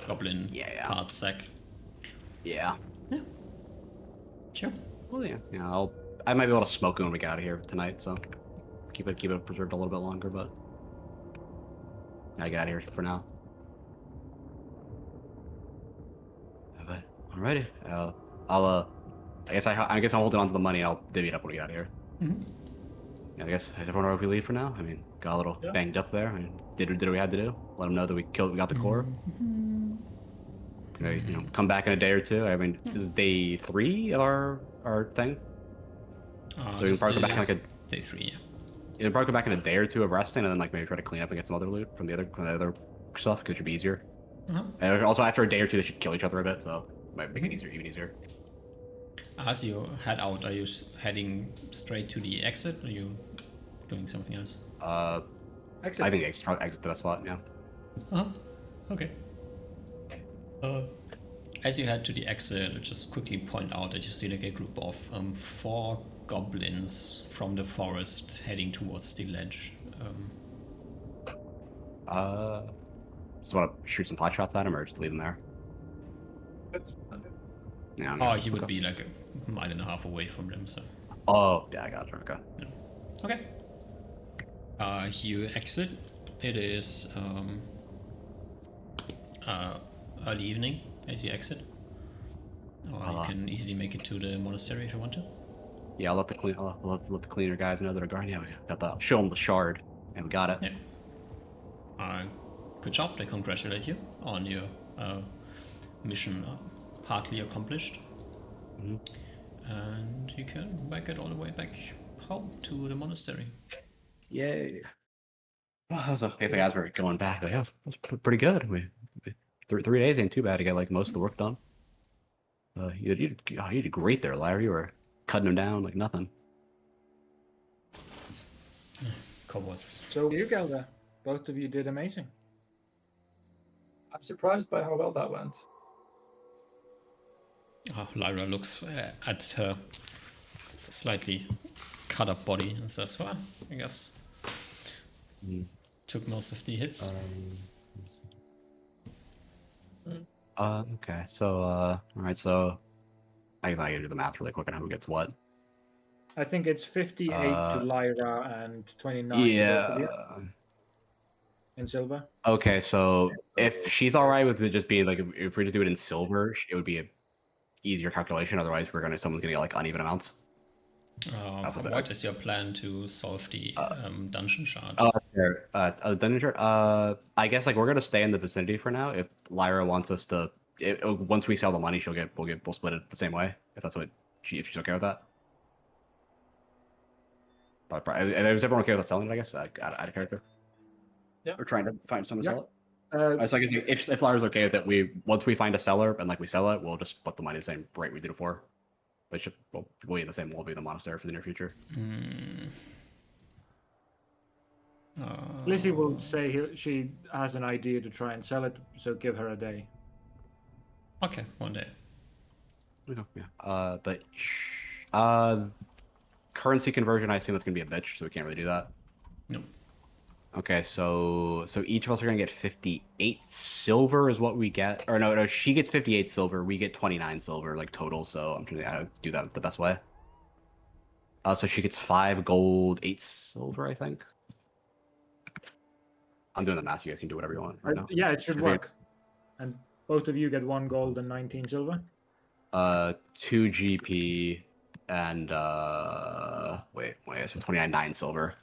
goblin part sack? Yeah. Yeah. Sure. Well, yeah. I might be able to smoke it when we get out of here tonight, so keep it preserved a little bit longer, but I get out of here for now. But alrighty. I guess I'm holding on to the money. I'll divvy it up when we get out of here. Yeah, I guess everyone know if we leave for now. I mean, got a little Yeah. banged up there. I mean, did what we had to do. Let them know that we got the core. Come back in a day or two. I mean, this is day 3 of our thing. So we can probably come back in like a day 3. Yeah. you can probably come back in a day or two of resting, and then like maybe try to clean up and get some other loot from the other stuff because it should be easier. And also after a day or two, they should kill each other a bit, so it might make it easier, even easier. As you head out, are you heading straight to the exit, or are you doing something else? Exit. I think exit the best spot. Yeah. Okay. As you head to the exit, I'll just quickly point out that you see like a group of 4 goblins from the forest heading towards the ledge. Just want to shoot some pot shots at him, or just leave him there. Yeah. He would be like a mile and a half away from them, so. Oh, yeah, I got it. Okay. Okay. You exit. It is early evening as you exit. Or you can easily make it to the monastery if you want to. Yeah, I'll let the cleaner guys know that are guarding. Yeah, we got the show them the shard, and we got it. Yeah. Good job. They congratulate you on your mission partly accomplished. And you can make it all the way back home to the monastery. Yay! Well, I guess we're going back. Like, yeah, that's pretty good. We 3 days ain't too bad to get like most of the work done. You did great there, Larry. You were cutting them down like nothing. Kobolds. So you, Gelder, both of you did amazing. I'm surprised by how well that went. Lyra looks at her slightly cut up body and says, well, I guess took most of the hits. Okay, so all right, so I can do the math really quick on who gets what. I think it's 58 to Lyra and 29 to both of you in silver. Okay, so if she's all right with it just being like, if we just do it in silver, it would be a easier calculation. Otherwise, someone's gonna get like uneven amounts. What is your plan to solve the dungeon shard? Dungeon shard. I guess like we're gonna stay in the vicinity for now. If Lyra wants us to, once we sell the money, we'll split it the same way. If that's what if she's okay with that. Is everyone okay with selling it? I guess out of character. Yeah. We're trying to find someone to sell it. So I guess if Lyra's okay with it, once we find a seller and like we sell it, we'll just split the money the same rate we did before. But we'll be in the same. We'll be in the monastery for the near future. Lizzie will say she has an idea to try and sell it, so give her a day. Okay, one day. Okay, yeah. But currency conversion, I assume that's gonna be a bitch, so we can't really do that. No. Okay, so each of us are gonna get 58 silver is what we get. Or no, she gets 58 silver. We get 29 silver like total. So I'm trying to do that the best way. So she gets 5 gold, 8 silver, I think. I'm doing the math. You guys can do whatever you want right now. Yeah, it should work. And both of you get 1 gold and 19 silver. 2 GP and wait, so 9 silver.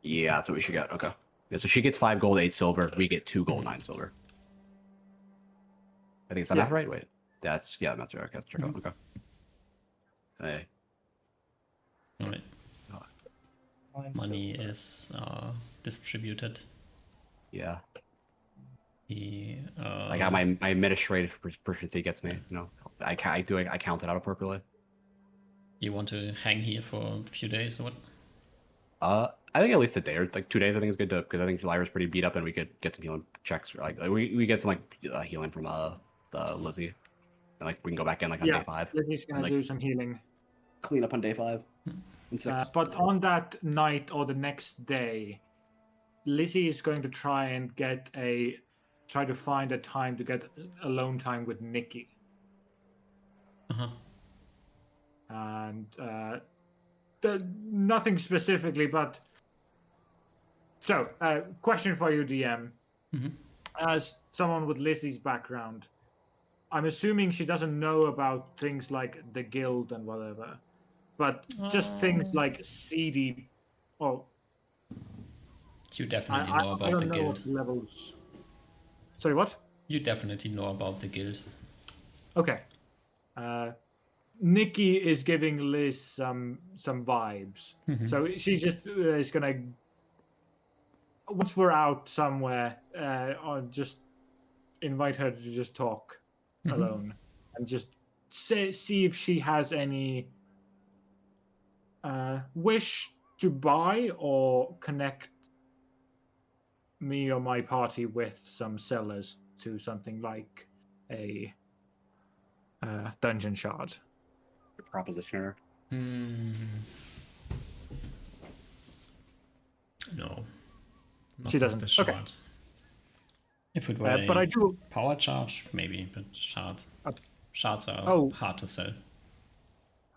Yeah, that's what we should get. Okay. Yeah, so she gets 5 gold, 8 silver. We get 2 gold, 9 silver. I think is that math right? Wait, that's right. Okay, check out. Okay. Hey. All right. Money is distributed. Yeah. I I got my administrative proficiency gets me. You know, I count it out appropriately. You want to hang here for a few days or what? I think at least a day or like 2 days. I think is good because I think Lyra's pretty beat up and we could get some healing checks. Like we get some healing from Lizzie, and like we can go back in like on day 5. Lizzie's gonna do some healing. Clean up on day 5 and 6. But on that night or the next day, Lizzie is going to try to find a time to get alone time with Nikki. And nothing specifically, but so question for you, DM. As someone with Lizzie's background, I'm assuming she doesn't know about things like the guild and whatever, but just things like seedy. Oh, You definitely know I about the don't know guild. what levels. Sorry, what? You definitely know about the guild. Okay. Nikki is giving Liz some vibes, so she just is gonna. Once we're out somewhere, I'll just invite her to just talk alone and just see if she has any wish to buy or connect me or my party with some sellers to something like a dungeon shard. Propositioner. No. Not She with doesn't. the Okay. shard. If it were But I a do. power charge, maybe, but shards are Oh. hard to sell.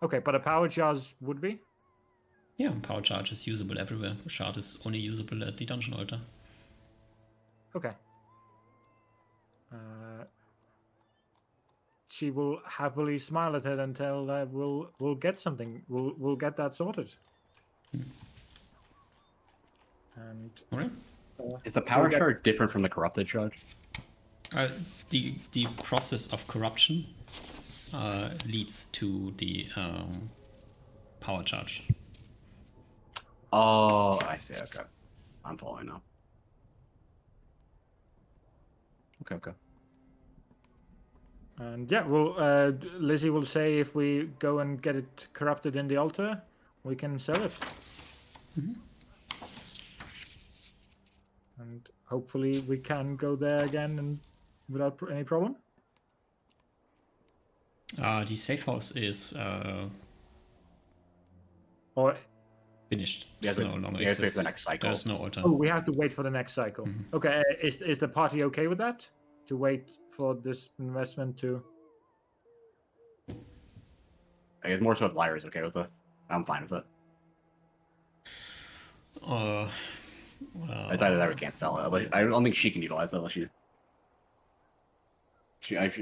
Okay, but a power charge would be. Yeah, power charge is usable everywhere. Shard is only usable at the dungeon altar. Okay. She will happily smile at it and tell we'll get something. We'll get that sorted. And Alright. Is the power we'll get- shard different from the corrupted shard? The process of corruption leads to the power charge. Oh, I see. Okay, I'm following now. Okay. And yeah, well, Lizzie will say if we go and get it corrupted in the altar, we can sell it. And hopefully we can go there again and without any problem. The safe house is Or finished. Yeah, It's but- no longer yeah, it's wait for exists. the next cycle. There's no altar. oh, we have to wait for the next cycle. Okay, is the party okay with that? To wait for this investment to? I guess more so if Lyra's okay with it. I'm fine with it. It's either that or we can't sell it. I don't think she can utilize it unless she. If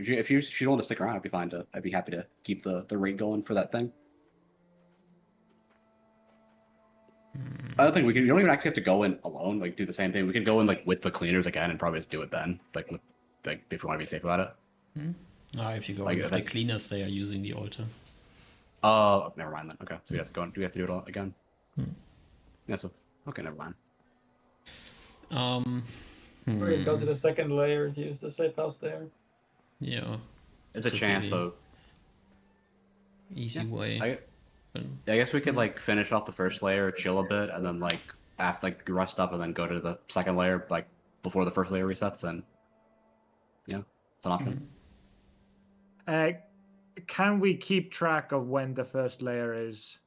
she don't want to stick around, I'd be fine to. I'd be happy to keep the rate going for that thing. I don't think we can. You don't even actually have to go in alone. Like do the same thing. We can go in like with the cleaners again and probably just do it then. Like if we want to be safe about it. If you go Like, with the cleaners, they are using the altar. Oh, never mind then. Okay, so we have to go. Do we have to do it all again? Yeah. So okay, never mind. We go to the second layer, use the safe house there. Yeah. It's a So chance, really but easy way. I guess we could like finish off the first layer, chill a bit, and then like after like rest up, and then go to the second layer like before the first layer resets, and yeah, it's an option. Can we keep track of when the first layer is?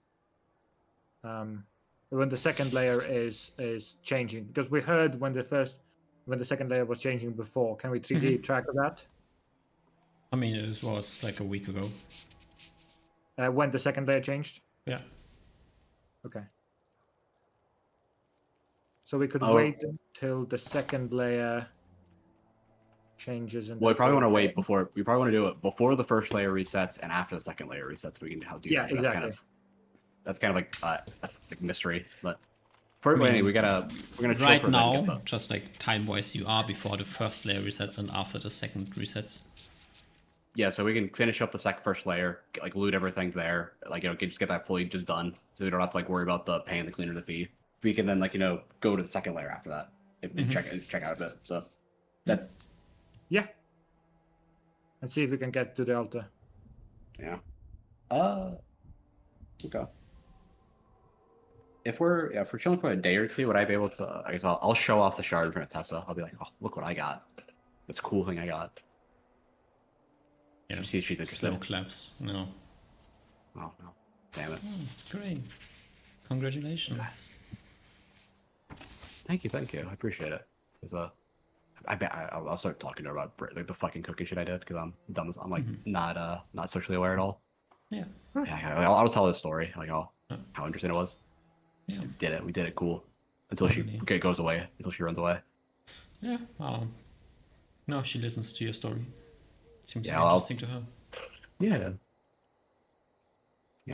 When the second layer is changing, because we heard when the second layer was changing before. Can we keep track of that? I mean, it was like a week ago. When the second layer changed? Yeah. Okay. So we could Oh. wait until the second layer changes. And Well, we probably want to wait before. We probably want to do it before the first layer resets and after the second layer resets. We can do Yeah, that. But exactly. That's kind of like like mystery. But first, anyway, we're gonna chill Right for a bit and now, get just like time-wise, you are before the first layer resets and after the second resets. yeah, so we can finish up the first layer, like loot everything there, like just get that fully just done, so we don't have to like worry about the paying the cleaner the fee. We can then like go to the second layer after that if check out a bit. So that Yeah. And see if we can get to the altar. yeah. Okay. If we're chilling for a day or two, would I be able to? I guess I'll show off the shard in front of Tessa. I'll be like, oh, look what I got. This cool thing I got. Yeah. See if she's interested. Slow claps. No. Oh no, damn it. Great. Congratulations. Thank you. I appreciate it. Cause I'll start talking to her about like the fucking cooking shit I did because I'm dumb. I'm like not socially aware at all. Yeah. Yeah, I'll just tell this story like how interesting it was. Yeah. We did it cool until she goes away, until she runs away. Yeah. No, she listens to your story. Seems Yeah, I'll- interesting to her. Yeah.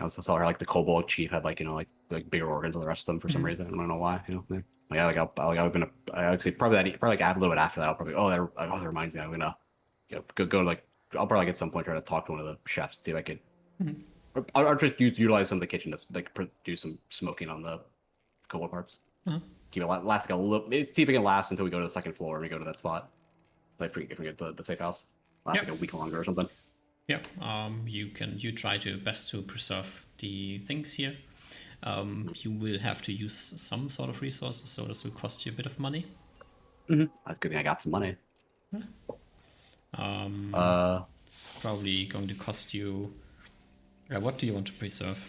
I saw her like the Kobold chief had like like bigger organs than the rest of them for some reason. I don't know why. Yeah. Yeah, like I actually probably a little bit after that. I'll probably that reminds me. I'm gonna go like I'll probably at some point try to talk to one of the chefs see if I could. Or I'll just utilize some of the kitchen to like do some smoking on the Kobold parts. Keep it last like a little. See if it can last until we go to the second floor and we go to that spot. Like if we get the safe house, last like a week longer or something. Yeah, you try to best to preserve the things here. You will have to use some sort of resources, so this will cost you a bit of money. That's a good thing I got some money. It's probably going to cost you. What do you want to preserve?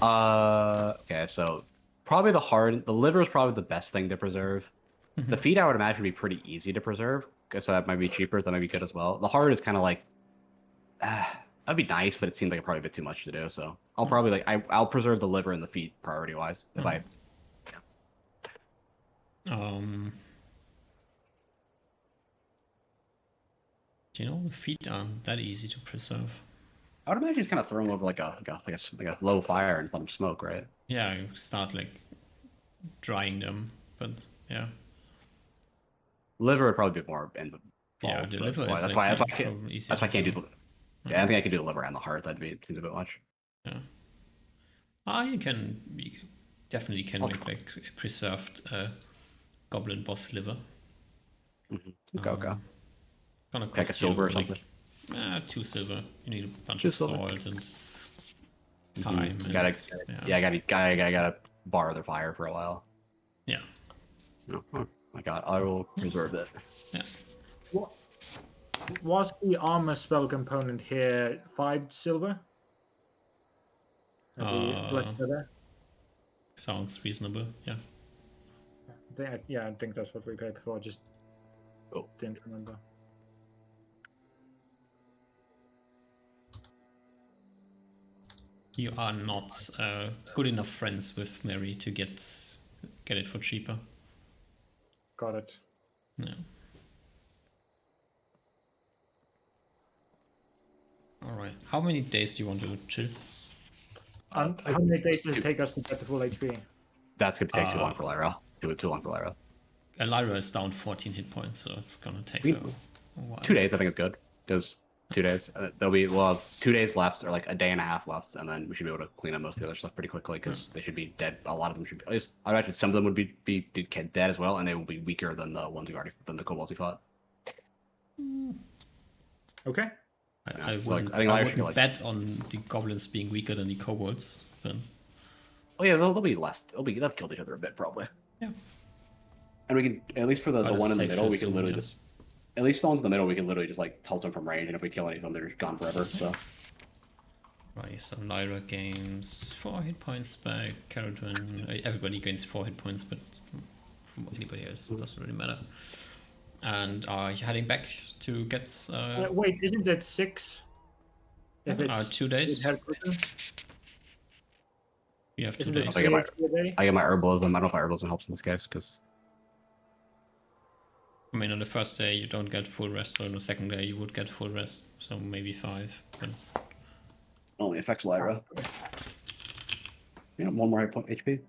Okay, so probably the liver is probably the best thing to preserve. The feet I would imagine would be pretty easy to preserve, so that might be cheaper. That might be good as well. The heart is kind of like, that'd be nice, but it seems like probably a bit too much to do. So I'll probably I'll preserve the liver and the feet priority wise. If I You know, feet aren't that easy to preserve. would imagine just kind of throw them over like a low fire and let them smoke, right? Yeah, you start like drying them, but yeah. Liver would probably be more involved. Yeah, the but liver that's is why like that's why I probably easier that's why I to can't do. do the. Yeah, I think I could do the liver and the heart. Seems a bit much. Yeah. You definitely can make like a preserved goblin boss liver. Okay. Gonna Like cost a silver you or something. 2 silver. You need a bunch 2 of silver. salt and time. And, I gotta borrow their fire for a while. Yeah. No, oh my god, I will preserve it. Yeah. What was the armor spell component here? 5 silver. Have we looked at that? Sounds reasonable. Yeah. I think that's what we paid before. Just didn't remember. You are not good enough friends with Mary to get it for cheaper. Got it. Yeah. All right. How many days do you want to chill? How many days does it take us to get to full HP? That's gonna take too long for Lyra. Too long for Lyra. Lyra is down 14 hit points, so it's gonna take her a while. 2 days, I think, is good. Because 2 days, we'll have 2 days left, or like a day and a half left, and then we should be able to clean up most of the other stuff pretty quickly. Because they should be dead. A lot of them should be. At least I imagine some of them would be dead as well, and they will be weaker than the ones than the kobolds we fought. Okay. I So, like, wouldn't, I think I Lyra should wouldn't get, bet on the goblins being weaker than the kobolds. But Oh yeah, they'll be less. They'll kill each other a bit probably. yeah. And we can at least for the But one in the safe middle, we assume, can literally yeah. just. At least the ones in the middle, we can literally just like pelt them from range, and if we kill any of them, they're just gone forever. So. Right, so Lyra gains 4 hit points back, Caradon, everybody gains 4 hit points, but from anybody else, it doesn't really matter. And are you heading back to get... Wait, isn't it 6? If it's 2 days? quicker? You have 2 Isn't days. it 6 a day? I get my herbalism. I don't know if my herbalism helps in this case because I mean, on the first day you don't get full rest, so on the second day you would get full rest, so maybe 5. But... only affects Lyra. Yeah, 1 more hit point HP.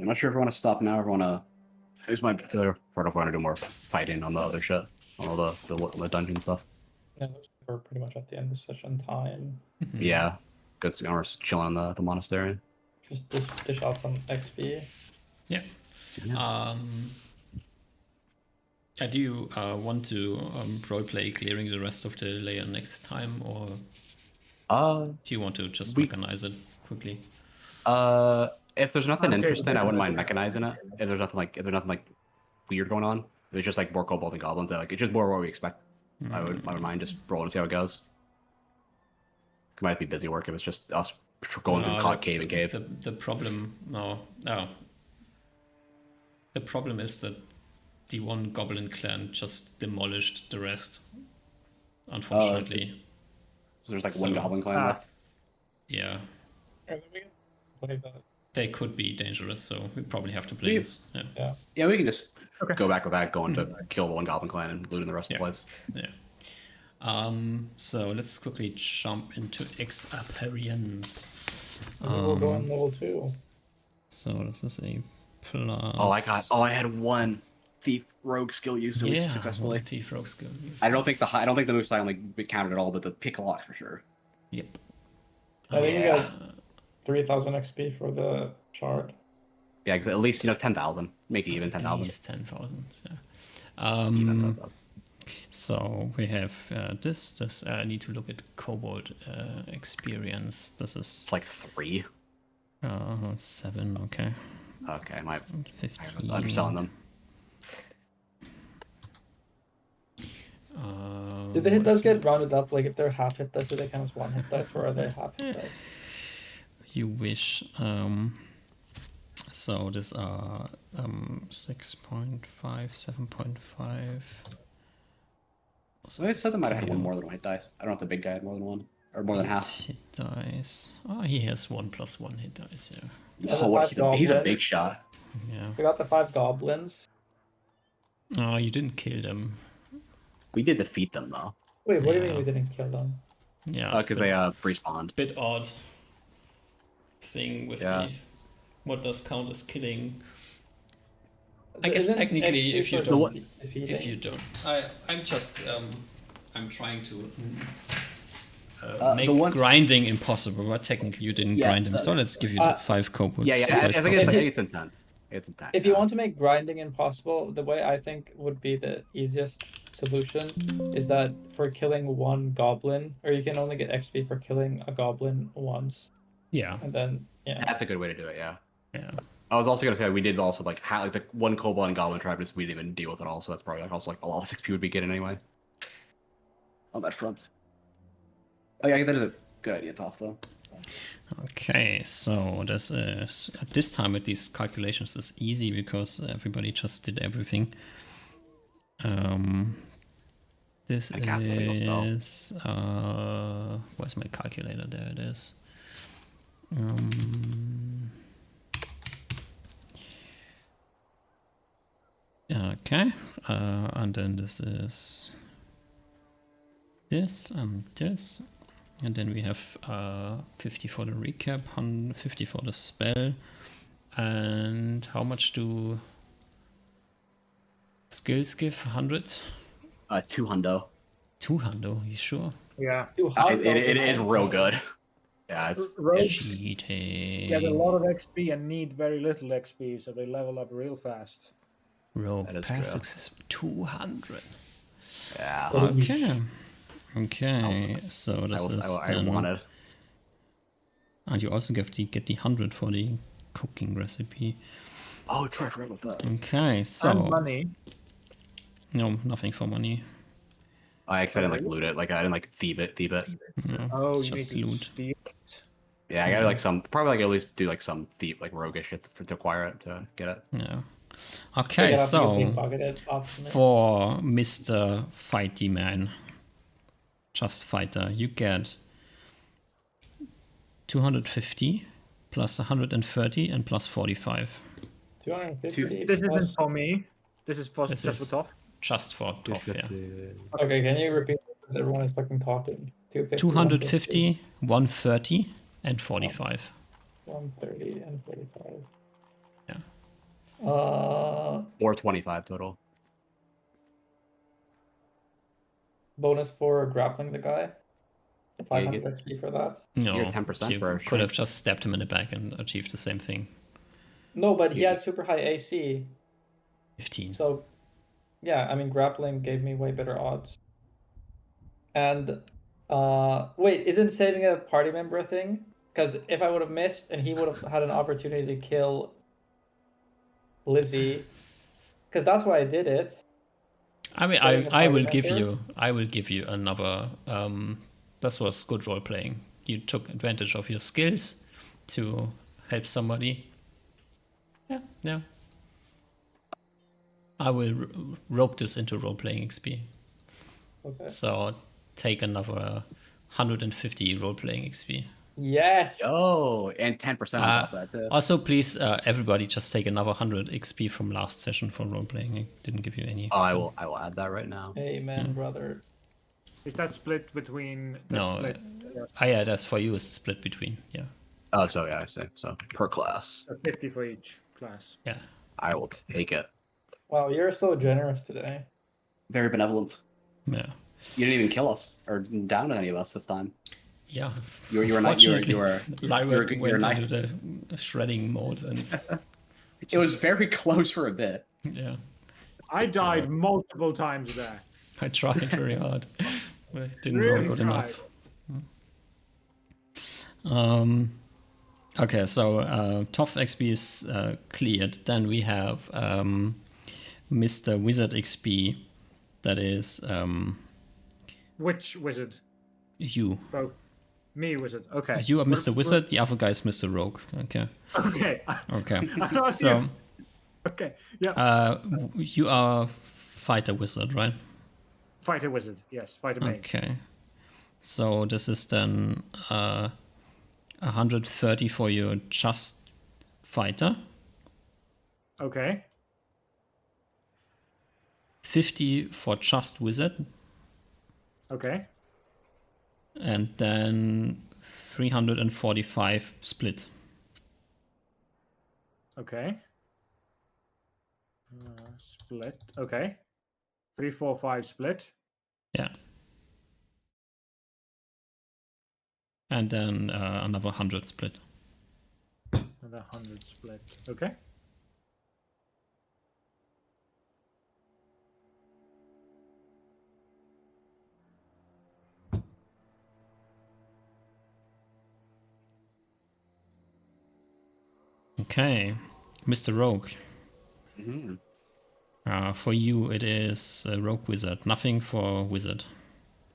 I'm not sure if I want to stop now or if I want to. Here's my particular. I don't know if I want to do more fighting on the other shit, on all the dungeon stuff. Yeah, we're pretty much at the end of session time. Yeah, good. So we're just chilling in the monastery. Just dish out some XP. Yeah. Do you want to roleplay clearing the rest of the layer next time, or do you want to just mechanize it quickly? If there's nothing Okay, interesting, I wouldn't mind okay. mechanizing it. If there's nothing like weird going on, if it's just like more kobolds and goblins, like it's just more what we expect. I would mind just rolling and see how it goes. It might be busy work if it's just us going through cave and cave. The problem, the problem is that the one goblin clan just demolished the rest. Unfortunately, So there's like one So- goblin clan left. yeah. Like that. they could be dangerous, so we probably have to play We- this. Yeah. Yeah, we can just Okay. go back with that, going to kill the one goblin clan and looting the rest of the Yeah. place. Yeah. So let's quickly jump into experience. And then we'll go on level 2. So this is a plus. Oh, I had one thief rogue skill use at least successfully. one thief rogue skill use. I don't think the move style only counted at all, but the pick a lock for sure. Yep. I think you yeah. got 3,000 XP for the shard. Yeah, 'cause at least 10,000. Make it even At 10,000. least 10,000. Yeah. Even 10,000. So we have this. I need to look at Kobold experience. This is It's like 3. 7. Okay. Okay, I 15. was underselling them. Do the hit dice get rounded up? Like if they're half hit dice, do they count as 1 hit dice, or are they half hit dice? You wish. So these are 6.5, 7.5. So I said they might have had one more than 1 hit dice. I don't know if the big guy had more than one or more than half. Hit dice. Oh, he has 1+1 hit dice. Yeah. Oh, what, he's a big shot. Yeah. We got the 5 goblins. Oh, you didn't kill them. We did defeat them though. Wait, what do you Yeah. mean we didn't kill them? Yeah. Because they respawned. Bit odd thing with Yeah. the what does count as killing. I guess Isn't technically, XP if you for don't, defeating? if you don't, I'm just I'm trying to make the one- grinding impossible, but technically you didn't Yeah, grind them. So let's give you the 5 kobolds. Yeah, I think kobolds. it's intense. It's intense. If you want to make grinding impossible, the way I think would be the easiest solution is that for killing 1 goblin, or you can only get XP for killing a goblin once, Yeah. and then That's a good way to do it. Yeah. Yeah. I was also gonna say we did also like the 1 kobold and goblin tribe, just we didn't even deal with it all. So that's probably also a lot of XP would be getting anyway. On that front. Oh yeah, that is a good idea, Toph, though. Okay, so this is at this time at least calculations is easy because everybody just did everything. This I cast a single spell. is where's my calculator? There it is. Okay, and then this is this and this. And then we have 50 for the recap, 150 for the spell. And how much do skills give? 100? 2 hundo. 2 hundo, you sure? Yeah. It is real good. Yeah, it's Rogues Cheating. get a lot of XP and need very little XP, so they level up real fast. Rogue That is pass true. success 200. yeah. Okay. Okay, so this is I then, wanted. and you also get the 100 for the cooking recipe. Oh, try forgot about that. Okay, so And money. no, nothing for money. I didn't loot it. Like I didn't thieve it. No, Oh, it's you need just to loot. steal it. Yeah, I gotta probably at least do some thief roguish shit to acquire it to get it. Yeah. Okay, so for Mr. Fighty Man, Just Fighter, you get 250 plus 130 and plus 45. 250. This plus- isn't for me. This is for This just is- for Toph. Just for Toff, yeah. Okay, can you repeat? Because everyone is fucking talking. 250, 130, and 45. 130 and 45. Yeah. Or 25 total. Bonus for grappling the guy. you 500 get- XP for that. No, You're 10% you for a could have just stabbed him in the back and achieved the same thing. No, but he Yeah. had super high AC. 15. So, yeah, I mean, grappling gave me way better odds. And, wait, isn't saving a party member a thing? Because if I would have missed and he would have had an opportunity to kill Lizzie, because that's why I did it. I mean, Saving a I party will give member? you another. This was good role playing. You took advantage of your skills to help somebody. Yeah, yeah. I will rope this into role playing XP. Okay. So take another 150 role playing XP. Yes. Oh, and 10% on top of that too. Also, please, everybody, just take another 100 XP from last session for role playing. I didn't give you any. Oh, I will add that right now. Amen, brother. Is that split between? No, Split, yeah, that's for you. It's split between. Yeah, Oh, so yeah, I see. So per class, 50 for each class. yeah. I will take it. Wow, you're so generous today. Very benevolent. Yeah. You didn't even kill us or down any of us this time. Yeah. You were not. Unfortunately, Lyra Lyra went knife. into the shredding mode, and It was very close for a bit. yeah, I died multiple times there. I tried very hard, but it didn't Really roll good tried. enough. Okay, so Tough XP is cleared. Then we have Mr. Wizard XP. That is Which wizard? you. Both. Me wizard. Okay. You are Mr. Wizard. The other guy is Mr. Rogue. Okay. Okay. Okay. I thought So you- Okay. Yeah. you are Fighter Wizard, right? Fighter wizard. Yes. Fighter mage. Okay. So this is then 130 for your just fighter, Okay. 50 for just wizard, Okay. and then 345 split. Okay. Split. Okay. 3, 4, 5 split. Yeah. And then another 100 split. Another 100 split. Okay. Okay. Mr. Rogue. Mm-hmm. For you, it is Rogue Wizard. Nothing for Wizard.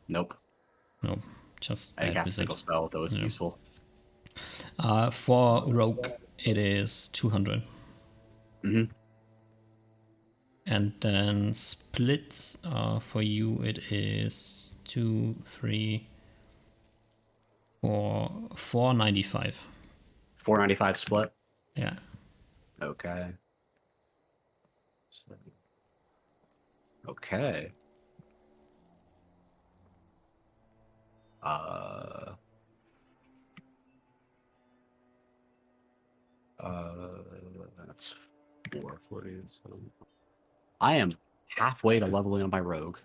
Nope. No, just I bad cast a Wizard. single spell that was Yeah. useful. For Rogue, it is 200. Mm-hmm. And then split for you, it is 2, 3, 4, 495. 495 split. Yeah. Okay. Okay. That's 440. So I am halfway to leveling up my rogue.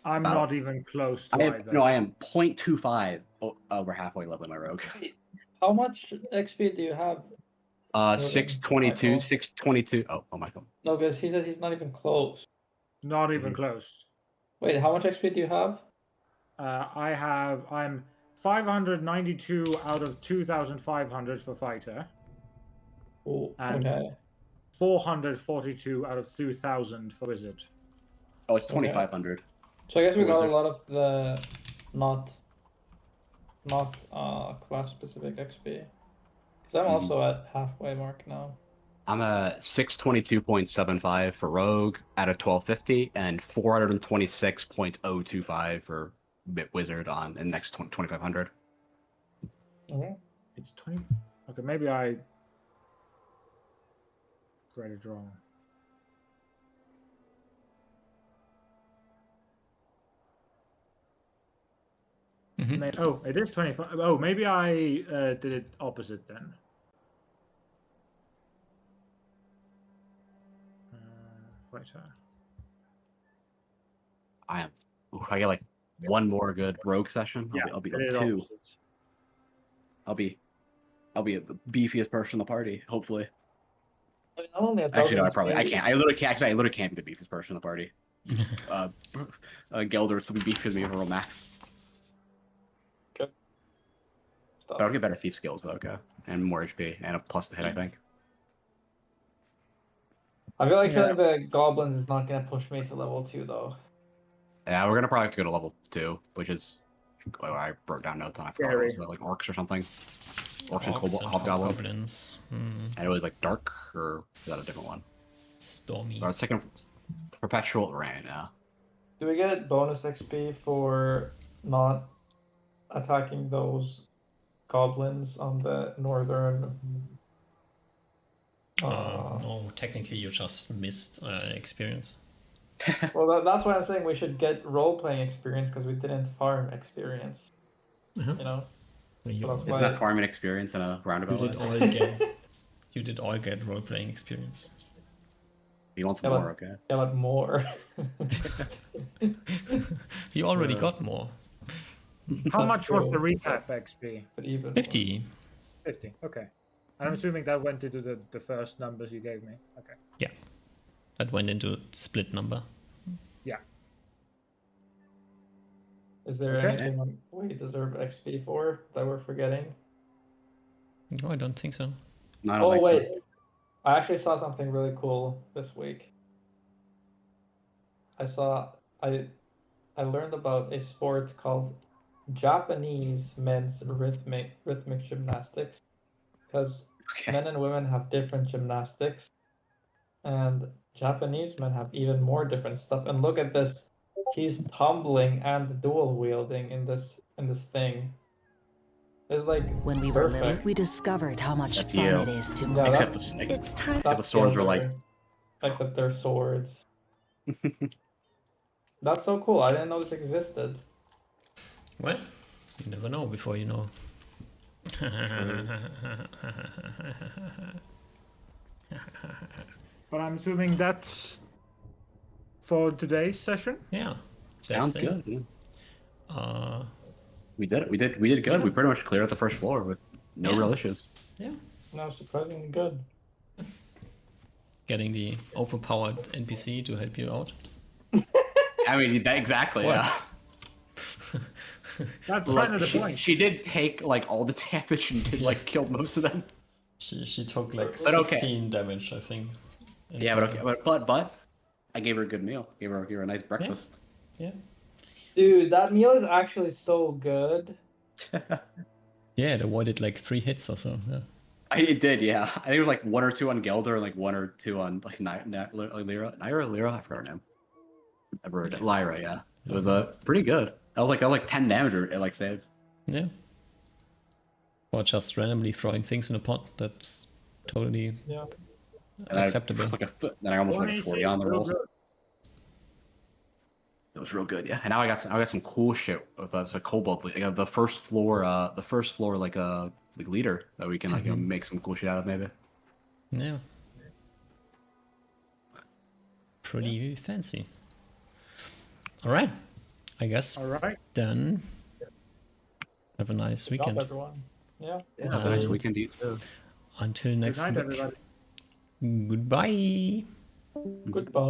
I'm Wow. not even close to I am, either. no, I am 0.25 over halfway leveling my rogue. How much XP do you have? 622, Michael. 622. Oh my god. No, because he said he's not even close. Not even close. Wait, how much XP do you have? I'm 592 out of 2,500 for fighter, Oh, And- okay. 442 out of 2,000 for wizard. Oh, it's 2,500. So I guess we got a Wizard. lot of the not class specific XP. Because I'm also at halfway mark now. I'm at 622.75 for rogue out of 1250 and 426.025 for wizard on the next 2,500. Okay. It's 20. Okay, maybe I read it wrong. Oh, it is 25. Oh, maybe I did it opposite then. Fighter. I am. Ooh, I get like one more good rogue session. I'll be it level is 2. opposite. I'll be the beefiest person in the party. Hopefully. I mean, I'm only at Actually, no, I 1000 XP. can't. I literally can't be the beefiest person in the party. Gelder would still be beefier than me for real max. Stop. But I'll get better thief skills though, okay, and more HP and a plus to hit. I think. I feel like Yeah. killing the goblins is not gonna push me to level 2 though. Yeah, we're gonna probably have to go to level 2, which is I wrote down notes on. I forgot what it was, like orcs or something. Orcs and hobgoblins. Hobgoblins. And it was like dark, or is that a different one? Stormy. Or second perpetual rain. Yeah. Do we get bonus XP for not attacking those goblins on the northern. No, technically you just missed experience. Well, that's why I'm saying we should get role playing experience because we didn't farm experience. Uh-huh. You know. You, So that's Isn't why- that farming experience in a you roundabout did way? all get you did all get role playing experience. You want some Yeah, more, okay? Yeah, but more. You already got more. How That's much was the true. recap XP? But even 50. 50. Okay. I'm assuming that went into the first numbers you gave me. Okay. Yeah. That went into split number. Yeah. Is there Okay. anything we deserve XP for that we're forgetting? No, I don't think so. No, I don't Oh think wait, so. I actually saw something really cool this week. I learned about a sport called Japanese men's rhythmic gymnastics, because Okay. men and women have different gymnastics, and Japanese men have even more different stuff. And look at this, he's tumbling and dual wielding in this thing. It's like When we were little, perfect. we discovered how much That's fun you. it is to Yeah, move. Except that's- the It's time. the That's swords were like- Gilder, except they're swords. That's so cool. I didn't know this existed. Well, you never know before you know. But I'm assuming that's for today's session. Yeah. sounds that's it. good. Yeah. Uh, We did it. We did good. Yeah. We pretty much cleared out the first floor with no Yeah. real issues. yeah. No, surprisingly good. Getting the overpowered NPC to help you out. I mean, that exactly. Yeah. Works. That's Like, kind of the she, point. she did take like all the damage and did like kill most of them. She took like But okay. 16 damage, I think. in Yeah, but total. okay, but I gave her a good meal. Gave her a nice breakfast. Yeah. Dude, that meal is actually so good. Yeah, it avoided like 3 hits or so. Yeah. It did, yeah. I think it was like 1 or 2 on Gelder and like 1 or 2 on like Lyra. I forgot her name. I've heard it. Lyra, yeah. It was pretty good. I was like 10 damage or like saves. Yeah. Or just randomly throwing things in a pot. That's totally Yeah. And acceptable. Then I almost went 26, 40 on the real roll. good. It was real good, yeah. And now I got some cool shit with us. A kobold, like, the first floor like leader that we can like make some cool shit out of maybe. Yeah. Pretty fancy. All right. I guess All right. then have a nice Good job, weekend. everyone. Yeah. Yeah, have a nice And- weekend to you too. Until Good next night, week. everybody. Goodbye. Goodbye.